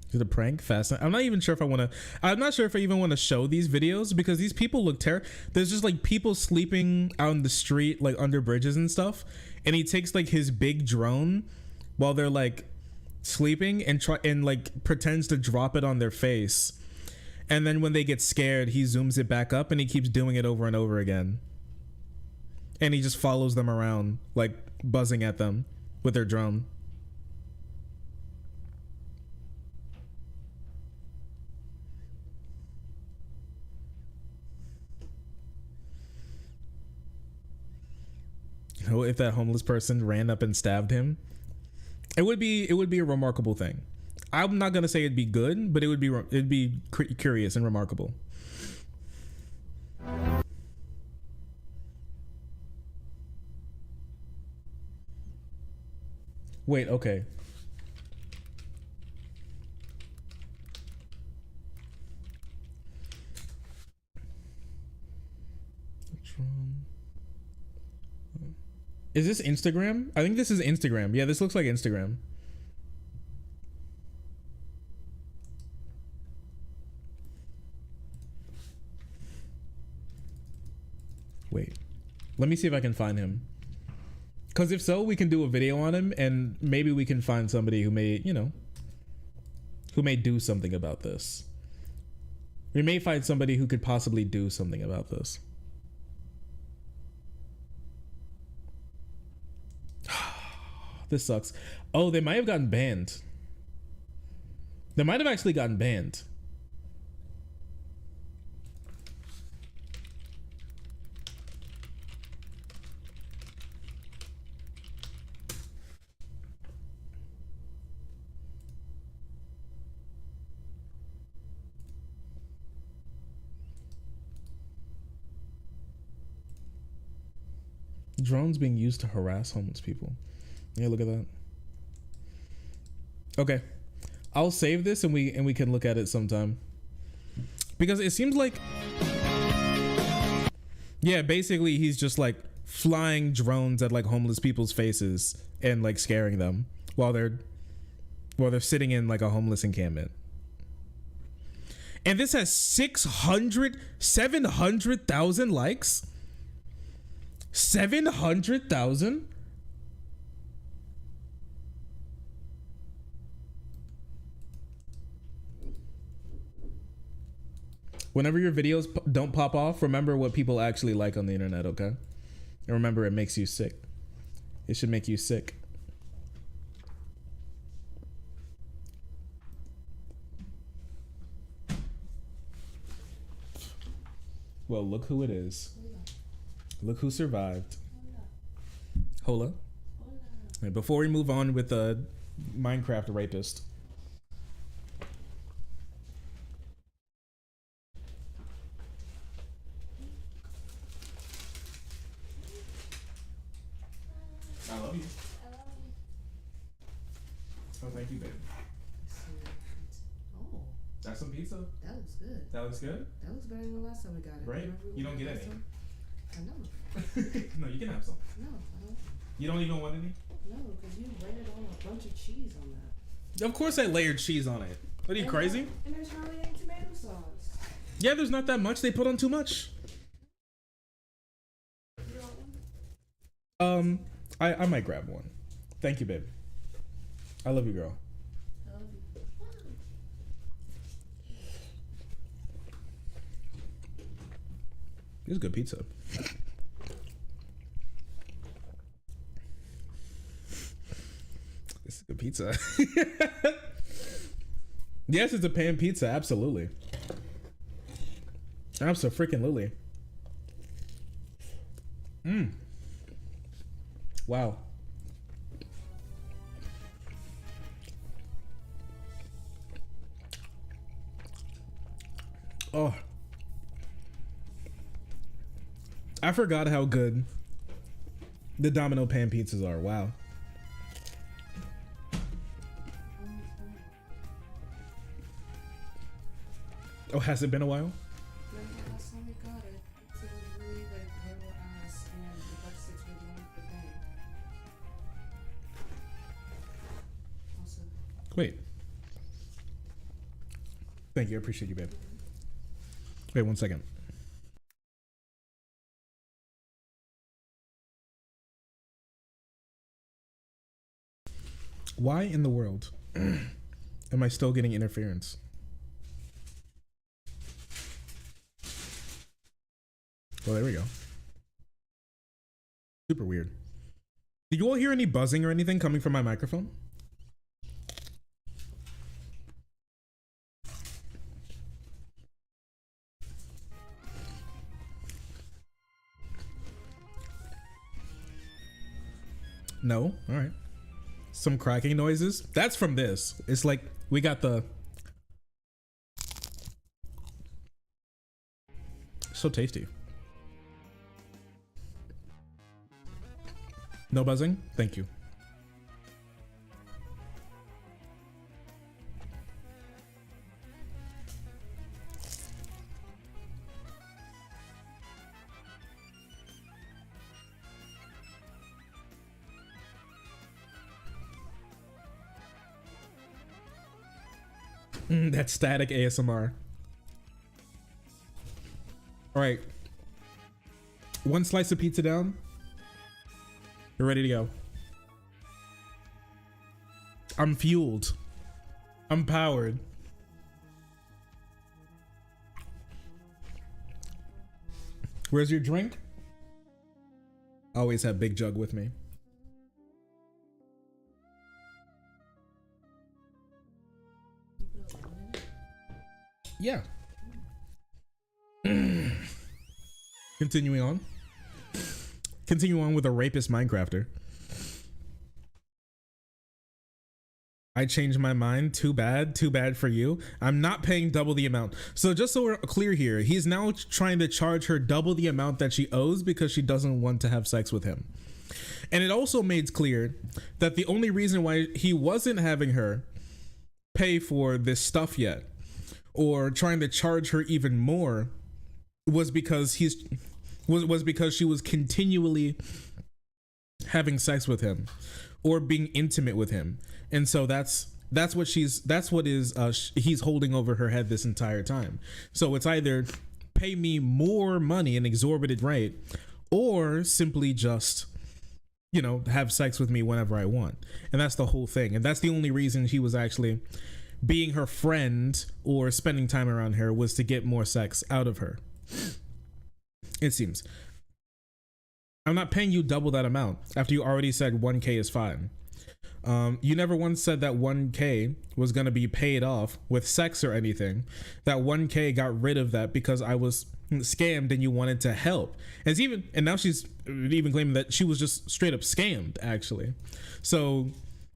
Is it a prank? Fascinating. I'm not even sure if I'm not sure if I even want to show these videos because these people look terrible. There's just like people sleeping out in the street, like under bridges and stuff. And he takes like his big drone while they're like sleeping and like pretends to drop it on their face. And then when they get scared, he zooms it back up and he keeps doing it over and over again. And he just follows them around, like buzzing at them with their drone. You know, if that homeless person ran up and stabbed him, it would be a remarkable thing. I'm not gonna say it'd be good, but it'd be curious and remarkable. Wait, okay. Is this Instagram? I think this is Instagram. Yeah, this looks like Instagram. Wait, let me see if I can find him. Because if so, we can do a video on him, and maybe we can find somebody who may, you know, who may do something about this. We may find somebody who could possibly do something about this. This sucks. Oh, they might have gotten banned. They might have actually gotten banned. Drones being used to harass homeless people. Yeah, look at that. Okay, I'll save this and we can look at it sometime, because it seems like, yeah, basically he's just like flying drones at like homeless people's faces and like scaring them while they're sitting in like a homeless encampment. And this has 700,000 likes. 700,000. Whenever your videos don't pop off, remember what people actually like on the internet, okay? And remember, it makes you sick. It should make you sick. Well, look who it is. Look who survived. Hola. And before we move on with the Minecraft rapist. I love you. Oh, thank you, babe. Oh. That's some pizza. That looks good. That looks good? That looks better than the last time we got it. Right? You don't get any. I know. No, you can have some. No, I don't. You don't even want any? No, because you layered on a bunch of cheese on that. Of course I layered cheese on it. What are you, crazy? And there's hardly any tomato sauce. Yeah, there's not that much. They put on too much. I might grab one. Thank you, babe. I love you, girl. I love you. This is good pizza. This is good pizza. Yes, it's a pan pizza. Absolutely. Abso-freaking-lutely. Wow. Oh. I forgot how good the Domino pan pizzas are. Wow. Oh, has it been a while? Remember last time we got it? It was really like little ass and the breadsticks were the only thing. Also. Wait. Thank you. I appreciate you, babe. Wait 1 second. Why in the world am I still getting interference? Well, there we go. Super weird. Did you all hear any buzzing or anything coming from my microphone? No? All right. Some cracking noises. That's from this. It's like we got the... So tasty. No buzzing? Thank you. That static ASMR. All right. One slice of pizza down. You're ready to go. I'm fueled. I'm powered. Where's your drink? Always have big jug with me. Yeah. Continuing on. Continue on with a rapist Minecrafter. I changed my mind. Too bad for you. I'm not paying double the amount. So just so we're clear here, he's now trying to charge her double the amount that she owes because she doesn't want to have sex with him. And it also made clear that the only reason why he wasn't having her pay for this stuff yet, or trying to charge her even more, was because because she was continually having sex with him or being intimate with him. And so that's what he's holding over her head this entire time. So it's either pay me more money, an exorbitant rate, or simply just, you know, have sex with me whenever I want. And that's the whole thing. And that's the only reason he was actually being her friend or spending time around her, was to get more sex out of her. It seems. I'm not paying you double that amount after you already said 1K is fine. You never once said that 1K was going to be paid off with sex or anything. That 1K got rid of that because I was scammed and you wanted to help. And now she's even claiming that she was just straight up scammed, actually. So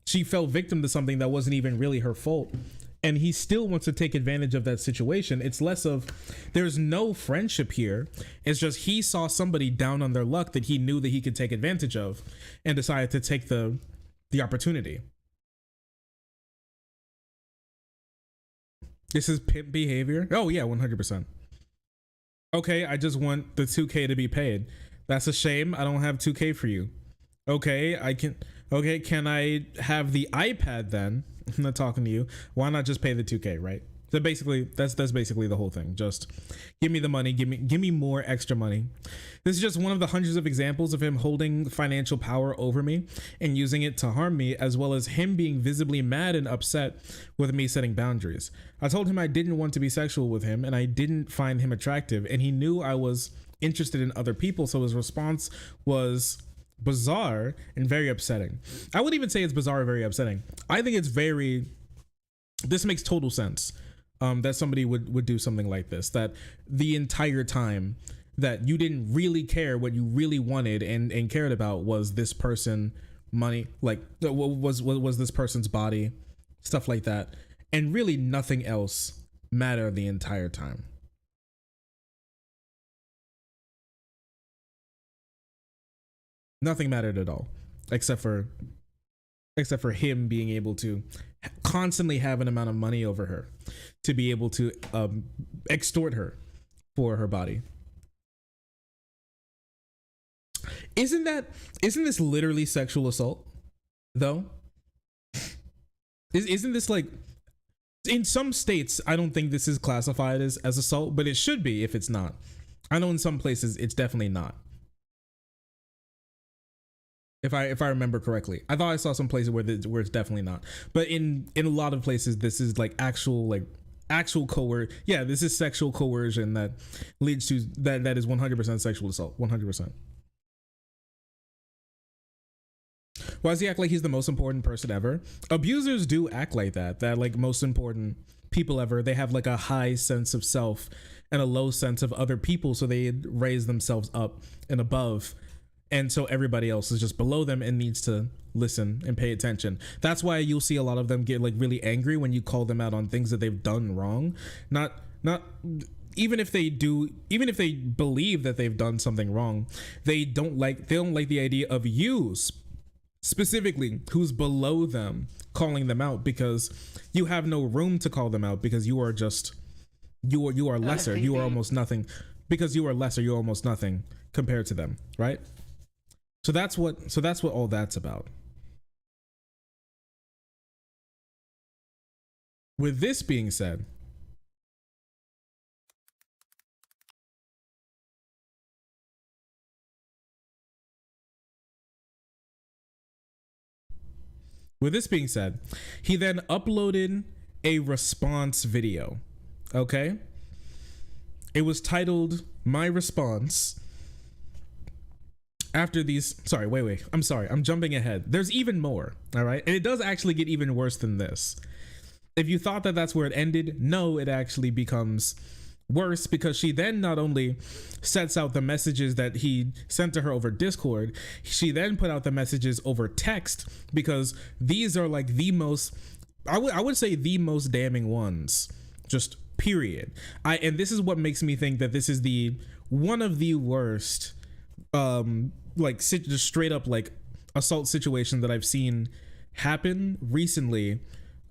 she fell victim to something that wasn't even really her fault. And he still wants to take advantage of that situation. It's less of, there's no friendship here. It's just he saw somebody down on their luck that he knew that he could take advantage of and decided to take the opportunity. This is pimp behavior. Oh yeah, 100%. Okay, I just want the 2K to be paid. That's a shame. I don't have 2K for you. Okay, can I have the iPad then? I'm not talking to you. Why not just pay the 2K, right? So basically, that's basically the whole thing. Just give me the money, give me more extra money. This is just one of the hundreds of examples of him holding financial power over me and using it to harm me, as well as him being visibly mad and upset with me setting boundaries. I told him I didn't want to be sexual with him and I didn't find him attractive, and he knew I was interested in other people, so his response was bizarre and very upsetting. I wouldn't even say it's bizarre or very upsetting. I think this makes total sense. That somebody would do something like this, that the entire time that you didn't really care, what you really wanted and cared about was this person, money, like was this person's body, stuff like that, and really nothing else mattered the entire time. Nothing mattered at all, except for him being able to constantly have an amount of money over her to be able to extort her for her body. Isn't this literally sexual assault though? Isn't this, like, in some states I don't think this is classified as assault, but it should be if it's not. I know in some places it's definitely not. If I remember correctly, I thought I saw some places where it's definitely not, but in a lot of places this is like actual coercion. Yeah, this is sexual coercion that leads to that is 100% sexual assault. 100%. Why does he act like he's the most important person ever? Abusers do act like that like most important people ever. They have like a high sense of self and a low sense of other people, so they raise themselves up and above. And so everybody else is just below them and needs to listen and pay attention. That's why you'll see a lot of them get like really angry when you call them out on things that they've done wrong. Not even if they believe that they've done something wrong, they don't like the idea of you specifically, who's below them, calling them out, because you have no room to call them out, because you are lesser. You are almost nothing. Because you are lesser, you're almost nothing compared to them, right? So that's what all that's about. With this being said, With this being said, he then uploaded a response video. Okay? It was titled My Response. After these, sorry, wait, I'm sorry, I'm jumping ahead. There's even more, all right? And it does actually get even worse than this. If you thought that that's where it ended, no, it actually becomes worse, because she then not only sets out the messages that he sent to her over Discord, she then put out the messages over text, because these are like the most, I would say the most damning ones, just period. And this is what makes me think that this is one of the worst like just straight up like assault situation that I've seen happen recently,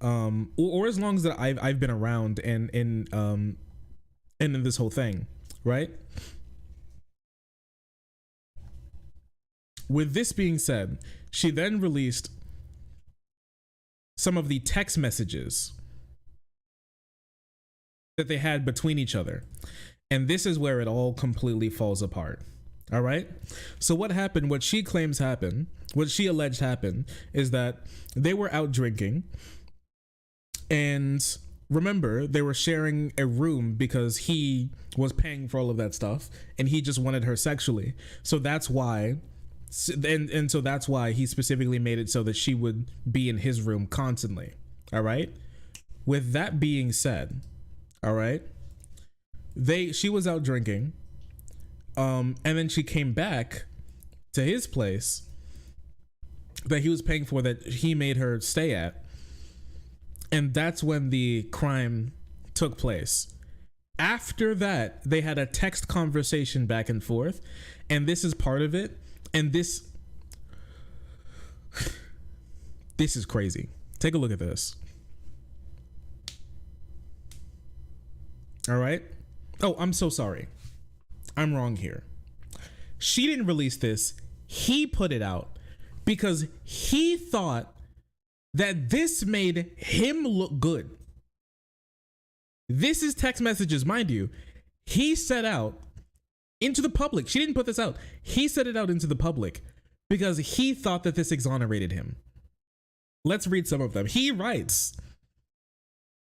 or as long as that I've been around and in this whole thing, right? With this being said, she then released some of the text messages that they had between each other, and this is where it all completely falls apart. All right. So what happened, what she claims happened, what she alleged happened, is that they were out drinking. And remember, they were sharing a room because he was paying for all of that stuff and he just wanted her sexually. So that's why. And so that's why he specifically made it so that she would be in his room constantly. All right. With that being said, all right, she was out drinking. And then she came back to his place that he was paying for, that he made her stay at. And that's when the crime took place. After that, they had a text conversation back and forth. And this is part of it. And this is crazy. Take a look at this. All right. Oh, I'm so sorry. I'm wrong here. She didn't release this. He put it out because he thought that this made him look good. This is text messages, mind you. He set out into the public. She didn't put this out. He set it out into the public because he thought that this exonerated him. Let's read some of them. He writes,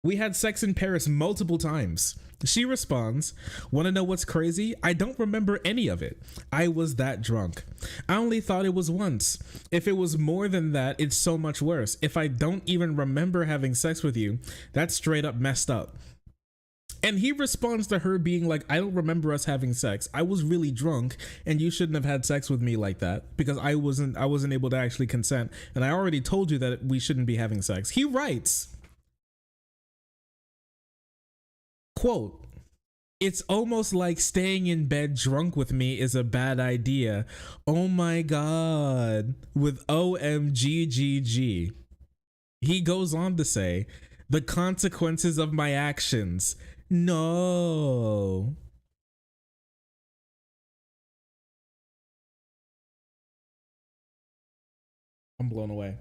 "We had sex in Paris multiple times." She responds, "Want to know what's crazy? I don't remember any of it. I was that drunk. I only thought it was once. If it was more than that, it's so much worse. If I don't even remember having sex with you, that's straight up messed up." And he responds to her being like, "I don't remember us having sex. I was really drunk and you shouldn't have had sex with me like that because I wasn't able to actually consent. And I already told you that we shouldn't be having sex." He writes, quote, "It's almost like staying in bed drunk with me is a bad idea. Oh my God," with OMGGG. He goes on to say, "The consequences of my actions. No." I'm blown away.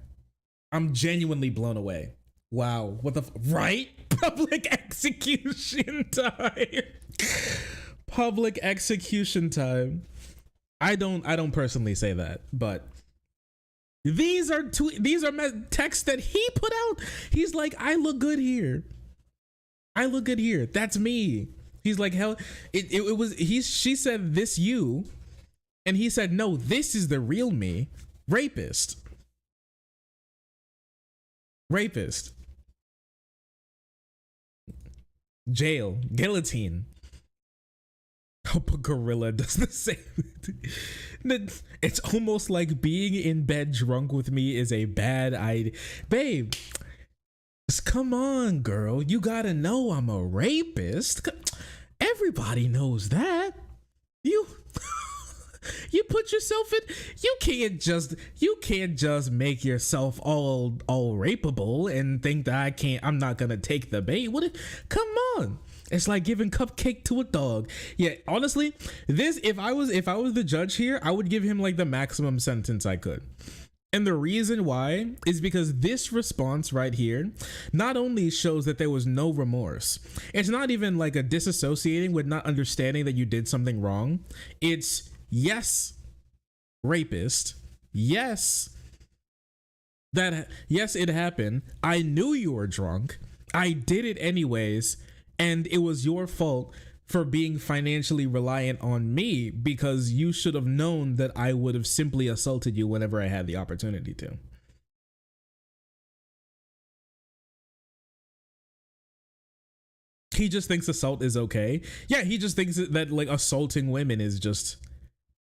I'm genuinely blown away. Wow. What the right? Public execution time. Public execution time. I don't personally say that, but these are texts that he put out. He's like, "I look good here. I look good here. That's me." He's like, "Hell, it was she said this you," and he said, "No, this is the real me." Rapist. Jail, guillotine. Hope a gorilla does the same. It's almost like being in bed drunk with me is a bad idea. Babe, come on, girl. You gotta know I'm a rapist. Everybody knows that. You put yourself in. You can't just make yourself all rapeable and think that I'm not gonna take the bait. Come on. It's like giving cupcake to a dog. Yeah, honestly, if I was the judge here, I would give him like the maximum sentence I could. And the reason why is because this response right here not only shows that there was no remorse. It's not even like a disassociating with not understanding that you did something wrong. It's yes, rapist. Yes, that yes, it happened. I knew you were drunk. I did it anyways, and it was your fault for being financially reliant on me because you should have known that I would have simply assaulted you whenever I had the opportunity to. He just thinks assault is okay. Yeah, he just thinks that like assaulting women is just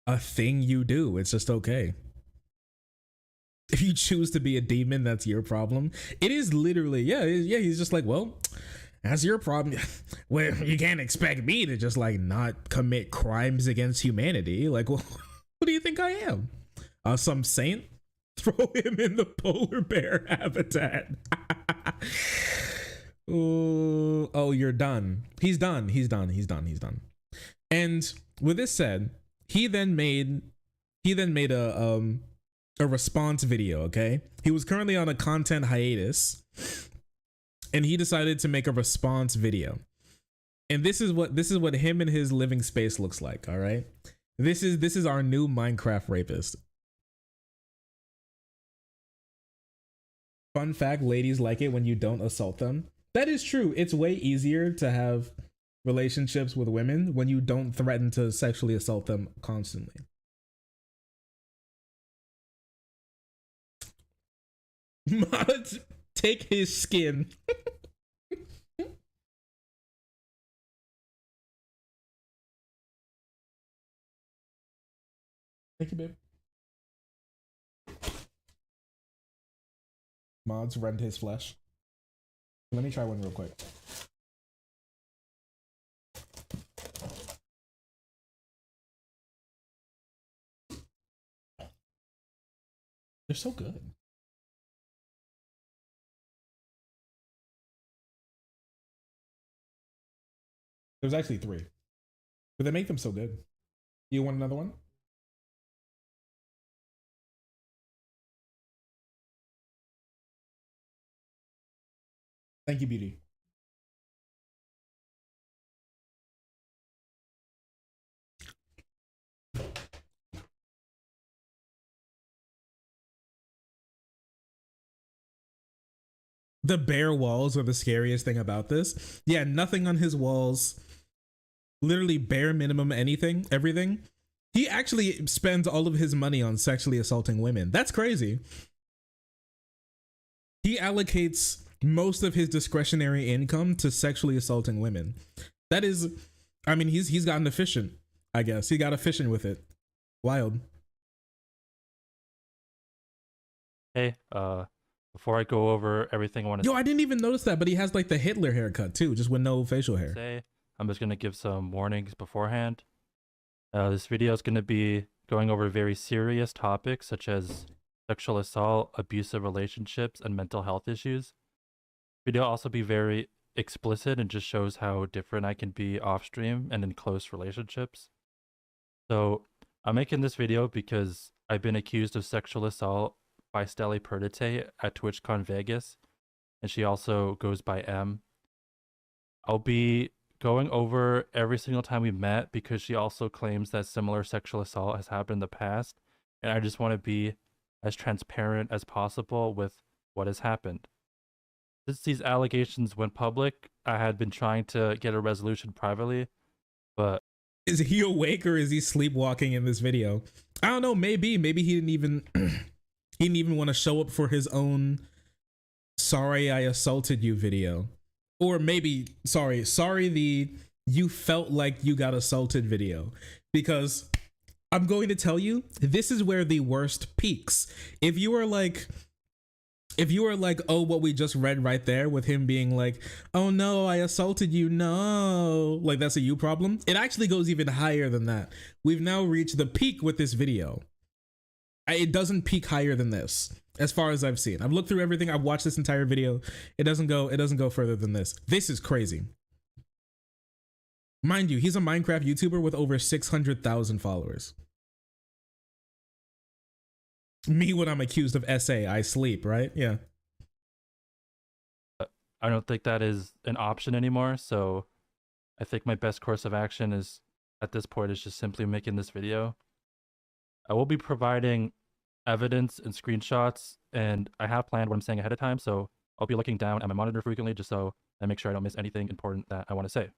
a thing you do. It's just okay. If you choose to be a demon, that's your problem. It is literally, yeah, he's just like, well, that's your problem. Well, you can't expect me to just like not commit crimes against humanity. Like, well, what do you think I am? Some saint? Throw him in the polar bear habitat. Oh, you're done. He's done. And with this said, he then made a response video. Okay, he was currently on a content hiatus, and he decided to make a response video. And this is what him and his living space looks like. All right, this is our new Minecraft rapist. Fun fact: ladies like it when you don't assault them. That is true. It's way easier to have relationships with women when you don't threaten to sexually assault them constantly. Mods, take his skin. Thank you, babe. Mods, rend his flesh. Let me try one real quick. They're so good. There's actually 3, but they make them so good. You want another one? Thank you, beauty. The bare walls are the scariest thing about this. Yeah, nothing on his walls. Literally bare minimum everything. He actually spends all of his money on sexually assaulting women. That's crazy. He allocates most of his discretionary income to sexually assaulting women. That is, I mean, he's gotten efficient, I guess. He got efficient with it. Wild. Hey, before I go over everything I want to Yo, I didn't even notice that, but he has like the Hitler haircut too, just with no facial hair. say, I'm just going to give some warnings beforehand. This video is going to be going over very serious topics such as sexual assault, abusive relationships, and mental health issues. Video also be very explicit and just shows how different I can be off stream and in close relationships. So I'm making this video because I've been accused of sexual assault by Steli Perdite at TwitchCon Vegas, and she also goes by M. I'll be going over every single time we met because she also claims that similar sexual assault has happened in the past, and I just want to be as transparent as possible with what has happened. Since these allegations went public, I had been trying to get a resolution privately, but... Is he awake or is he sleepwalking in this video? I don't know, maybe he didn't even he didn't even want to show up for his own sorry I assaulted you video. Or maybe sorry the you felt like you got assaulted video. Because I'm going to tell you, this is where the worst peaks. If you are like, oh, what we just read right there with him being like, oh no, I assaulted you, no, like that's a you problem. It actually goes even higher than that. We've now reached the peak with this video. It doesn't peak higher than this, as far as I've seen. I've looked through everything. I've watched this entire video. It doesn't go further than this. This is crazy. Mind you, he's a Minecraft YouTuber with over 600,000 followers. Me when I'm accused of SA, I sleep, right? Yeah. I don't think that is an option anymore, so I think my best course of action is, at this point, is just simply making this video. I will be providing evidence and screenshots and I have planned what I'm saying ahead of time, so I'll be looking down at my monitor frequently just so I make sure I don't miss anything important that I want to say.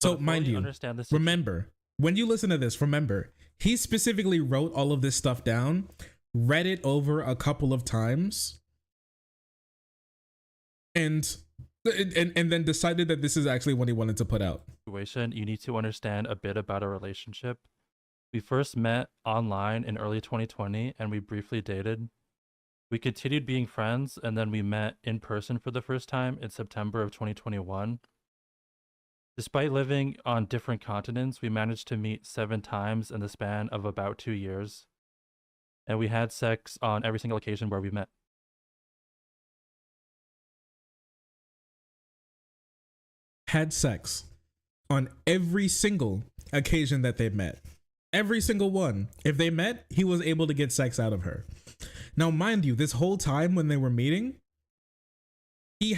So mind you, remember, when you listen to this, remember, he specifically wrote all of this stuff down, read it over a couple of times, and then decided that this is actually what he wanted to put out. You need to understand a bit about a relationship. We first met online in early 2020 and we briefly dated. We continued being friends and then we met in person for the first time in September of 2021. Despite living on different continents, we managed to meet 7 times in the span of about 2 years. And we had sex on every single occasion where we met. Had sex on every single occasion that they met. Every single one. If they met, he was able to get sex out of her. Now, mind you, this whole time when they were meeting, he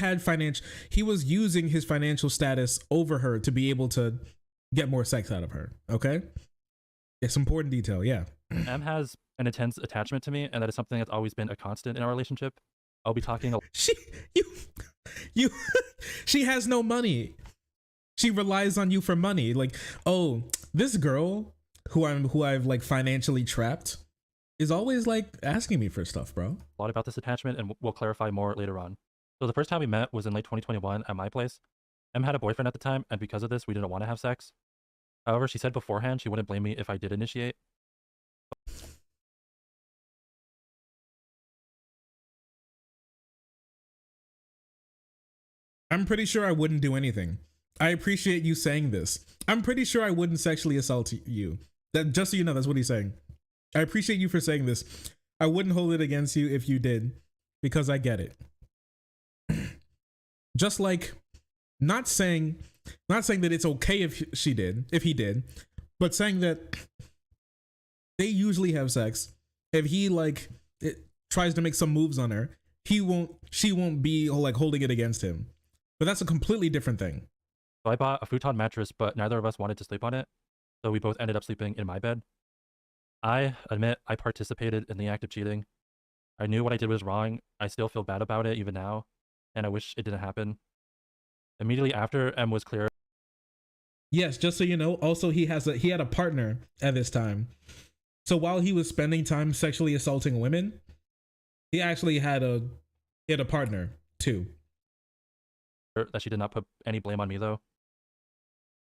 was using his financial status over her to be able to get more sex out of her. Okay? It's important detail, yeah. Em has an intense attachment to me, and that is something that's always been a constant in our relationship. I'll be talking she has no money. She relies on you for money. Like, oh, this girl who I've like financially trapped is always like asking me for stuff, bro. A lot about this attachment, and we'll clarify more later on. So the first time we met was in late 2021 at my place. Em had a boyfriend at the time, and because of this, we didn't want to have sex. However, she said beforehand she wouldn't blame me if I did initiate. I'm pretty sure I wouldn't do anything. I appreciate you saying this. I'm pretty sure I wouldn't sexually assault you. That, just so you know, that's what he's saying. I appreciate you for saying this. I wouldn't hold it against you if you did, because I get it. Just like not saying that it's okay if he did, but saying that they usually have sex. If he tries to make some moves on her, she won't be like holding it against him. But that's a completely different thing. So I bought a futon mattress, but neither of us wanted to sleep on it. So we both ended up sleeping in my bed. I admit I participated in the act of cheating. I knew what I did was wrong. I still feel bad about it even now, and I wish it didn't happen. Immediately after, Em was clear. Yes, just so you know, also he had a partner at this time. So while he was spending time sexually assaulting women, he actually had a partner too. That she did not put any blame on me though.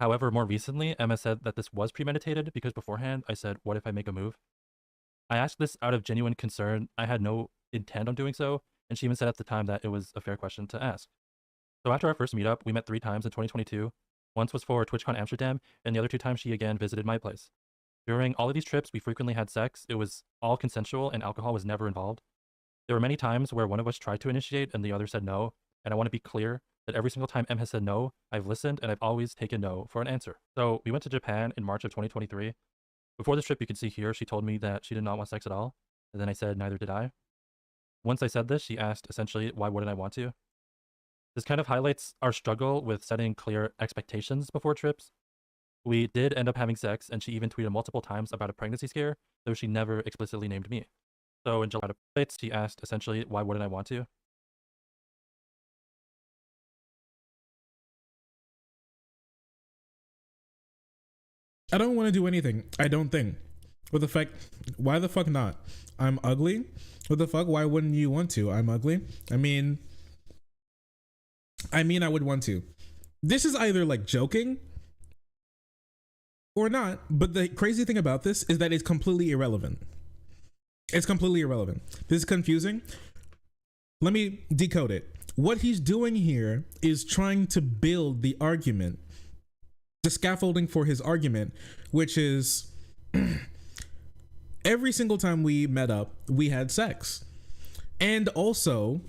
However, more recently, Emma said that this was premeditated because beforehand I said, what if I make a move? I asked this out of genuine concern. I had no intent on doing so, and she even said at the time that it was a fair question to ask. So after our first meetup, we met 3 times in 2022. Once was for TwitchCon Amsterdam, and the other 2 times she again visited my place. During all of these trips, we frequently had sex. It was all consensual and alcohol was never involved. There were many times where one of us tried to initiate and the other said no, and I want to be clear that every single time Em has said no, I've listened and I've always taken no for an answer. So we went to Japan in March of 2023. Before this trip, you can see here, she told me that she did not want sex at all. And then I said, neither did I. Once I said this, she asked essentially, why wouldn't I want to? This kind of highlights our struggle with setting clear expectations before trips. We did end up having sex, and she even tweeted multiple times about a pregnancy scare, though she never explicitly named me. So in July, she asked essentially, why wouldn't I want to? I don't want to do anything. I don't think. What the fuck? Why the fuck not? I'm ugly? What the fuck? Why wouldn't you want to? I'm ugly? I mean, I would want to. This is either like joking or not, but the crazy thing about this is that it's completely irrelevant. It's completely irrelevant. This is confusing. Let me decode it. What he's doing here is trying to build the argument, the scaffolding for his argument, which is every single time we met up, we had sex. And also,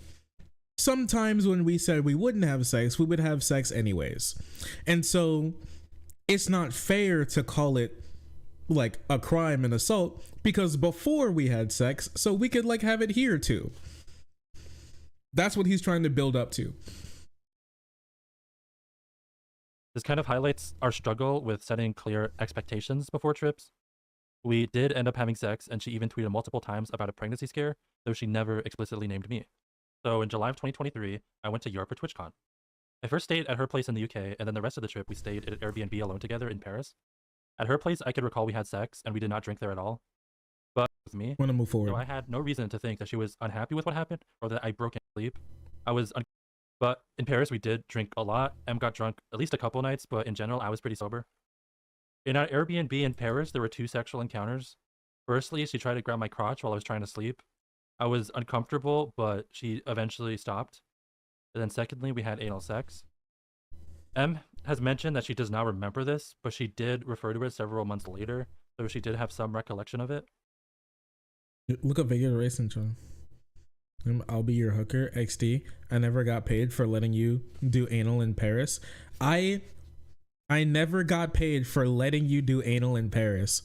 sometimes when we said we wouldn't have sex, we would have sex anyways. And so it's not fair to call it like a crime and assault because before we had sex, so we could like have it here too. That's what he's trying to build up to. This kind of highlights our struggle with setting clear expectations before trips. We did end up having sex, and she even tweeted multiple times about a pregnancy scare, though she never explicitly named me. So in July of 2023, I went to Europe for TwitchCon. I first stayed at her place in the UK, and then the rest of the trip we stayed at an Airbnb alone together in Paris. At her place, I could recall we had sex, and we did not drink there at all. But with me, want to move forward. So I had no reason to think that she was unhappy with what happened, or that I broke in sleep. But in Paris, we did drink a lot. Em got drunk at least a couple nights, but in general, I was pretty sober. In our Airbnb in Paris, there were 2 sexual encounters. Firstly, she tried to grab my crotch while I was trying to sleep. I was uncomfortable, but she eventually stopped. And then secondly, we had anal sex. Em has mentioned that she does not remember this, but she did refer to it several months later, so she did have some recollection of it. Look up Vegas Racing, John. I'll be your hooker, XD. I never got paid for letting you do anal in Paris. I never got paid for letting you do anal in Paris.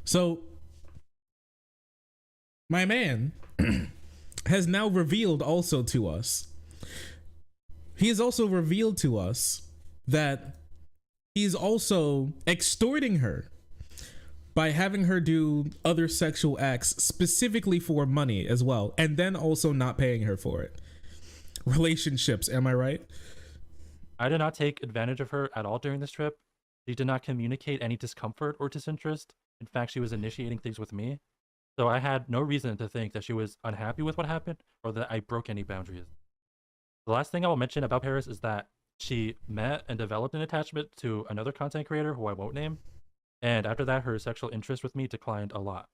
So, my man has now revealed also to us. He has also revealed to us that he's also extorting her by having her do other sexual acts specifically for money as well, and then also not paying her for it. Relationships, am I right? I did not take advantage of her at all during this trip. She did not communicate any discomfort or disinterest. In fact, she was initiating things with me. So I had no reason to think that she was unhappy with what happened or that I broke any boundaries. The last thing I will mention about Paris is that she met and developed an attachment to another content creator who I won't name. And after that, her sexual interest with me declined a lot.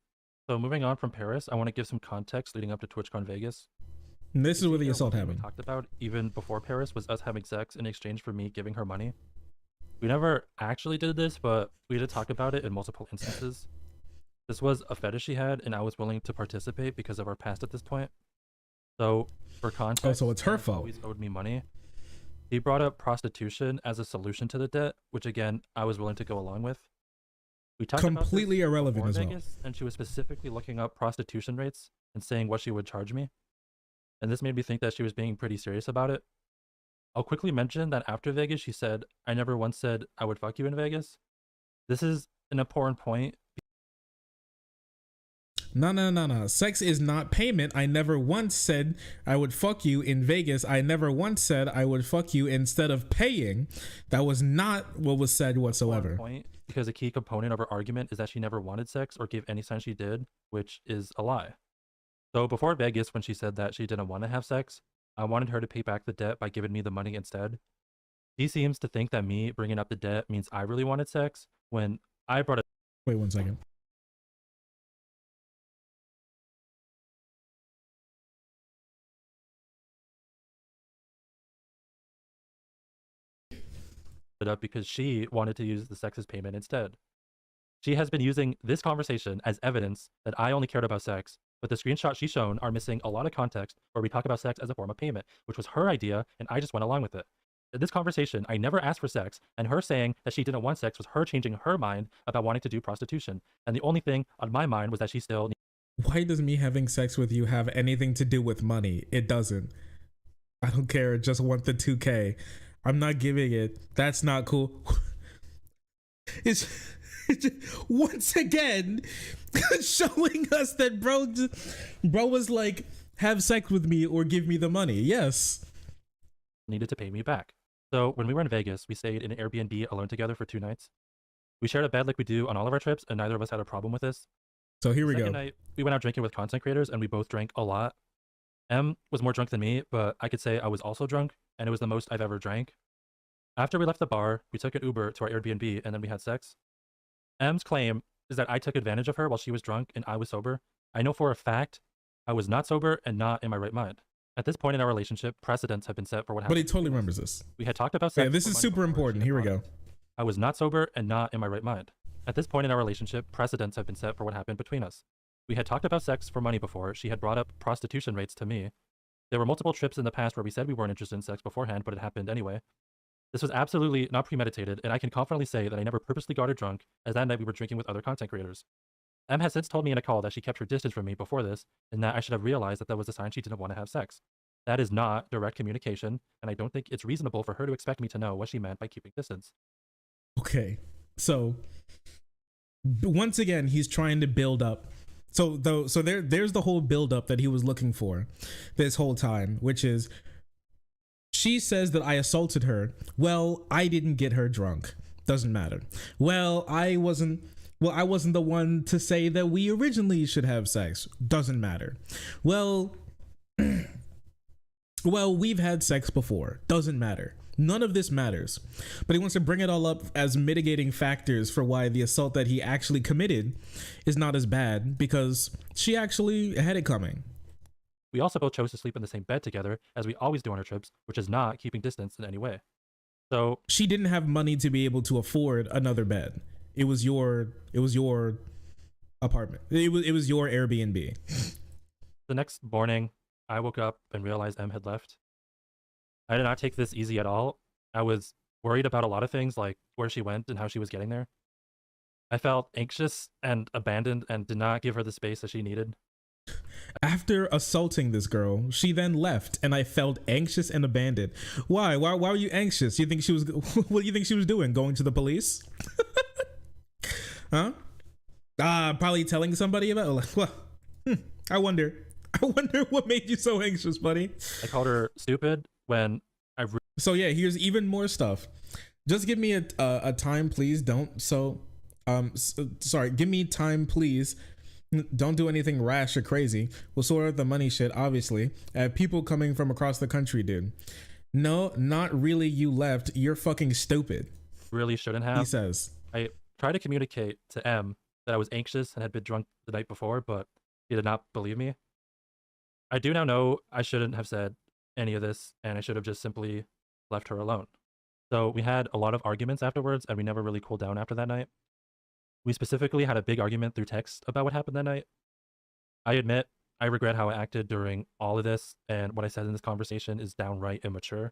So moving on from Paris, I want to give some context leading up to TwitchCon Vegas. And this is where the assault happened. We talked about even before Paris was us having sex in exchange for me giving her money. We never actually did this, but we did talk about it in multiple instances. This was a fetish she had, and I was willing to participate because of our past at this point. So for context, oh, so it's her fault. Always owed me money. He brought up prostitution as a solution to the debt, which again I was willing to go along with. We talked completely about irrelevant as Vegas, well. And she was specifically looking up prostitution rates and saying what she would charge me. And this made me think that she was being pretty serious about it. I'll quickly mention that after Vegas, she said, I never once said I would fuck you in Vegas. This is an important point. No. Sex is not payment. I never once said I would fuck you in Vegas. I never once said I would fuck you instead of paying. That was not what was said whatsoever. Point, because a key component of her argument is that she never wanted sex or gave any sign she did, which is a lie. So before Vegas, when she said that she didn't want to have sex, I wanted her to pay back the debt by giving me the money instead. She seems to think that me bringing up the debt means I really wanted sex when I brought it. Wait 1 second. Up because she wanted to use the sex as payment instead. She has been using this conversation as evidence that I only cared about sex, but the screenshots she's shown are missing a lot of context where we talk about sex as a form of payment, which was her idea and I just went along with it. In this conversation, I never asked for sex, and her saying that she didn't want sex was her changing her mind about wanting to do prostitution. And the only thing on my mind was that she still... Why does me having sex with you have anything to do with money? It doesn't. I don't care. I just want the 2K. I'm not giving it. That's not cool. It's once again showing us that bro was like, have sex with me or give me the money. Yes. Needed to pay me back. So when we were in Vegas, we stayed in an Airbnb alone together for 2 nights. We shared a bed like we do on all of our trips, and neither of us had a problem with this. So here we go. Second night, we went out drinking with content creators, and we both drank a lot. Em was more drunk than me, but I could say I was also drunk, and it was the most I've ever drank. After we left the bar, we took an Uber to our Airbnb, and then we had sex. Em's claim is that I took advantage of her while she was drunk and I was sober. I know for a fact I was not sober and not in my right mind. At this point in our relationship, precedents have been set for what happened. But he totally remembers this. We had talked about sex. Yeah, this is super important. Here we go. I was not sober and not in my right mind. At this point in our relationship, precedents have been set for what happened between us. We had talked about sex for money before. She had brought up prostitution rates to me. There were multiple trips in the past where we said we weren't interested in sex beforehand, but it happened anyway. This was absolutely not premeditated, and I can confidently say that I never purposely got her drunk, as that night we were drinking with other content creators. Em has since told me in a call that she kept her distance from me before this, and that I should have realized that that was a sign she didn't want to have sex. That is not direct communication, and I don't think it's reasonable for her to expect me to know what she meant by keeping distance. Okay, so once again, he's trying to build up. So there's the whole build up that he was looking for this whole time, which is she says that I assaulted her. Well, I didn't get her drunk. Doesn't matter. Well, I wasn't the one to say that we originally should have sex. Doesn't matter. Well, we've had sex before. Doesn't matter. None of this matters. But he wants to bring it all up as mitigating factors for why the assault that he actually committed is not as bad, because she actually had it coming. We also both chose to sleep in the same bed together, as we always do on our trips, which is not keeping distance in any way. So she didn't have money to be able to afford another bed. It was your apartment. It was your Airbnb. The next morning, I woke up and realized M had left. I did not take this easy at all. I was worried about a lot of things, like where she went and how she was getting there. I felt anxious and abandoned and did not give her the space that she needed. After assaulting this girl, she then left, and I felt anxious and abandoned. Why were you anxious? You think she was what do you think she was doing? Going to the police? Huh? Probably telling somebody about it. Well, I wonder what made you so anxious, buddy. I called her stupid when so yeah, here's even more stuff. Just give me a time, please. Sorry, give me time, please. Don't do anything rash or crazy. We'll sort out the money shit, obviously. People coming from across the country, dude. No, not really. You left. You're fucking stupid. Really shouldn't have. He says. I tried to communicate to M that I was anxious and had been drunk the night before, but he did not believe me. I do now know I shouldn't have said any of this, and I should have just simply left her alone. So we had a lot of arguments afterwards, and we never really cooled down after that night. We specifically had a big argument through text about what happened that night. I admit I regret how I acted during all of this, and what I said in this conversation is downright immature.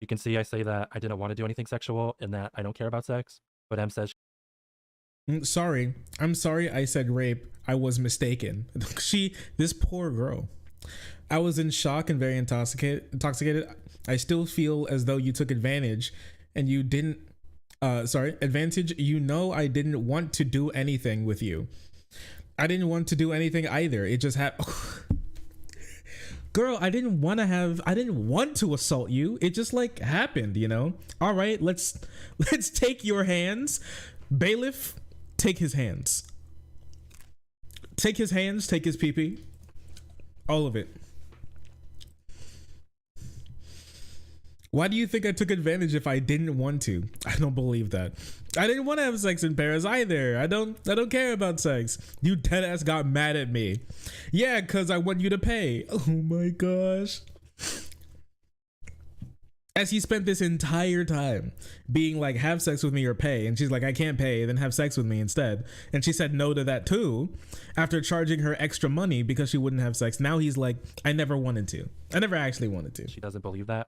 You can see I say that I didn't want to do anything sexual and that I don't care about sex, but M says, I'm sorry I said rape. I was mistaken. This poor girl. I was in shock and very intoxicated. I still feel as though you took advantage and you didn't advantage. You know, I didn't want to do anything with you. I didn't want to do anything either. It just happened. Girl, I didn't want to assault you. It just like happened, you know? All right, let's take your hands. Bailiff, take his hands. Take his hands, take his pee-pee. All of it. Why do you think I took advantage if I didn't want to? I don't believe that. I didn't want to have sex in Paris either. I don't care about sex. You deadass got mad at me. Yeah, because I want you to pay. Oh my gosh. As he spent this entire time being like, have sex with me or pay. And she's like, I can't pay, then have sex with me instead. And she said no to that too, after charging her extra money because she wouldn't have sex. Now he's like, I never wanted to. I never actually wanted to. She doesn't believe that.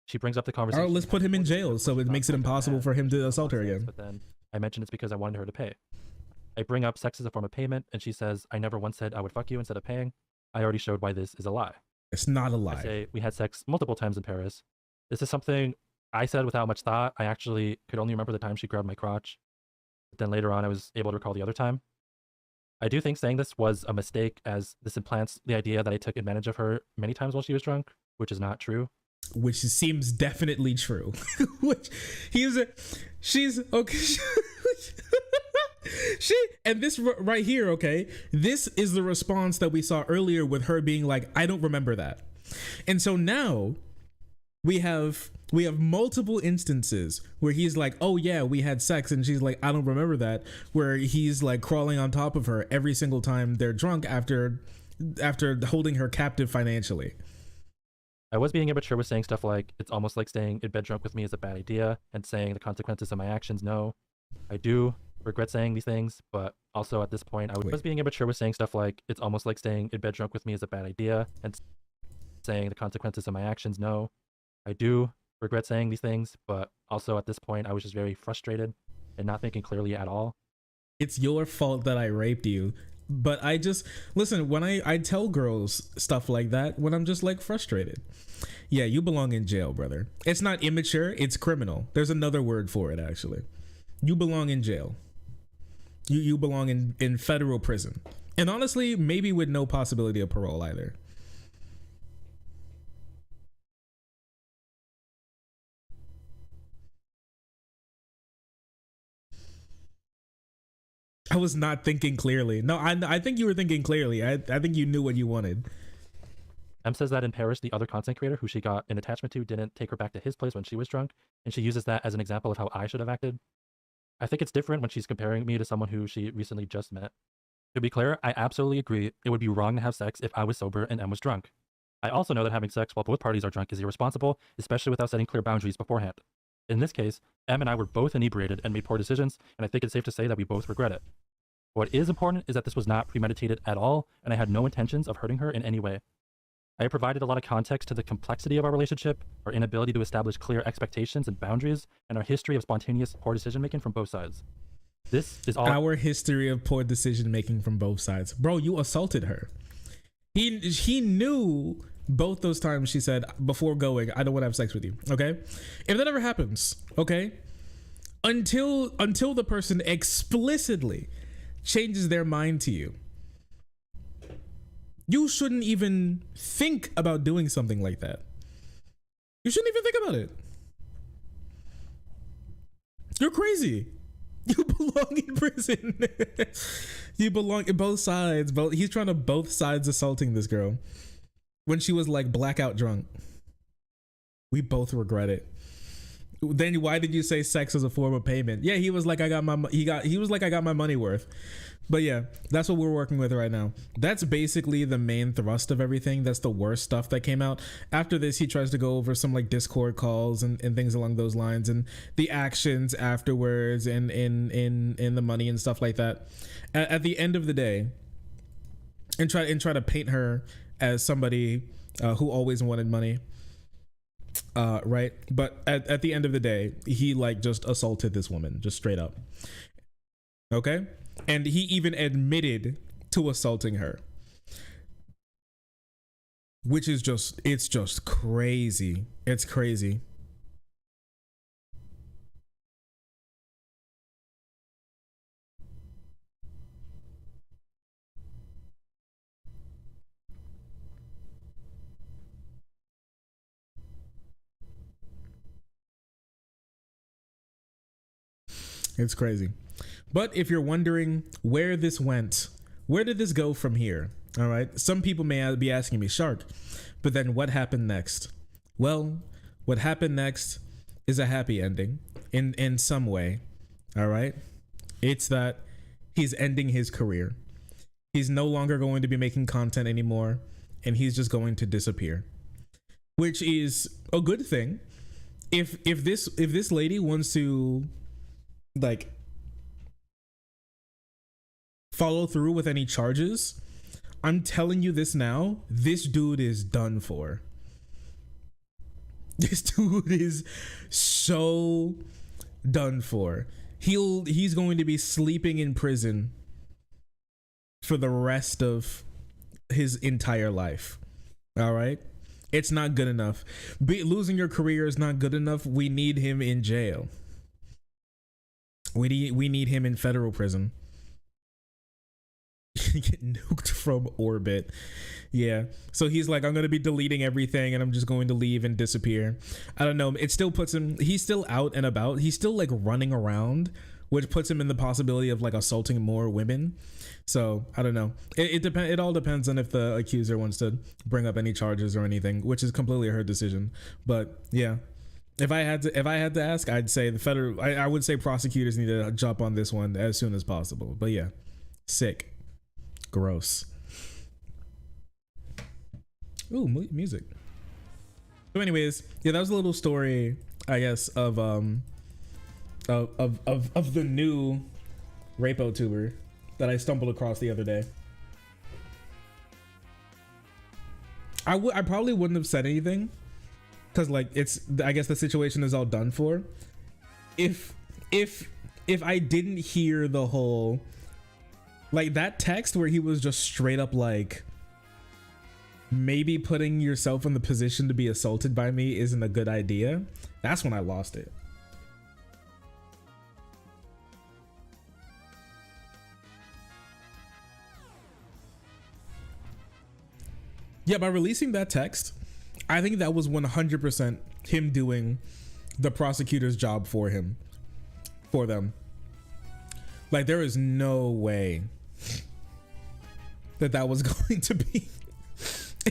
She brings up the conversation. All right, let's put him in jail so it makes it impossible for him to assault her again. But then I mentioned it's because I wanted her to pay. I bring up sex as a form of payment, and she says, I never once said I would fuck you instead of paying. I already showed why this is a lie. It's not a lie. I say we had sex multiple times in Paris. This is something I said without much thought. I actually could only remember the time she grabbed my crotch. But then later on, I was able to recall the other time. I do think saying this was a mistake, as this implants the idea that I took advantage of her many times while she was drunk, which is not true. Which seems definitely true. She's okay. And this right here, okay, this is the response that we saw earlier with her being like, I don't remember that. And so now we have multiple instances where he's like, oh yeah, we had sex, and she's like, I don't remember that, where he's like crawling on top of her every single time they're drunk after holding her captive financially. I was being immature with saying stuff like, it's almost like staying in bed drunk with me is a bad idea, and saying the consequences of my actions, no. I do regret saying these things, but also at this point, I was being immature with saying stuff like, it's almost like staying in bed drunk with me is a bad idea, and saying the consequences of my actions, no. I do regret saying these things, but also at this point, I was just very frustrated and not thinking clearly at all. It's your fault that I raped you. But I just listen when I tell girls stuff like that when I'm just like frustrated. Yeah, you belong in jail, brother. It's not immature, it's criminal. There's another word for it, actually. You belong in jail. You belong in federal prison. And honestly, maybe with no possibility of parole either. I was not thinking clearly. No, I think you were thinking clearly. I think you knew what you wanted. Em says that in Paris, the other content creator who she got an attachment to didn't take her back to his place when she was drunk, and she uses that as an example of how I should have acted. I think it's different when she's comparing me to someone who she recently just met. To be clear, I absolutely agree it would be wrong to have sex if I was sober and Em was drunk. I also know that having sex while both parties are drunk is irresponsible, especially without setting clear boundaries beforehand. In this case, Em and I were both inebriated and made poor decisions, and I think it's safe to say that we both regret it. What is important is that this was not premeditated at all, and I had no intentions of hurting her in any way. I have provided a lot of context to the complexity of our relationship, our inability to establish clear expectations and boundaries, and our history of spontaneous poor decision-making from both sides. This is all our history of poor decision-making from both sides. Bro, you assaulted her. He knew both those times she said, before going, I don't want to have sex with you, okay? If that ever happens, okay? Until the person explicitly changes their mind to you, you shouldn't even think about doing something like that. You shouldn't even think about it. You're crazy. You belong in prison. You belong in both sides. He's trying to both sides assaulting this girl when she was like blackout drunk. We both regret it. Then why did you say sex as a form of payment? Yeah, he was like, I got my money worth. But yeah, that's what we're working with right now. That's basically the main thrust of everything. That's the worst stuff that came out. After this, he tries to go over some like Discord calls and things along those lines, and the actions afterwards, and in the money and stuff like that. At the end of the day, and try to paint her as somebody who always wanted money. Right, but at the end of the day, he like just assaulted this woman, just straight up. Okay, and he even admitted to assaulting her, which is it's just crazy. It's crazy. It's crazy. But if you're wondering where this went, where did this go from here? All right. Some people may be asking me, Shark, but then what happened next? Well, what happened next is a happy ending in some way. All right. It's that he's ending his career. He's no longer going to be making content anymore, and he's just going to disappear, which is a good thing. If this lady wants to like follow through with any charges, I'm telling you this now, this dude is done for. This dude is so done for. He's going to be sleeping in prison for the rest of his entire life. All right, it's not good enough. Losing your career is not good enough. We need him in jail. We need him in federal prison. Get nuked from orbit. Yeah. So he's like, I'm going to be deleting everything and I'm just going to leave and disappear. I don't know. It still puts him, he's still out and about. He's still like running around, which puts him in the possibility of like assaulting more women. So I don't know. It all depends on if the accuser wants to bring up any charges or anything, which is completely her decision. But yeah. If I had to ask, I'd say I would say prosecutors need to jump on this one as soon as possible. But yeah, sick, gross. Ooh, music. So anyways, yeah, that was a little story, I guess, of the new Rapo tuber that I stumbled across the other day. I probably wouldn't have said anything, because like I guess the situation is all done for. If I didn't hear the whole Like that text where he was just straight up like, maybe putting yourself in the position to be assaulted by me isn't a good idea. That's when I lost it. Yeah, by releasing that text, I think that was 100% him doing the prosecutor's job for him, for them. Like there is no way that that was going to be.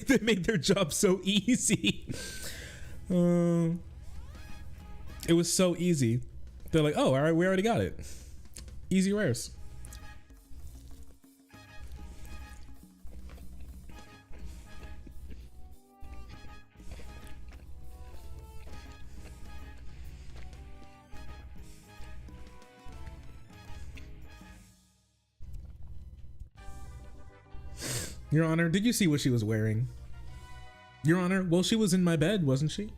They made their job so easy. It was so easy. They're like, oh, all right, we already got it. Easy rares. Your Honor, did you see what she was wearing? Your Honor, well, she was in my bed, wasn't she?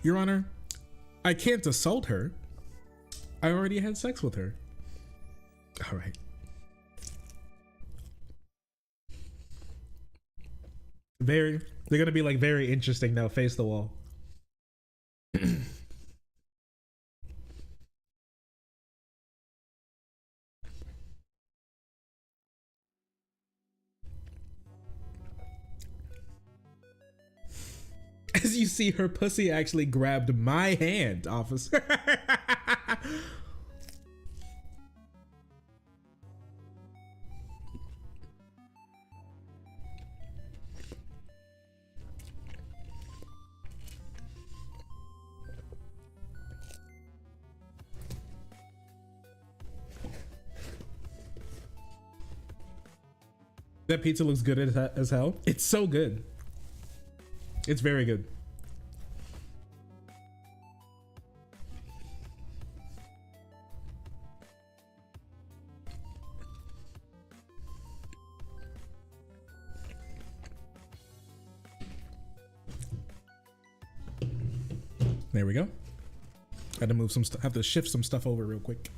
Your Honor, I can't assault her. I already had sex with her. All right. They're gonna be like very interesting now. Face the wall. As you see, her pussy actually grabbed my hand, officer. That pizza looks good as hell. It's so good. It's very good. There we go. Had to move some stuff. Have to shift some stuff over real quick.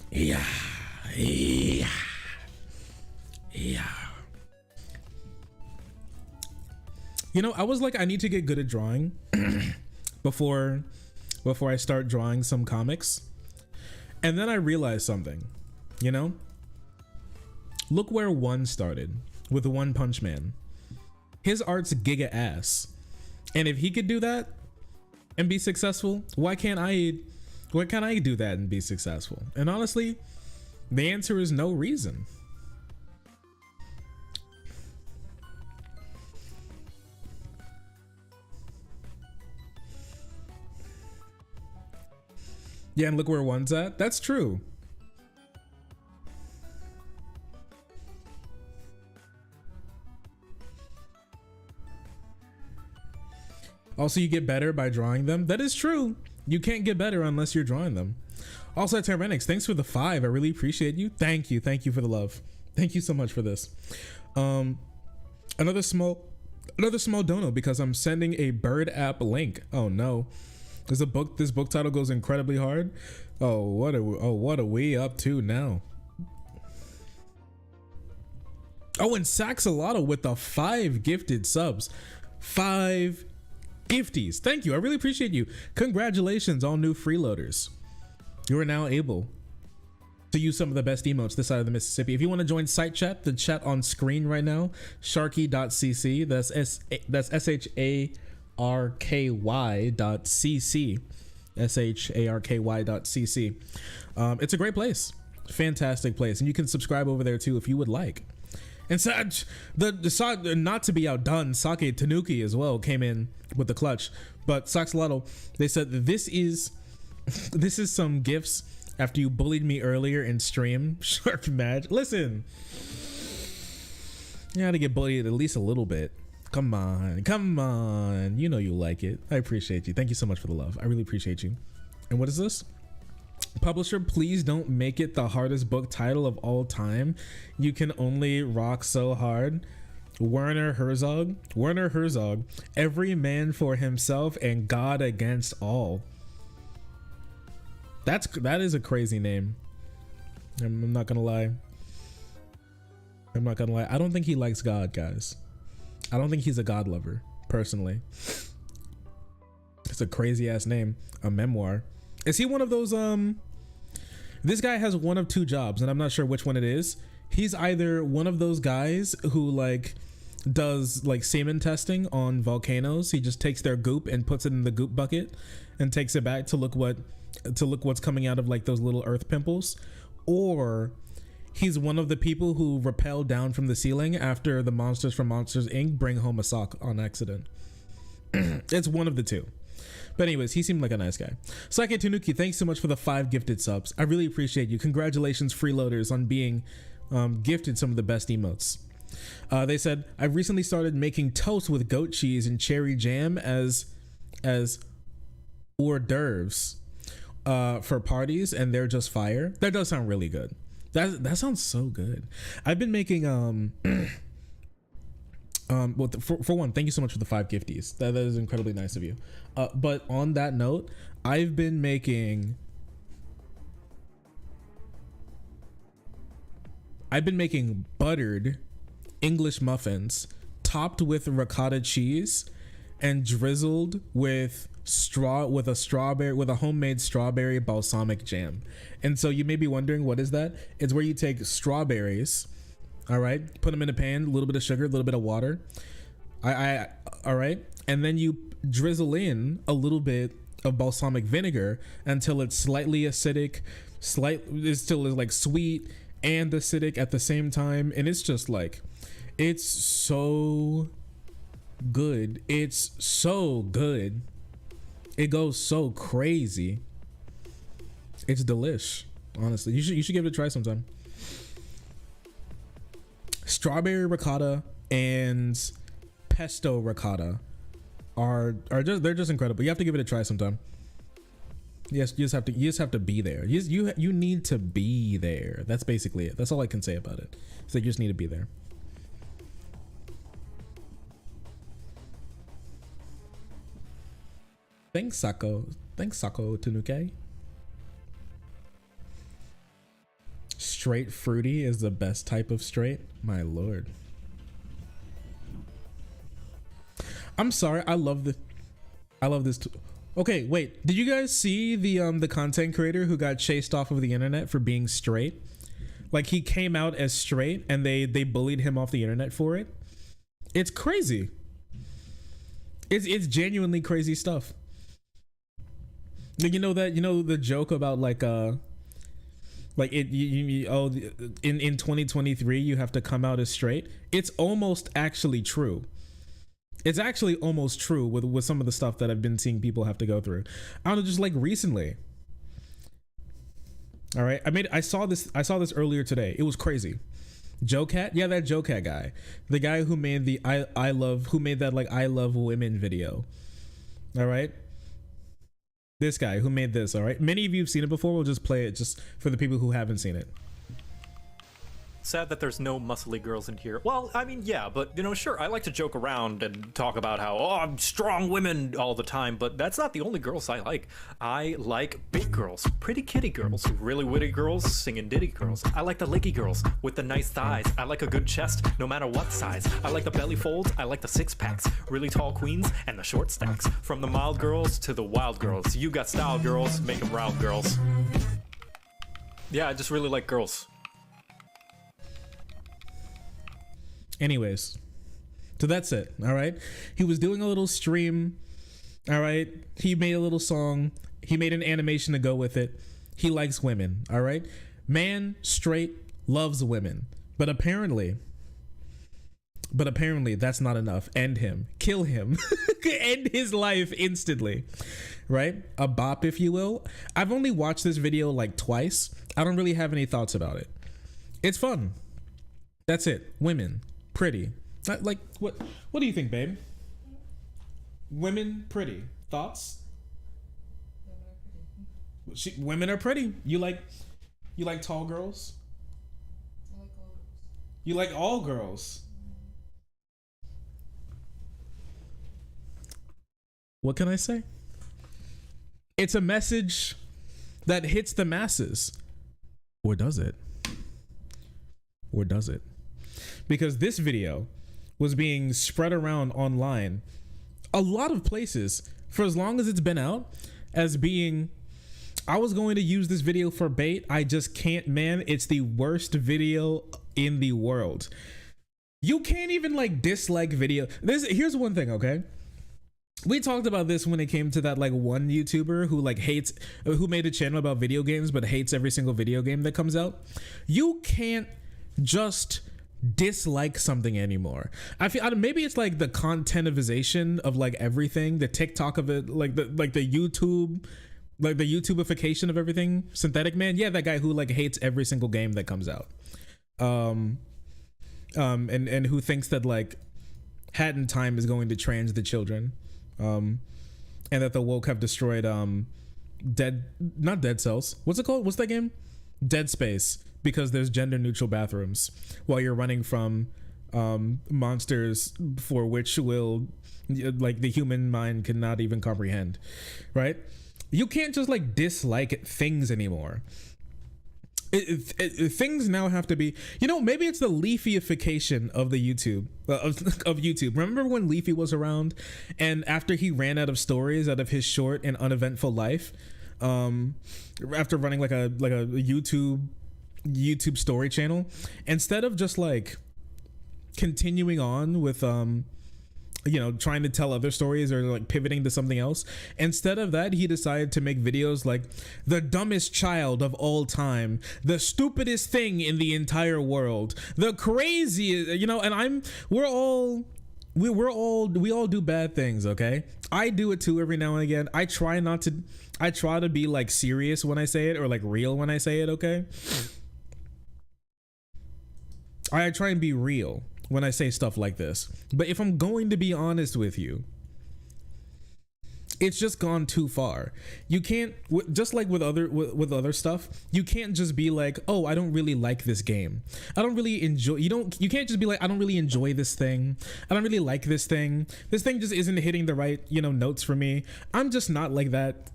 Yeah. Yeah. Yeah. You know, I was like, I need to get good at drawing before I start drawing some comics. And then I realized something, you know? Look where One started with the One Punch Man. His art's giga ass. And if he could do that and be successful, why can't I do that and be successful? And honestly, the answer is no reason. Yeah, and look where One's at. That's true. Also, you get better by drawing them. That is true. You can't get better unless you're drawing them. Also, Tyrannics, thanks for the 5. I really appreciate you. Thank you. Thank you for the love. Thank you so much for this. Another small dono because I'm sending a Bird app link. Oh no. This book title goes incredibly hard. Oh, what are we up to now? Oh, and Saxolotto with the 5 gifted subs. 5 gifties. Thank you. I really appreciate you. Congratulations, all new freeloaders. You are now able to use some of the best emotes this side of the Mississippi. If you want to join site chat, the chat on screen right now, sharky.cc. That's SHARKY.cc. SHARKY.cc. It's a great place. Fantastic place. And you can subscribe over there too if you would like. And the not to be outdone, Sake Tanuki as well came in with the clutch. But Saxolotto, they said that this is some gifts after you bullied me earlier in stream. Shark Match. Listen, you had to get bullied at least a little bit. Come on. You know you like it. I appreciate you. Thank you so much for the love. I really appreciate you. And what is this? Publisher, please don't make it the hardest book title of all time. You can only rock so hard. Werner Herzog, every man for himself and God against all. That is a crazy name. I'm not gonna lie. I don't think he likes God, guys. I don't think he's a God lover, personally. It's a crazy ass name. A memoir. Is he one of those this guy has one of two jobs, and I'm not sure which one it is. He's either one of those guys who like does like semen testing on volcanoes. He just takes their goop and puts it in the goop bucket and takes it back to look what's coming out of like those little earth pimples, or he's one of the people who rappel down from the ceiling after the monsters from Monsters Inc. bring home a sock on accident. It's one of the two. But anyways, he seemed like a nice guy. Sake Tanuki, thanks so much for the 5 gifted subs. I really appreciate you. Congratulations, freeloaders, on being gifted some of the best emotes. They said, I've recently started making toast with goat cheese and cherry jam as hors d'oeuvres for parties, and they're just fire. That does sound really good. That sounds so good. I've been making well, for one, thank you so much for the 5 gifties. That is incredibly nice of you. But on that note, I've been making buttered English muffins topped with ricotta cheese and drizzled with a homemade strawberry balsamic jam. And so you may be wondering, what is that? It's where you take strawberries, all right, put them in a pan, a little bit of sugar, a little bit of water, all right, and then you drizzle in a little bit of balsamic vinegar until it's slightly acidic, it still is like sweet and acidic at the same time, and it's just like, it's so good. It's so good. It goes so crazy. It's delish. Honestly, you should give it a try sometime. Strawberry ricotta and pesto ricotta are just incredible. You have to give it a try sometime. Yes, you just have to be there. You need to be there. That's basically it. That's all I can say about it. So you just need to be there. Thanks, Sako Tanuke. Straight fruity is the best type of straight. My lord. I'm sorry. I love this. Okay, wait. Did you guys see the content creator who got chased off of the internet for being straight? Like, he came out as straight and they bullied him off the internet for it. It's crazy. It's genuinely crazy stuff. You know the joke about like in 2023 you have to come out as straight. It's almost actually true. It's actually almost true with some of the stuff that I've been seeing people have to go through. I don't know, just like recently. All right, I saw this earlier today. It was crazy. Joe Cat, yeah, that Joe Cat guy, the guy who made the I love women video. All right. This guy who made this, all right? Many of you have seen it before. We'll just play it just for the people who haven't seen it. Sad that there's no muscly girls in here. Well, I mean, yeah, but, you know, sure, I like to joke around and talk about how, oh, I'm strong women all the time, but that's not the only girls I like. I like big girls, pretty kitty girls, really witty girls, singing ditty girls. I like the licky girls with the nice thighs. I like a good chest, no matter what size. I like the belly folds, I like the six packs, really tall queens, and the short stacks. From the mild girls to the wild girls. You got style girls, make them round girls. Yeah, I just really like girls. Anyways, so that's it. All right, he was doing a little stream. All right, he made a little song. He made an animation to go with it. He likes women. All right, man, straight, loves women, but apparently that's not enough. End him, kill him, end his life instantly. Right, a bop, if you will. I've only watched this video like twice. I don't really have any thoughts about it. It's fun. That's it. Women. Pretty. Like, what do you think, babe? Women pretty. Thoughts? Women are pretty. You like tall girls? You like all girls. What can I say? It's a message that hits the masses. Or does it? Or does it? Because this video was being spread around online a lot of places for as long as it's been out as being, I was going to use this video for bait. I just can't, man. It's the worst video in the world. You can't even like dislike video. Here's one thing, okay? We talked about this when it came to that like one YouTuber who like hates, who made a channel about video games but hates every single video game that comes out. You can't just dislike something anymore. I feel maybe it's like the contentivization of like everything, the TikTok of it, like the YouTube, like the YouTubeification of everything. Synthetic Man, yeah, that guy who like hates every single game that comes out, and who thinks that like Hat in Time is going to trans the children, and that the woke have destroyed not Dead Cells. What's it called? What's that game? Dead Space, because there's gender neutral bathrooms while you're running from monsters for which will like the human mind cannot even comprehend, right? You can't just like dislike things anymore. Things now have to be, you know, maybe it's the Leafyification of the YouTube of YouTube. Remember when Leafy was around, and after he ran out of stories out of his short and uneventful life, after running like a YouTube story channel, instead of just like continuing on with you know, trying to tell other stories or like pivoting to something else, instead of that he decided to make videos like the dumbest child of all time, the stupidest thing in the entire world, the craziest, you know, and we all do bad things, okay? I do it too every now and again. I try to be like serious when I say it, or like real when I say it, okay? I try and be real when I say stuff like this. But if I'm going to be honest with you, it's just gone too far. You can't, just like with other stuff, you can't just be like, oh, I don't really like this game. I don't really enjoy, you can't just be like, I don't really enjoy this thing. I don't really like this thing. This thing just isn't hitting the right, you know, notes for me. I'm just not like that.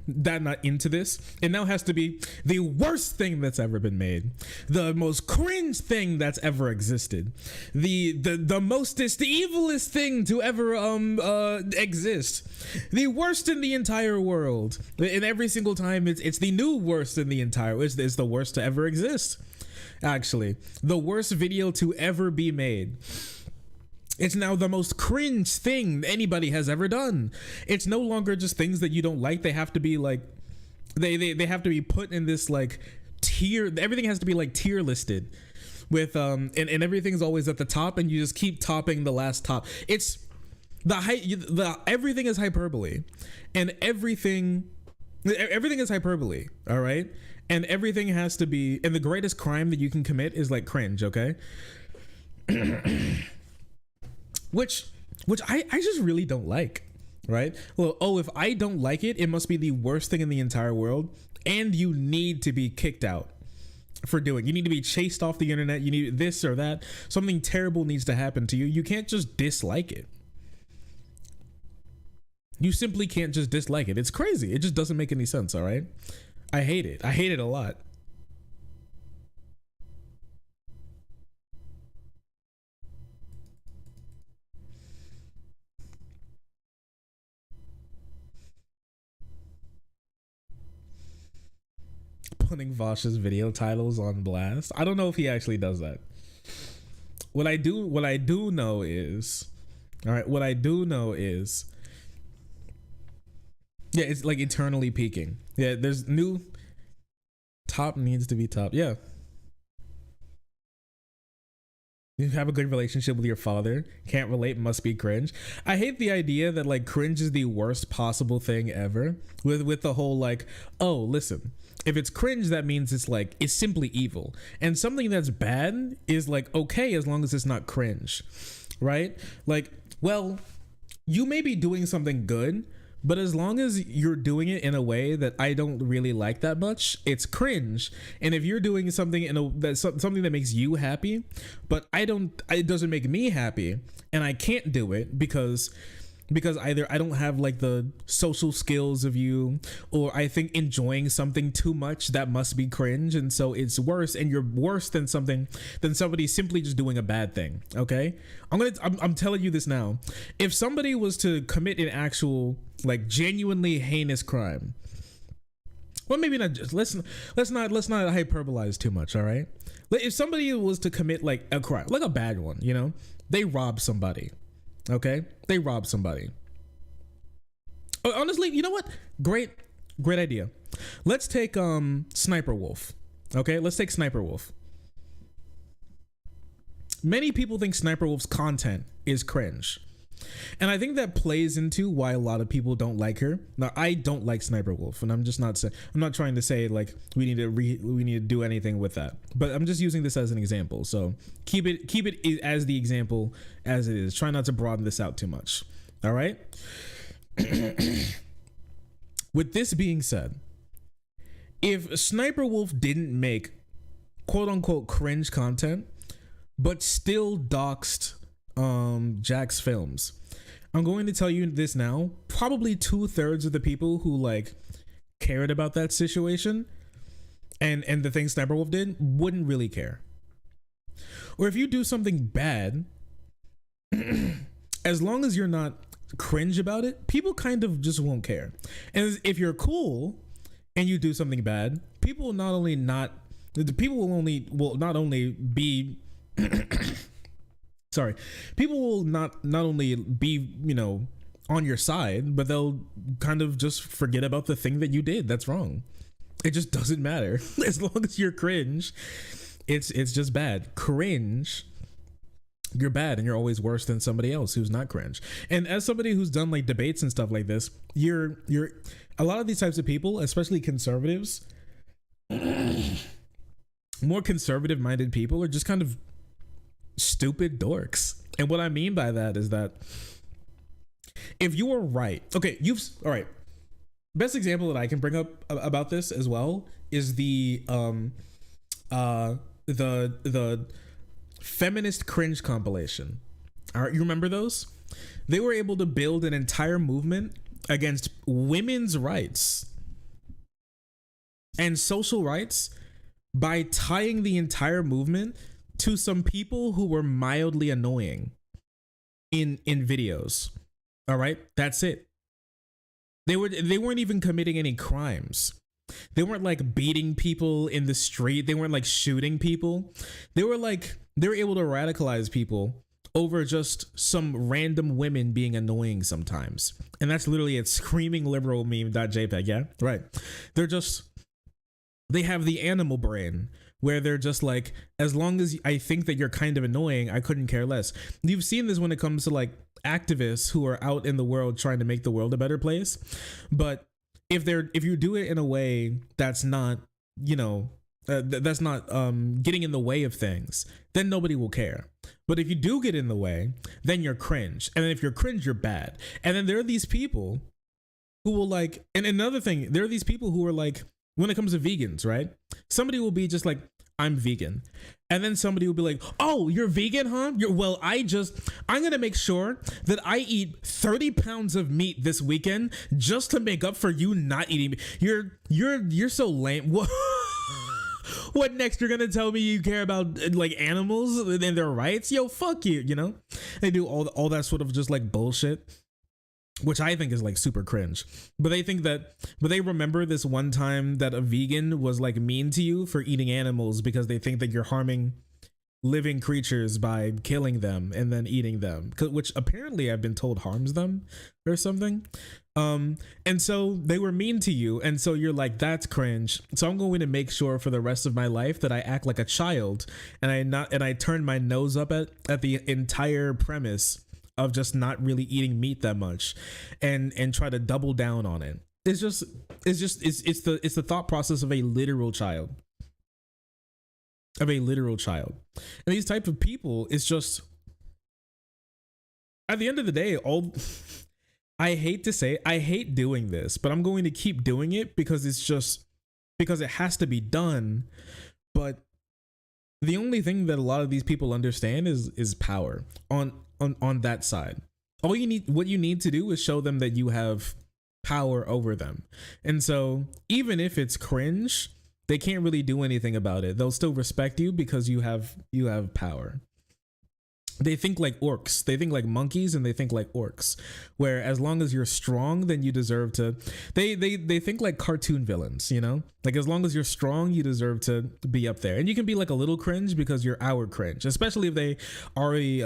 Not into this. It now has to be the worst thing that's ever been made, the most cringe thing that's ever existed, the mostest evilest thing to ever exist, the worst in the entire world. And every single time it's the new worst in the entire, it's the worst to ever exist. Actually, the worst video to ever be made. It's now the most cringe thing anybody has ever done. It's no longer just things that you don't like. They have to be like, they have to be put in this like tier. Everything has to be like tier listed with and everything's always at the top, and you just keep topping the last top. It's everything is hyperbole, and everything is hyperbole. All right. And everything has to be, and the greatest crime that you can commit is like cringe. Okay. Which I just really don't like, right? Well, oh, if I don't like it, it must be the worst thing in the entire world, and you need to be kicked out for doing. You need to be chased off the internet. You need this or that. Something terrible needs to happen to you. You can't just dislike it. You simply can't just dislike it. It's crazy. It just doesn't make any sense, all right? I hate it. I hate it a lot. Putting Vosh's video titles on blast. I don't know if he actually does that. What I do know is, all right, what I do know is, yeah, it's like eternally peaking. Yeah, there's new top needs to be top. Yeah. You have a good relationship with your father. Can't relate, must be cringe. I hate the idea that like cringe is the worst possible thing ever. With the whole like, oh, listen, if it's cringe, that means it's like, it's simply evil. And something that's bad is like okay as long as it's not cringe, right? Like, well, you may be doing something good, But as long as you're doing it in a way that I don't really like that much, it's cringe. And if you're doing something something that makes you happy, but it doesn't make me happy, and I can't do it because either I don't have like the social skills of you, or I think enjoying something too much, that must be cringe, and so it's worse, and you're worse than somebody simply just doing a bad thing. Okay, I'm telling you this now. If somebody was to commit an actual like genuinely heinous crime, well, maybe not. Just let's not hyperbolize too much. All right, if somebody was to commit like a crime, like a bad one, you know, they rob somebody. Okay, they rob somebody. Oh, honestly, you know what? Great idea. Let's take Sniper Wolf. Okay, let's take Sniper Wolf. Many people think Sniper Wolf's content is cringe, and I think that plays into why a lot of people don't like her. Now, I don't like Sniper Wolf, and I'm not trying to say like we need to do anything with that, but I'm just using this as an example. So keep it as the example as it is. Try not to broaden this out too much. All right. With this being said, if Sniper Wolf didn't make quote unquote cringe content, but still doxed Jack's films, I'm going to tell you this now, probably 2/3 of the people who like cared about that situation and the thing Sniper Wolf did wouldn't really care. Or if you do something bad, as long as you're not cringe about it, people kind of just won't care. And if you're cool and you do something bad, people will not only be sorry, people will not only be, you know, on your side, but they'll kind of just forget about the thing that you did that's wrong. It just doesn't matter. As long as you're cringe, it's just bad. Cringe, you're bad, and you're always worse than somebody else who's not cringe. And as somebody who's done like debates and stuff like this, you're a lot of these types of people, especially conservatives, more conservative minded people, are just kind of stupid dorks. And what I mean by that is that if you are right, okay, all right, best example that I can bring up about this as well is the feminist cringe compilation. All right, you remember those? They were able to build an entire movement against women's rights and social rights by tying the entire movement to some people who were mildly annoying in videos. All right, that's it. They weren't even committing any crimes. They weren't like beating people in the street. They weren't like shooting people. They were able to radicalize people over just some random women being annoying sometimes. And that's literally at screamingliberalmeme.jpg. Yeah, right. They have the animal brain where they're just like, as long as I think that you're kind of annoying, I couldn't care less. You've seen this when it comes to like activists who are out in the world trying to make the world a better place. But if you do it in a way that's not, you know, that's not getting in the way of things, then nobody will care. But if you do get in the way, then you're cringe. And then if you're cringe, you're bad. And then there are these people who will like, and another thing, there are these people who are like, when it comes to vegans, right? Somebody will be just like, I'm vegan. And then somebody will be like, oh, you're vegan, huh? I'm going to make sure that I eat 30 pounds of meat this weekend just to make up for you not eating meat. You're so lame. What next? You're going to tell me you care about like animals and their rights? Yo, fuck you, you know? They do all that sort of just like bullshit, which I think is like super cringe. But they remember this one time that a vegan was like mean to you for eating animals because they think that you're harming living creatures by killing them and then eating them, which apparently I've been told harms them or something. And so they were mean to you, and so you're like, that's cringe. So I'm going to make sure for the rest of my life that I act like a child, and I turn my nose up at the entire premise of just not really eating meat that much, and try to double down on it. It's the thought process of a literal child. And these type of people, it's just, at the end of the day, I hate to say, I hate doing this, but I'm going to keep doing it because it's just because it has to be done. But the only thing that a lot of these people understand is power on that side. What you need to do is show them that you have power over them. And so even if it's cringe, they can't really do anything about it. They'll still respect you because you have power. They think like orcs. They think like monkeys, and they think like orcs. Where as long as you're strong, then you deserve to. They think like cartoon villains, you know. Like as long as you're strong, you deserve to be up there. And you can be like a little cringe because you're our cringe, especially if they already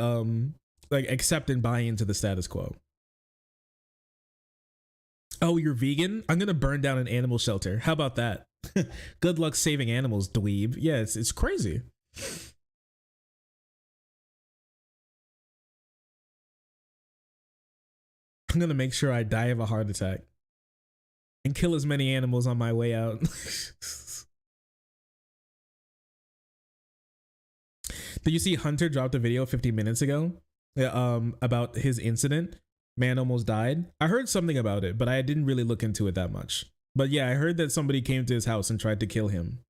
like accept and buy into the status quo. Oh, you're vegan? I'm gonna burn down an animal shelter. How about that? Good luck saving animals, dweeb. Yeah, it's crazy. I'm gonna make sure I die of a heart attack and kill as many animals on my way out. Did you see Hunter dropped a video 50 minutes ago about his incident? Man almost died. I heard something about it, but I didn't really look into it that much. But yeah, I heard that somebody came to his house and tried to kill him.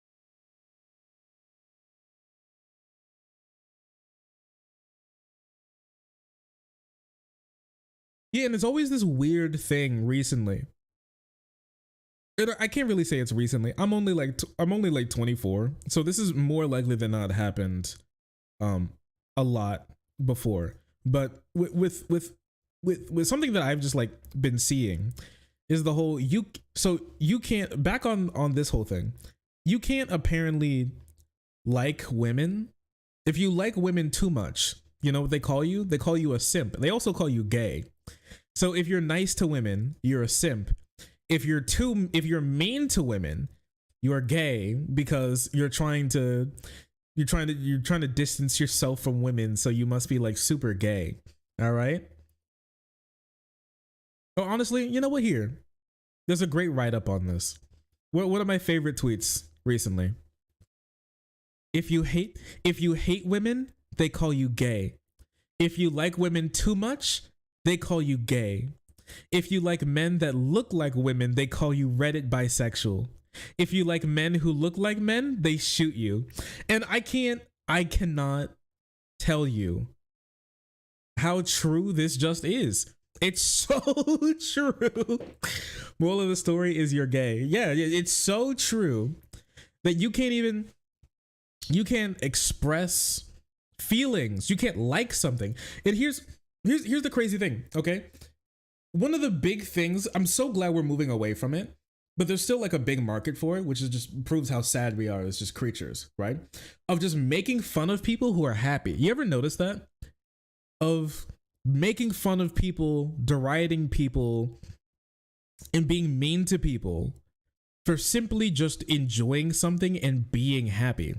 Yeah, and it's always this weird thing recently. I can't really say it's recently. I'm only like 24, so this is more likely than not happened a lot before. But with something that I've just like been seeing is the whole you can't back on this whole thing. You can't apparently like women. If you like women too much, you know what they call you? They call you a simp. They also call you gay. So if you're nice to women, you're a simp. If you're mean to women, you're gay because you're trying to distance yourself from women, so you must be like super gay. All right? Oh, honestly, you know what? Here, there's a great write-up on this. One of my favorite tweets recently. If you hate women, they call you gay. If you like women too much, they call you gay. If you like men that look like women, they call you Reddit bisexual. If you like men who look like men, they shoot you. And I cannot tell you how true this just is. It's so true. Moral of the story is you're gay. Yeah, it's so true that you can't express feelings. You can't like something. And here's the crazy thing, okay? One of the big things, I'm so glad we're moving away from it, but there's still like a big market for it, which is just proves how sad we are as just creatures, right? Of just making fun of people who are happy. You ever notice that? Of making fun of people, deriding people, and being mean to people for simply just enjoying something and being happy,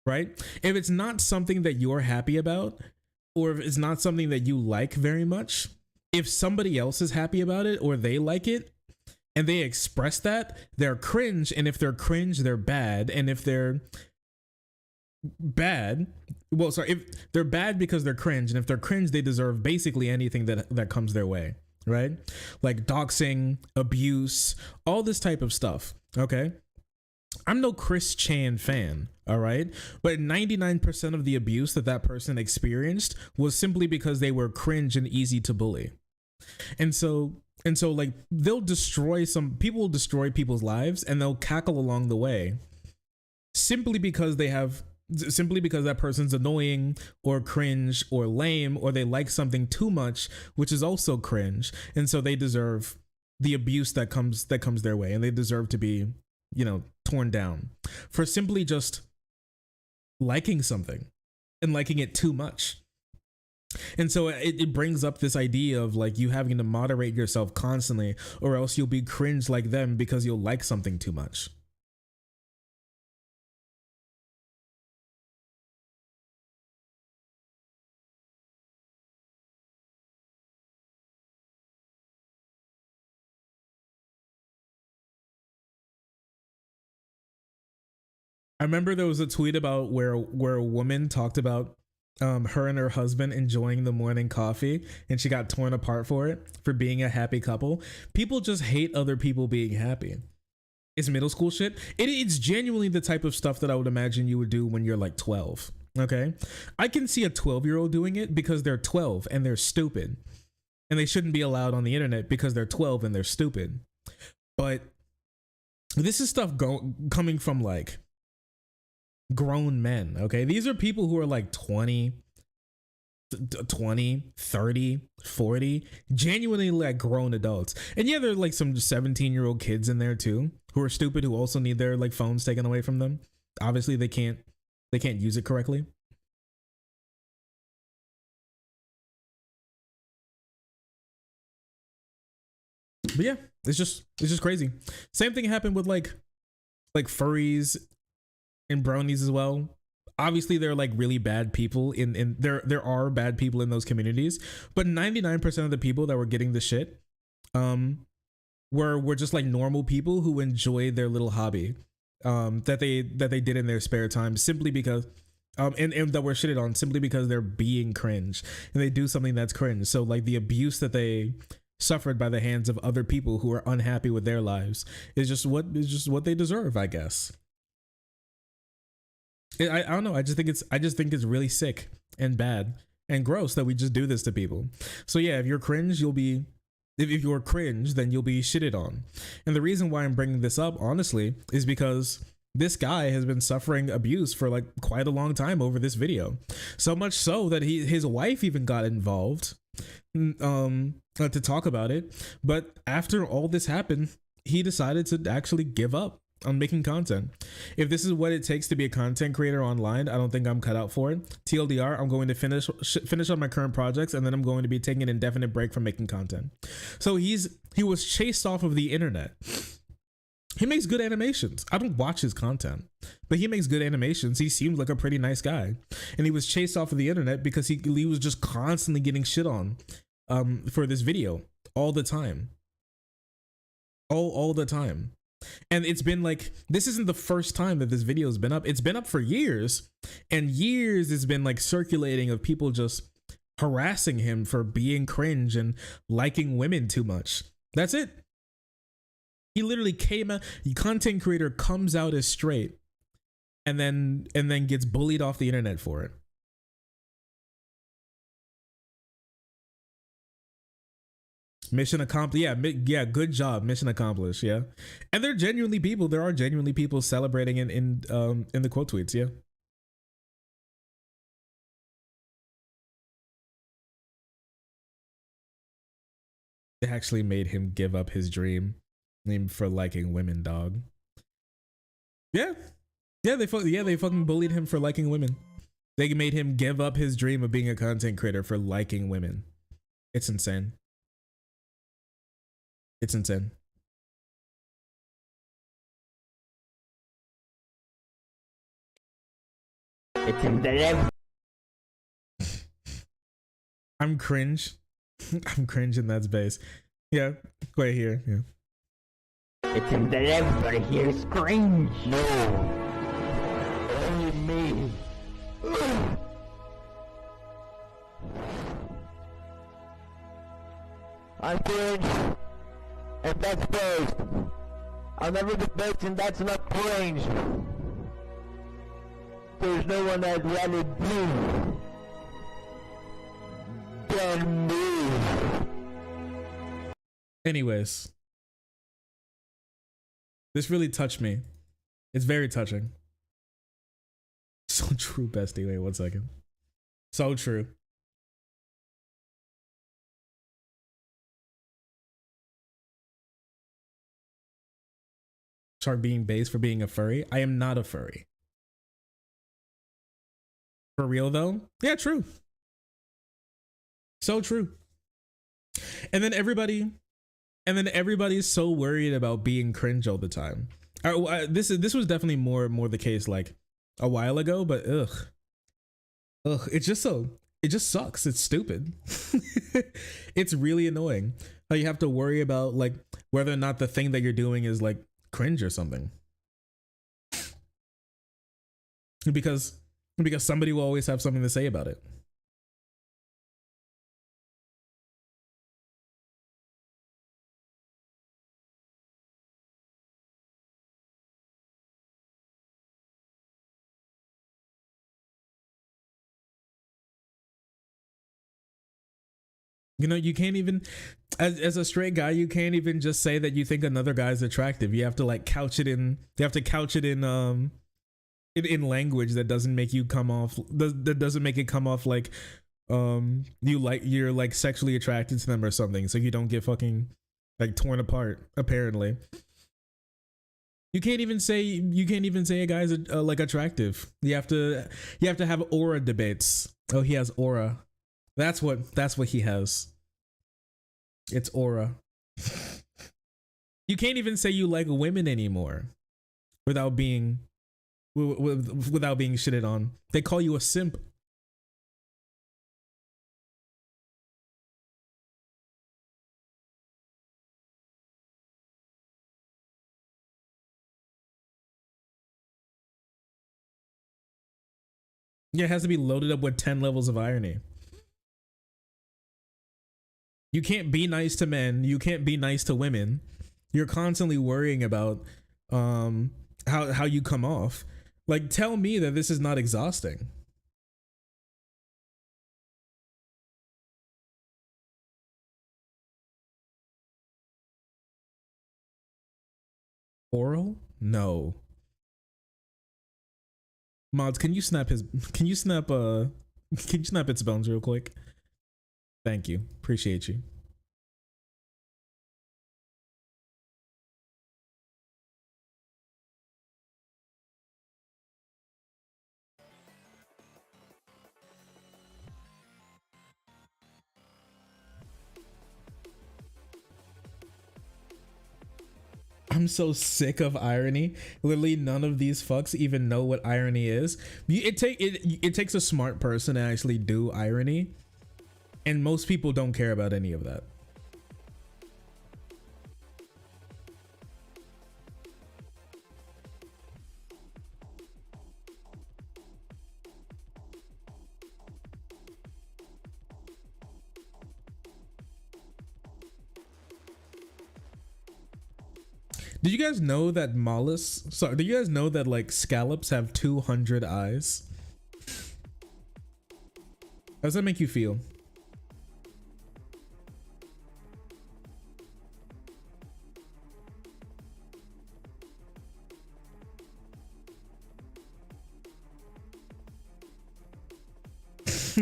right? If it's not something that you're happy about, or if it's not something that you like very much, if somebody else is happy about it or they like it and they express that, they're cringe. And if they're cringe, they're bad. And if they're bad, if they're bad because they're cringe, and if they're cringe, they deserve basically anything that comes their way, right? Like doxing, abuse, all this type of stuff. Okay. I'm no Chris Chan fan, all right? But 99% of the abuse that person experienced was simply because they were cringe and easy to bully. And so like they'll destroy people's lives, and they'll cackle along the way simply because that person's annoying or cringe or lame, or they like something too much, which is also cringe. And so they deserve the abuse that comes their way, and they deserve to be, you know, torn down for simply just liking something and liking it too much. And so it brings up this idea of like you having to moderate yourself constantly, or else you'll be cringe like them because you'll like something too much. I remember there was a tweet about where a woman talked about her and her husband enjoying the morning coffee, and she got torn apart for being a happy couple. People just hate other people being happy. It's middle school shit. It's genuinely the type of stuff that I would imagine you would do when you're like 12. Okay, I can see a 12-year-old doing it because they're 12 and they're stupid, and they shouldn't be allowed on the internet because they're 12 and they're stupid. But this is stuff coming from like grown men. Okay, these are people who are like 20, 30, 40, genuinely like grown adults. And yeah, there are like some 17-year-old kids in there too who are stupid, who also need their like phones taken away from them. Obviously they can't use it correctly. But yeah, it's just crazy. Same thing happened with like furries and bronies as well. Obviously there are like really bad people in there are bad people in those communities, but 99% of the people that were getting the shit were just like normal people who enjoyed their little hobby that they did in their spare time, simply because and that were shitted on simply because they're being cringe and they do something that's cringe. So like the abuse that they suffered by the hands of other people who are unhappy with their lives is just what they deserve, I guess. I don't know. I just think it's really sick and bad and gross that we just do this to people. So yeah, if you're cringe, if you're cringe, then you'll be shitted on. And the reason why I'm bringing this up, honestly, is because this guy has been suffering abuse for like quite a long time over this video. So much so that his wife even got involved to talk about it. But after all this happened, he decided to actually give up on making content. If this is what it takes to be a content creator online, I don't think I'm cut out for it. TLDR, I'm going to finish on my current projects, and then I'm going to be taking an indefinite break from making content. So he was chased off of the internet. He makes good animations. I don't watch his content, but he makes good animations. He seems like a pretty nice guy, and he was chased off of the internet because he was just constantly getting shit on for this video all the time. All the time. And it's been like, this isn't the first time that this video has been up. It's been up for years, and years it's been like circulating of people just harassing him for being cringe and liking women too much. That's it. He literally came out, content creator comes out as straight and then gets bullied off the internet for it. Mission accomplished. Yeah, good job. Mission accomplished. Yeah. And there are genuinely people celebrating in the quote tweets. Yeah. They actually made him give up his dream for liking women, dog. Yeah. They fucking bullied him for liking women. They made him give up his dream of being a content creator for liking women. It's insane. It's insane. It's insane. I'm cringe. I'm cringe in that space. Yeah, right here. Yeah. It's insane, but here's cringe. No. Only me. I'm cringe. And that's first. I'll never be best, and that's not cringe. There's no one I'd rather be than me. Anyways, this really touched me. It's very touching. So true, bestie. Wait 1 second. So true. Shark being based for being a furry. I am not a furry. For real though? Yeah, true. So true. And then everybody's so worried about being cringe all the time. This was definitely more the case like a while ago, but ugh, it just sucks. It's stupid. It's really annoying how you have to worry about like whether or not the thing that you're doing is like cringe or something, because Because somebody will always have something to say about it. You know, you can't even, as a straight guy, you can't even just say that you think another guy's attractive. You have to like couch it in, in language that doesn't make you come off, that doesn't make it come off like, you're like sexually attracted to them or something. So you don't get fucking like torn apart, apparently. You can't even say a guy's like attractive. You have to have aura debates. Oh, he has aura. That's what he has. It's aura. You can't even say you like women anymore without being shitted on. They call you a simp. Yeah, it has to be loaded up with 10 levels of irony. You can't be nice to men. You can't be nice to women. You're constantly worrying about how you come off. Like, tell me that this is not exhausting. Oral? No. Mods, can you snap its bones real quick? Thank you. Appreciate you. I'm so sick of irony. Literally none of these fucks even know what irony is. It takes a smart person to actually do irony, and most people don't care about any of that. Did you guys know that mollusks, sorry, did you guys know that like scallops have 200 eyes? How does that make you feel?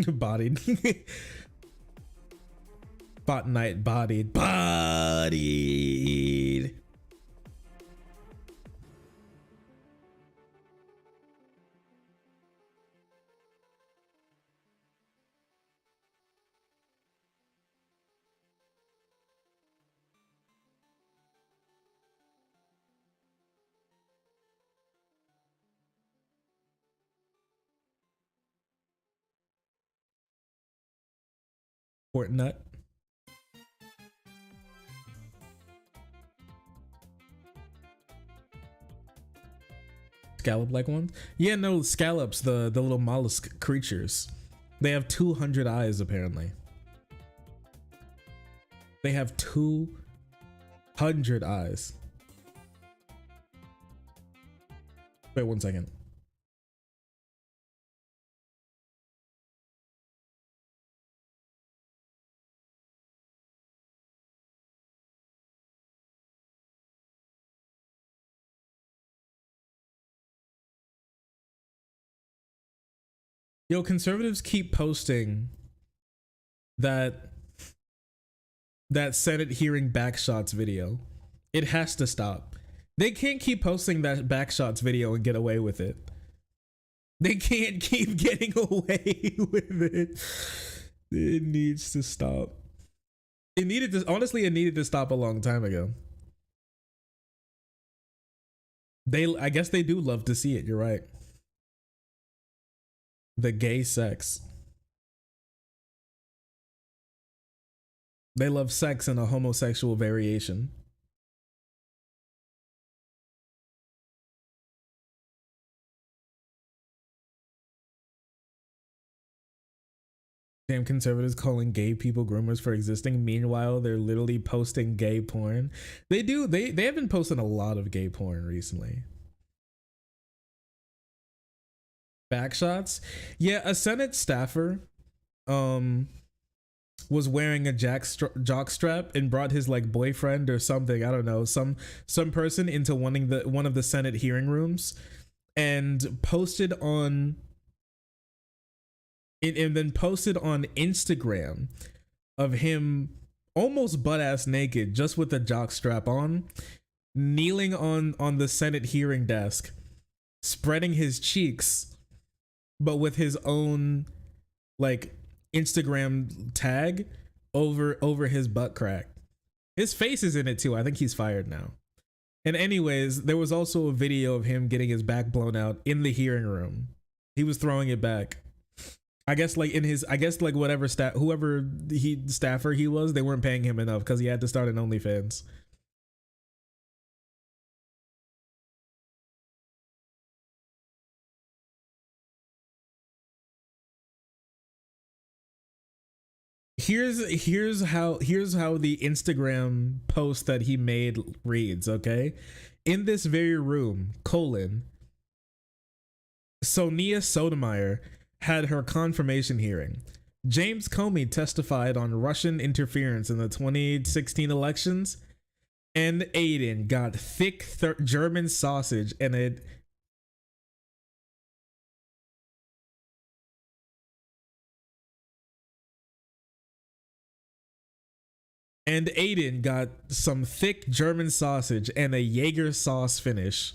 Bodied. Bot night bodied. Bodied. Nut. Scallop like ones? Yeah, no, scallops, the little mollusk creatures. They have 200 eyes apparently. They have 200 eyes. Wait 1 second. Yo, conservatives keep posting that Senate hearing backshots video. It has to stop. They can't keep posting that backshots video and get away with it. They can't keep getting away with it. It needs to stop. It needed to, honestly, it needed to stop a long time ago. I guess they do love to see it, you're right. The gay sex. They love sex in a homosexual variation. Damn conservatives calling gay people groomers for existing. Meanwhile, they're literally posting gay porn. They do. They have been posting a lot of gay porn recently. Backshots. Yeah, a Senate staffer was wearing a jock strap and brought his like boyfriend or something, I don't know, some person into one of the Senate hearing rooms, and posted on Instagram of him almost butt-ass naked, just with the jock strap on, kneeling on the Senate hearing desk, spreading his cheeks, but with his own like Instagram tag over his butt crack. His face is in it too. I think he's fired now. And anyways, there was also a video of him getting his back blown out in the hearing room. He was throwing it back. I guess like whatever staffer he was, they weren't paying him enough because he had to start an OnlyFans. Here's how the Instagram post that he made reads, okay? In this very room, Sonia Sotomayor had her confirmation hearing. James Comey testified on Russian interference in the 2016 elections, and Aiden got thick German sausage and Aiden got some thick German sausage and a Jaeger sauce finish.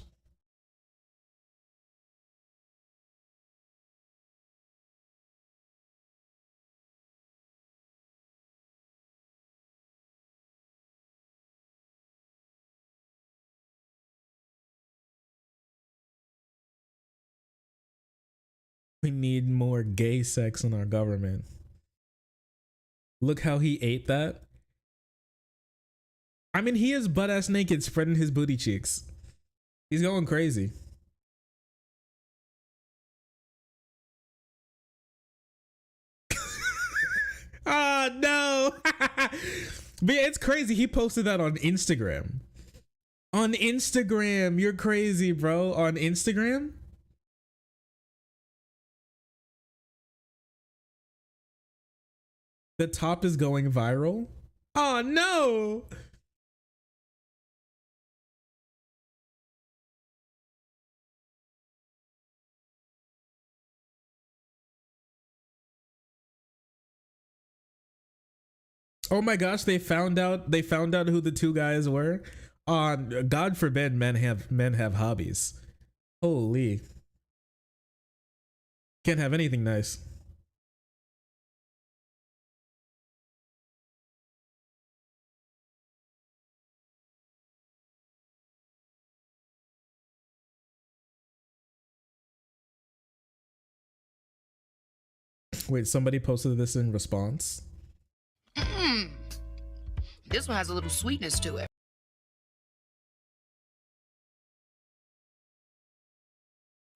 We need more gay sex in our government. Look how he ate that. I mean, he is butt-ass naked, spreading his booty cheeks. He's going crazy. Oh, no. But yeah, it's crazy. He posted that on Instagram. On Instagram. You're crazy, bro. On Instagram? The top is going viral. Oh, no. Oh my gosh, they found out who the two guys were. God forbid men have hobbies. Holy. Can't have anything nice. Wait, somebody posted this in response? This one has a little sweetness to it.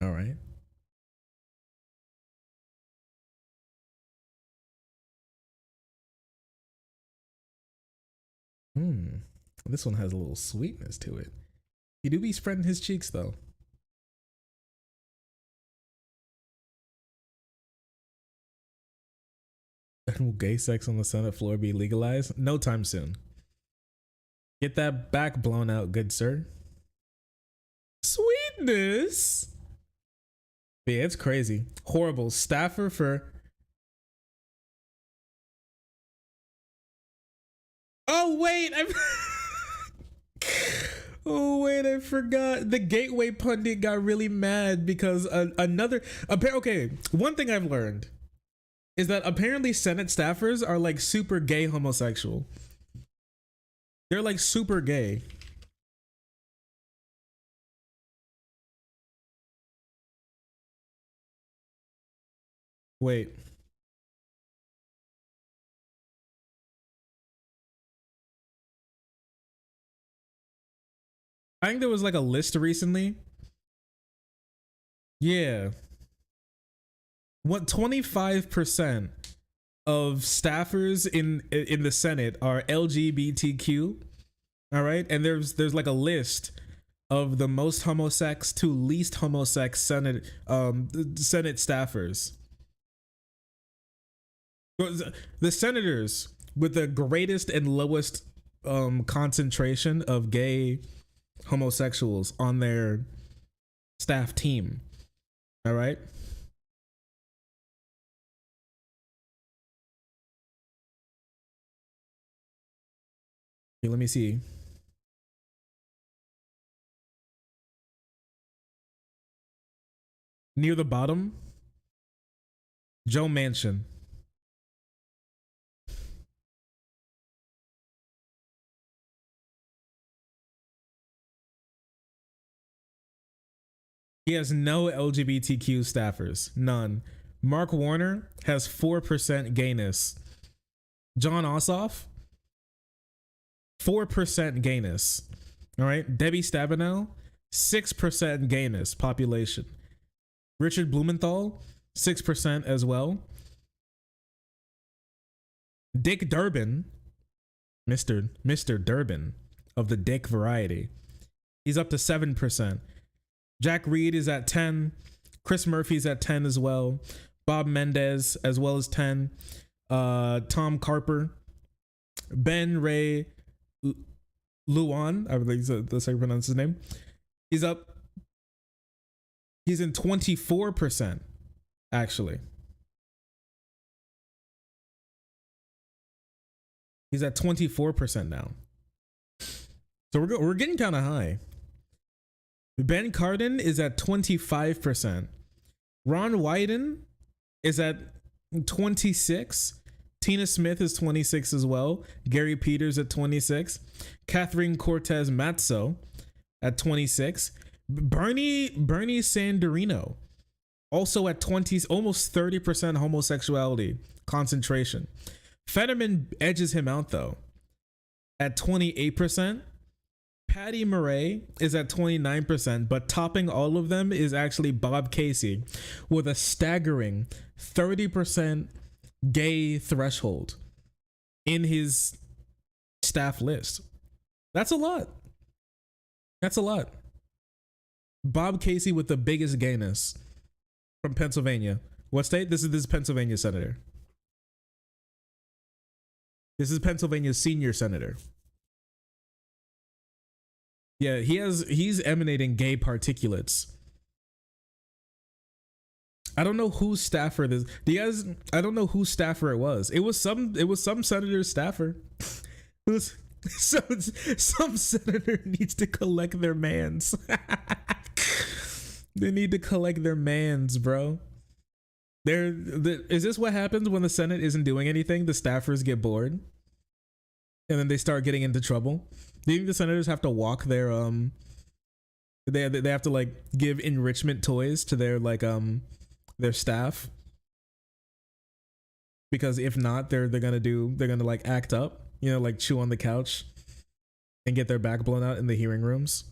All right. This one has a little sweetness to it. He do be spreading his cheeks though. Will gay sex on the Senate floor be legalized? No time soon. Get that back blown out, good sir. Sweetness. Yeah, it's crazy. Horrible. Staffer for... Oh, wait. Oh, wait, I forgot. The Gateway pundit got really mad because okay, one thing I've learned is that apparently Senate staffers are like super gay homosexual. They're like super gay. Wait. I think there was like a list recently. Yeah. What 25% of staffers in the Senate are LGBTQ. All right, and there's like a list of the most homosex to least homosex Senate staffers. The senators with the greatest and lowest concentration of gay homosexuals on their staff team. All right. Okay, let me see. Near the bottom, Joe Manchin. He has no LGBTQ staffers, none. Mark Warner has 4% gayness. John Ossoff, 4% gayness. All right. Debbie Stabenow, 6% gayness population. Richard Blumenthal, 6% as well. Dick Durbin, Mr. Durbin of the Dick variety, he's up to 7%. Jack Reed is at 10. Chris Murphy's at 10 as well. Bob Mendez as well as 10. Tom Carper. Ben Ray Luan, I believe that's how you pronounce his name. He's up. He's in 24%, actually. He's at 24% now. So we're getting kind of high. Ben Cardin is at 25%. Ron Wyden is at 26. Tina Smith is 26 as well. Gary Peters at 26. Catherine Cortez Matzo at 26. Bernie Sanderino also at 20, almost 30% homosexuality concentration. Fetterman edges him out though at 28%. Patty Murray is at 29%, but topping all of them is actually Bob Casey with a staggering 30% gay threshold in his staff list. That's a lot. That's a lot. Bob Casey with the biggest gayness from Pennsylvania. What state? This is Pennsylvania senator. This is Pennsylvania's senior senator. Yeah, he's emanating gay particulates. I don't know whose staffer this. Do you guys? I don't know whose staffer it was. It was some senator's staffer. It was some senator needs to collect their mans. They need to collect their mans, bro. Is this what happens when the Senate isn't doing anything? The staffers get bored, and then they start getting into trouble. Do you think the senators have to walk their they have to like give enrichment toys to their their staff? Because if not, they're gonna like act up, you know, like chew on the couch and get their back blown out in the hearing rooms.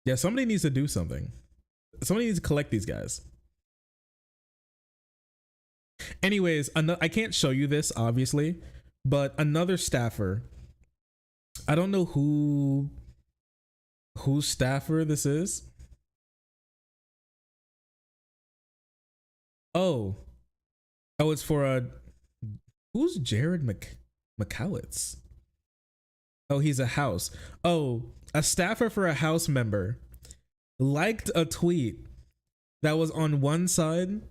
Yeah, somebody needs to do something. Somebody needs to collect these guys. Anyways, I can't show you this obviously, but another staffer, I don't know whose staffer this is. Oh, it's for who's Jared McCowitz? Oh, he's a House. Oh, a staffer for a House member liked a tweet that was on one side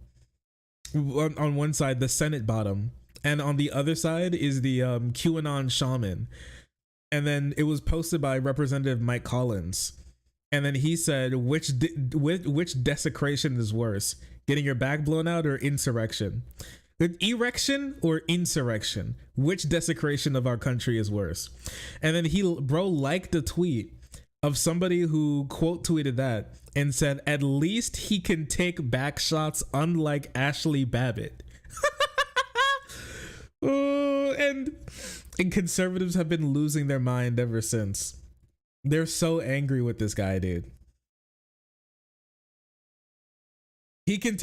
the Senate bottom, and on the other side is the QAnon shaman, and then it was posted by Representative Mike Collins, and then he said which desecration is worse, getting your back blown out or insurrection? Erection or insurrection? Which desecration of our country is worse? And then bro liked a tweet of somebody who quote tweeted that and said, at least he can take back shots unlike Ashley Babbitt. And conservatives have been losing their mind ever since. They're so angry with this guy, dude. He can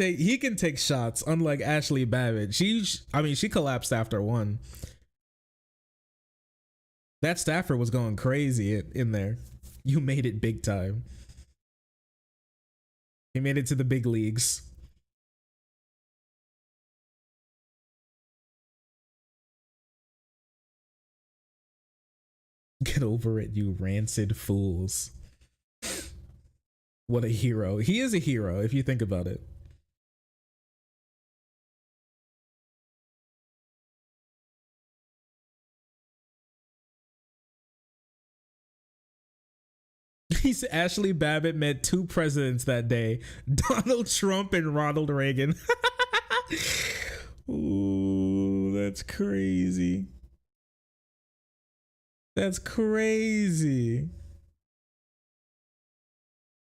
take shots, unlike Ashley Babbitt. She collapsed after one. That Stafford was going crazy in there. You made it big time. He made it to the big leagues. Get over it, you rancid fools. What a hero. He is a hero if you think about it. He's Ashley Babbitt met two presidents that day, Donald Trump and Ronald Reagan. Ooh, that's crazy. That's crazy.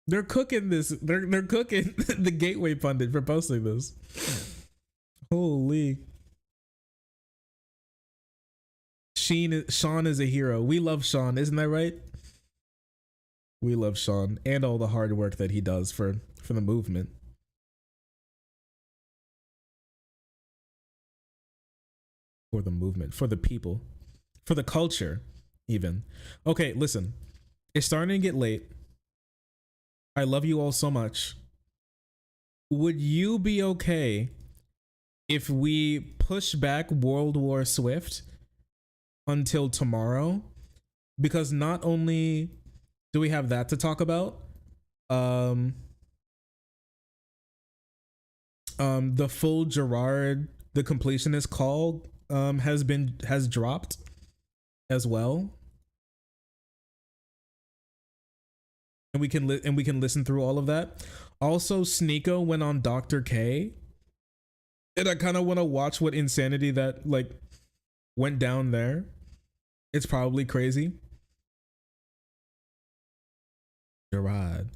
They're cooking this. They're cooking the Gateway pundit for posting this. Holy. Sean is a hero. We love Sean, isn't that right? We love Sean and all the hard work that he does for the movement. For the movement, for the people, for the culture, even. Okay, listen. It's starting to get late. I love you all so much. Would you be okay if we push back World War Swift until tomorrow? Because not only do we have that to talk about, the full Gerard the Completionist call has dropped as well, and we can listen through all of that. Also, Sneeko went on Dr. K, and I kind of want to watch what insanity that like went down there. It's probably crazy. Gerard.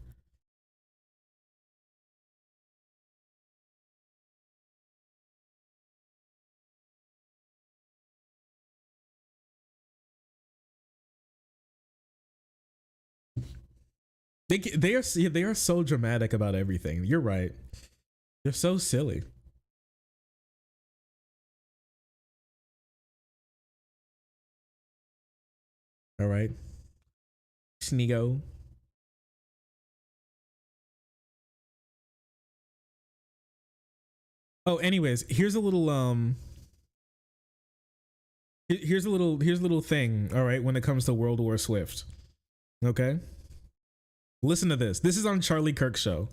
They are so dramatic about everything. You're right. They're so silly. All right. Sneeko. Oh, anyways, here's a little here's a little thing, all right, when it comes to World War Swift. Okay? Listen to this. This is on Charlie Kirk's show.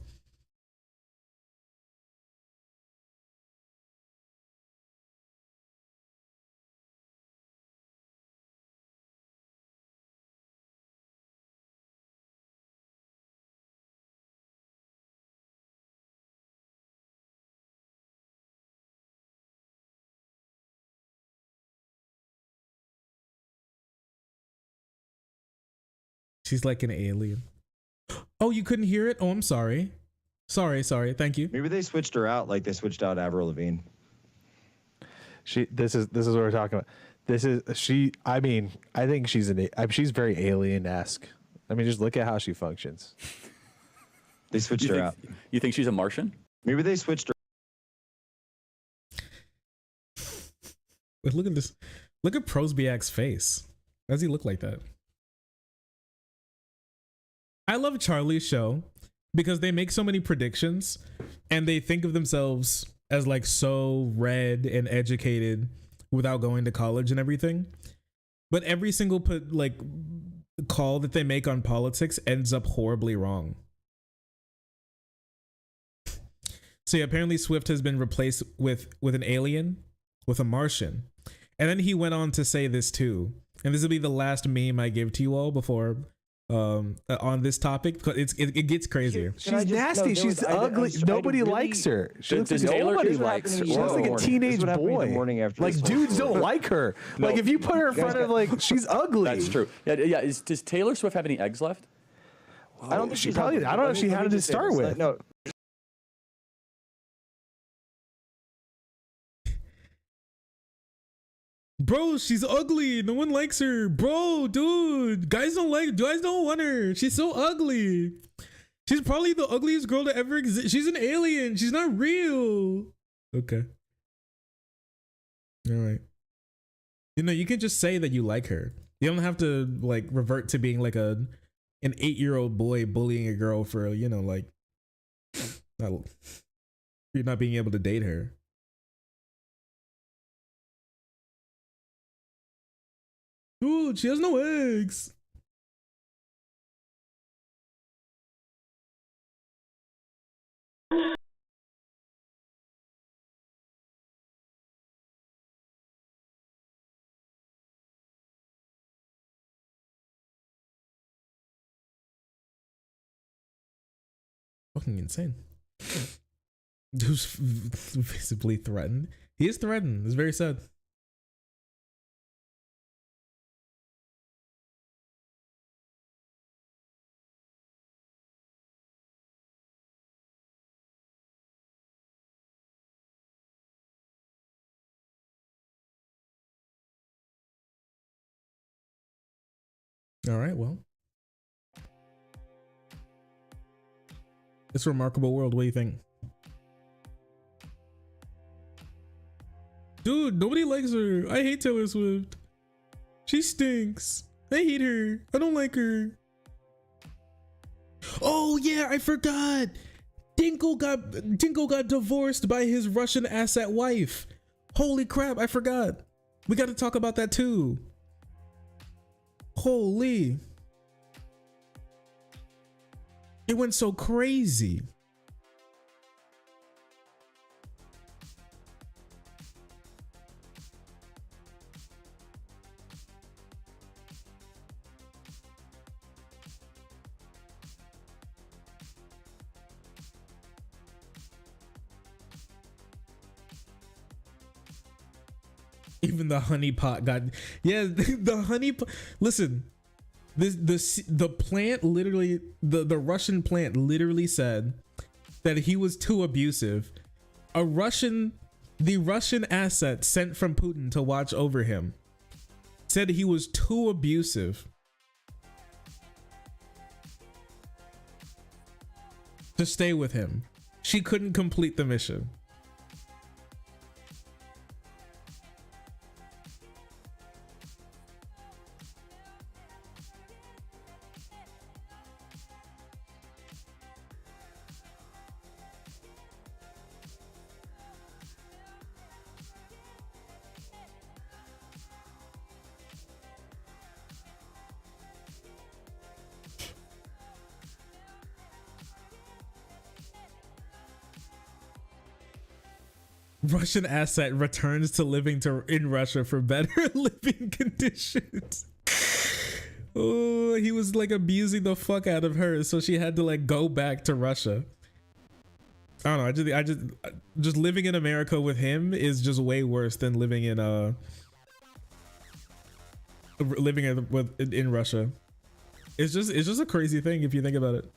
She's like an alien. Oh, you couldn't hear it? Oh, I'm sorry. Sorry. Thank you. Maybe they switched her out like they switched out Avril Lavigne. This is what we're talking about. I mean, I think she's very alien-esque. I mean, just look at how she functions. They switched her out. You think she's a Martian? Maybe they switched her. But look at this. Look at Prosbiak's face. Why does he look like that? I love Charlie's show because they make so many predictions and they think of themselves as like so read and educated without going to college and everything. But every single call that they make on politics ends up horribly wrong. So yeah, apparently Swift has been replaced with an alien, with a Martian. And then he went on to say this too. And this will be the last meme I give to you all before on this topic, because it gets crazier. She's nasty. She's ugly. Nobody likes her. She looks like nobody likes her. She looks like a teenage boy. Like dudes don't like her. Like if you put her in front of like, she's ugly. That's true. Yeah. Does Taylor Swift have any eggs left? I don't think she probably. I don't know if she had it to start with. No. Bro, she's ugly. No one likes her. Bro, dude. Guys don't want her. She's so ugly. She's probably the ugliest girl to ever exist. She's an alien. She's not real. Okay. All right. You know, you can just say that you like her. You don't have to like revert to being like an 8-year-old boy bullying a girl for, you know, like you're not being able to date her. Ooh, she has no eggs. Fucking insane. Who's visibly threatened? He is threatened. It's very sad. All right, well. It's a remarkable world. What do you think? Dude, nobody likes her. I hate Taylor Swift. She stinks. I hate her. I don't like her. Oh yeah, I forgot. Dinkle got divorced by his Russian asset wife. Holy crap, I forgot. We got to talk about that too. Holy. It went so crazy. Even the honeypot got, yeah, the honeypot. Listen, the plant literally, the Russian plant literally said that he was too abusive. The Russian asset sent from Putin to watch over him said he was too abusive to stay with him. She couldn't complete the mission. Russian asset returns to living in Russia for better living conditions. Oh, he was like abusing the fuck out of her, so she had to like go back to Russia. I don't know. I just living in America with him is just way worse than living in in Russia. It's just a crazy thing if you think about it.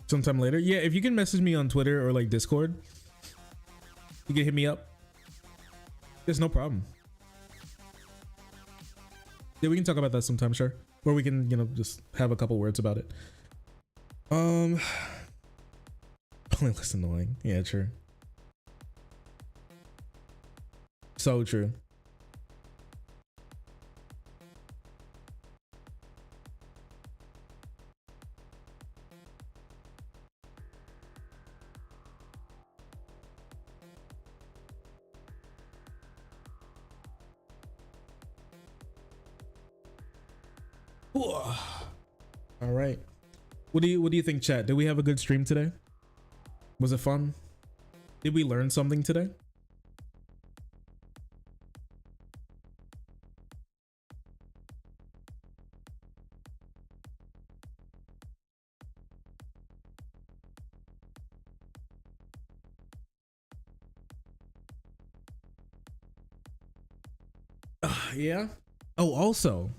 Sometime later, yeah, if you can message me on Twitter or like Discord, you can hit me up. There's no problem. Yeah, we can talk about that sometime, sure. Or we can, you know, just have a couple words about it. Only less annoying. Yeah, true. So true. All right. What do you think, chat? Did we have a good stream today? Was it fun? Did we learn something today? Yeah. Oh, also,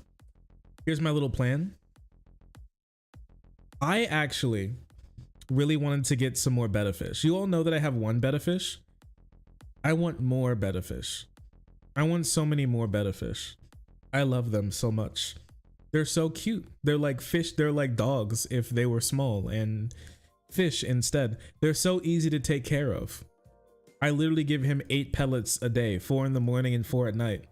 Here's my little plan. I actually really wanted to get some more betta fish. You all know that I have one betta fish. I want more betta fish. I want so many more betta fish. I love them so much. They're so cute. They're like fish. They're like dogs if they were small, and fish instead. They're so easy to take care of. I literally give him 8 pellets a day, 4 in the morning and 4 at night.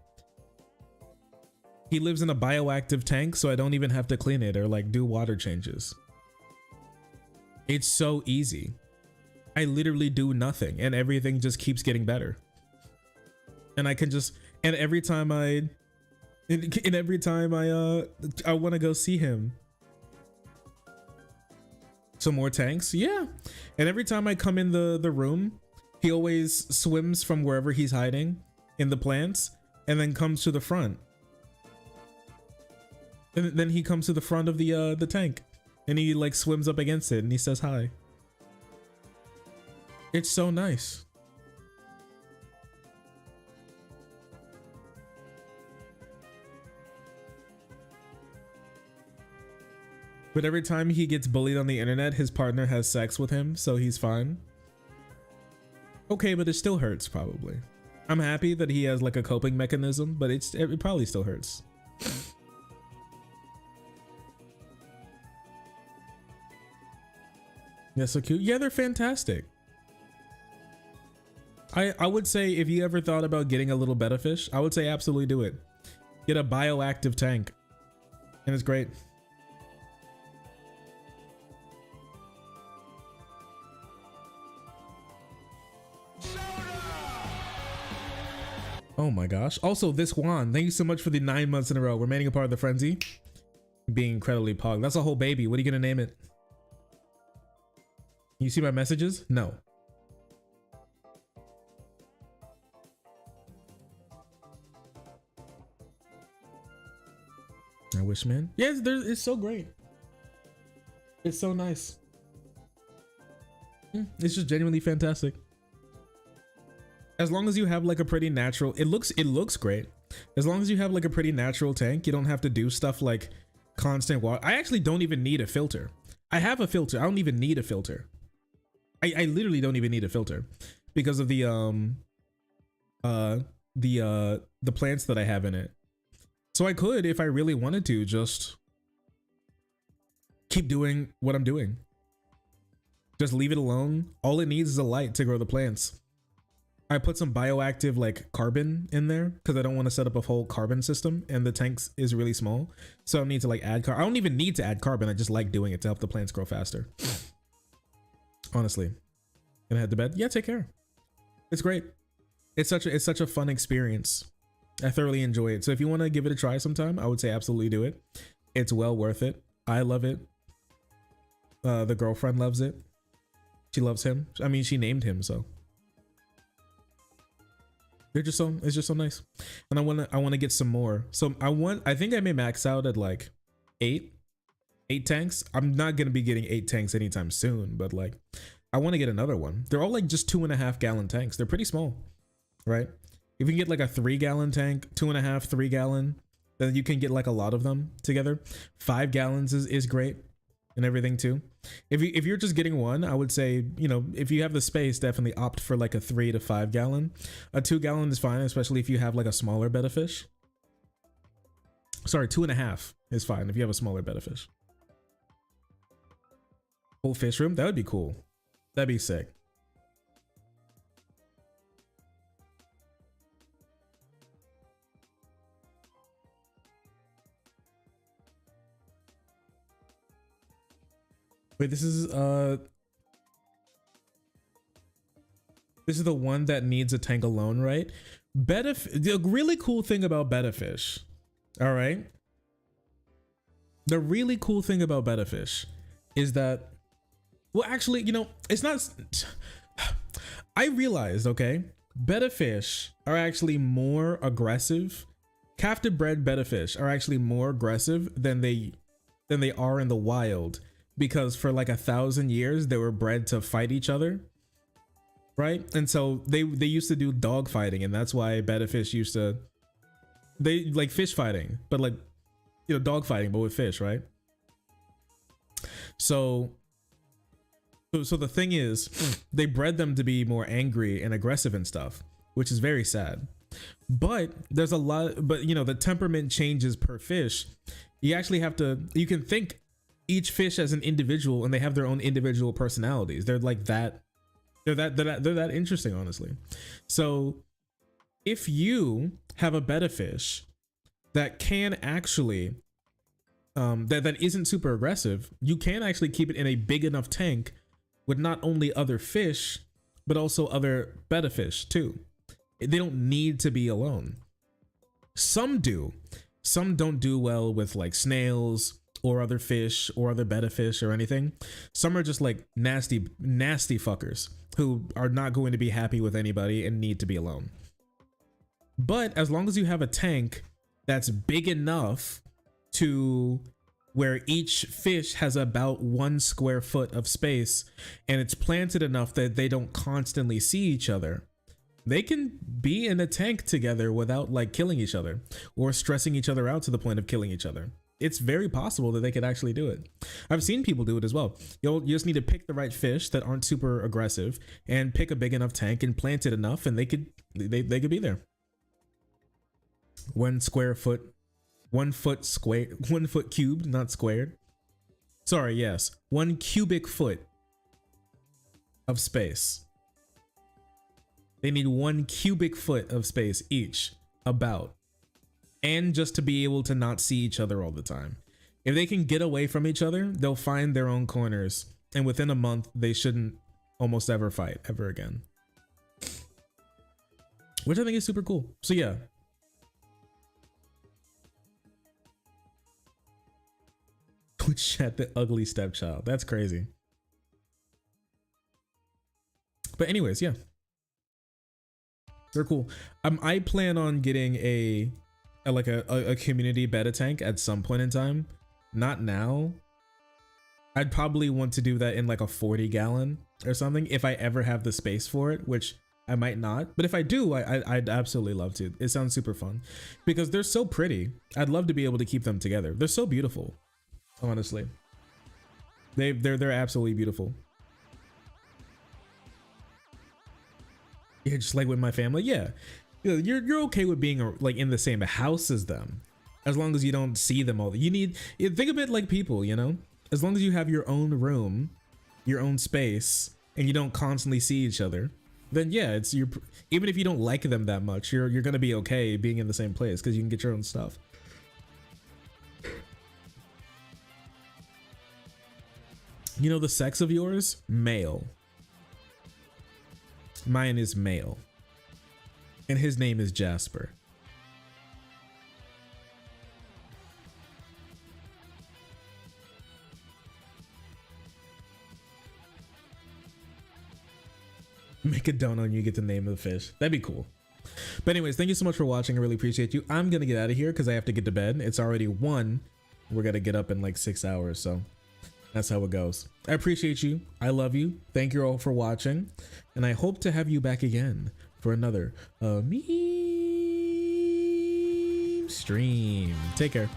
He lives in a bioactive tank, so I don't even have to clean it or like do water changes. It's so easy. I literally do nothing and everything just keeps getting better. And I can just, and every time I want to go see him. Some more tanks? Yeah. And every time I come in the room, he always swims from wherever he's hiding in the plants and then comes to the front. And then he comes to the front of the tank. And he like swims up against it and he says hi. It's so nice. But every time he gets bullied on the internet, his partner has sex with him, so he's fine. Okay, but it still hurts probably. I'm happy that he has like a coping mechanism, but it probably still hurts. Yeah, so cute. Yeah, they're fantastic. I would say if you ever thought about getting a little betta fish, I would say absolutely do it. Get a bioactive tank. And it's great. Oh my gosh. Also, this Juan, thank you so much for the 9 months in a row. Remaining a part of the frenzy. Being incredibly pog. That's a whole baby. What are you gonna name it? You see my messages? No. I wish, man. Yeah, it's so great. It's so nice. It's just genuinely fantastic. As long as you have like a pretty natural, it looks great. As long as you have like a pretty natural tank, you don't have to do stuff like constant water. I actually don't even need a filter. I have a filter. I don't even need a filter. I literally don't even need a filter because of the plants that I have in it. So I could, if I really wanted to, just keep doing what I'm doing. Just leave it alone. All it needs is a light to grow the plants. I put some bioactive like carbon in there because I don't want to set up a whole carbon system, and the tank is really small. So I don't need to like add I don't even need to add carbon. I just like doing it to help the plants grow faster. Honestly. Gonna head to bed? Yeah, take care. It's great. It's such a fun experience. I thoroughly enjoy it. So if you want to give it a try sometime, I would say absolutely do it. It's well worth it. I love it. The girlfriend loves it. She loves him. I mean, she named him, so it's just so nice. And I want to get some more. So I think I may max out at like 8 tanks. I'm not going to be getting 8 tanks anytime soon, but like I want to get another one. They're all like just 2.5 gallon tanks. They're pretty small, right? If you can get like a 3 gallon tank, 2.5, 3 gallon, then you can get like a lot of them together. 5 gallons is great and everything too. If you're just getting one, I would say, you know, if you have the space, definitely opt for like a 3 to 5 gallon. A 2 gallon is fine, especially if you have like a smaller betta fish. Sorry, 2.5 is fine if you have a smaller betta fish. Whole fish room, that would be cool. That'd be sick. Wait, this is the one that needs a tank alone, right? The really cool thing about betta fish, all right? The really cool thing about betta fish is that, well, actually, you know, it's not. I realized, okay, betta fish are actually more aggressive. Captive bred betta fish are actually more aggressive than they are in the wild. Because for like 1,000 years, they were bred to fight each other, right? And so they used to do dog fighting, and that's why betta fish used to, they like fish fighting, but like dog fighting, but with fish, right? So the thing is, they bred them to be more angry and aggressive and stuff, which is very sad. But there's a lot, but the temperament changes per fish. You actually have to, you can think each fish as an individual, and they have their own individual personalities. They're like that. They're that interesting, honestly. So if you have a betta fish that can actually, that isn't super aggressive, you can actually keep it in a big enough tank with not only other fish, but also other betta fish too. They don't need to be alone. Some do. Some don't do well with like snails or other fish or other betta fish or anything. Some are just like nasty fuckers who are not going to be happy with anybody and need to be alone. But as long as you have a tank that's big enough to where each fish has about 1 square foot of space, and it's planted enough that they don't constantly see each other, they can be in a tank together without like killing each other or stressing each other out to the point of killing each other. It's very possible that they could actually do it. I've seen people do it as well. You just need to pick the right fish that aren't super aggressive and pick a big enough tank and plant it enough, and they could be there. 1 square foot, 1 foot square, 1 foot cubed, not squared. Sorry, yes, 1 cubic foot of space. They need 1 cubic foot of space each, about. And just to be able to not see each other all the time. If they can get away from each other, they'll find their own corners. And within a month, they shouldn't almost ever fight ever again. Which I think is super cool. So yeah. Twitch chat, the ugly stepchild. That's crazy. But anyways, yeah. They're cool. I plan on getting a community betta tank at some point in time. Not now. I'd probably want to do that in like a 40 gallon or something if I ever have the space for it, which I might not. But if I do, I'd absolutely love to. It sounds super fun because they're so pretty. I'd love to be able to keep them together. They're so beautiful, honestly. They're absolutely beautiful. Yeah, just like with my family. Yeah. You're okay with being like in the same house as them, as long as you don't see them all. Think of it like people, as long as you have your own room, your own space, and you don't constantly see each other, then yeah, even if you don't like them that much, you're gonna be okay being in the same place because you can get your own stuff. The sex of yours? Male. Mine is male. And his name is Jasper. Make a donut and you get the name of the fish. That'd be cool. But anyways, thank you so much for watching. I really appreciate you. I'm gonna get out of here because I have to get to bed. It's already 1. We're gonna get up in like 6 hours, so that's how it goes. I appreciate you. I love you. Thank you all for watching. And I hope to have you back again for another meme stream. Take care.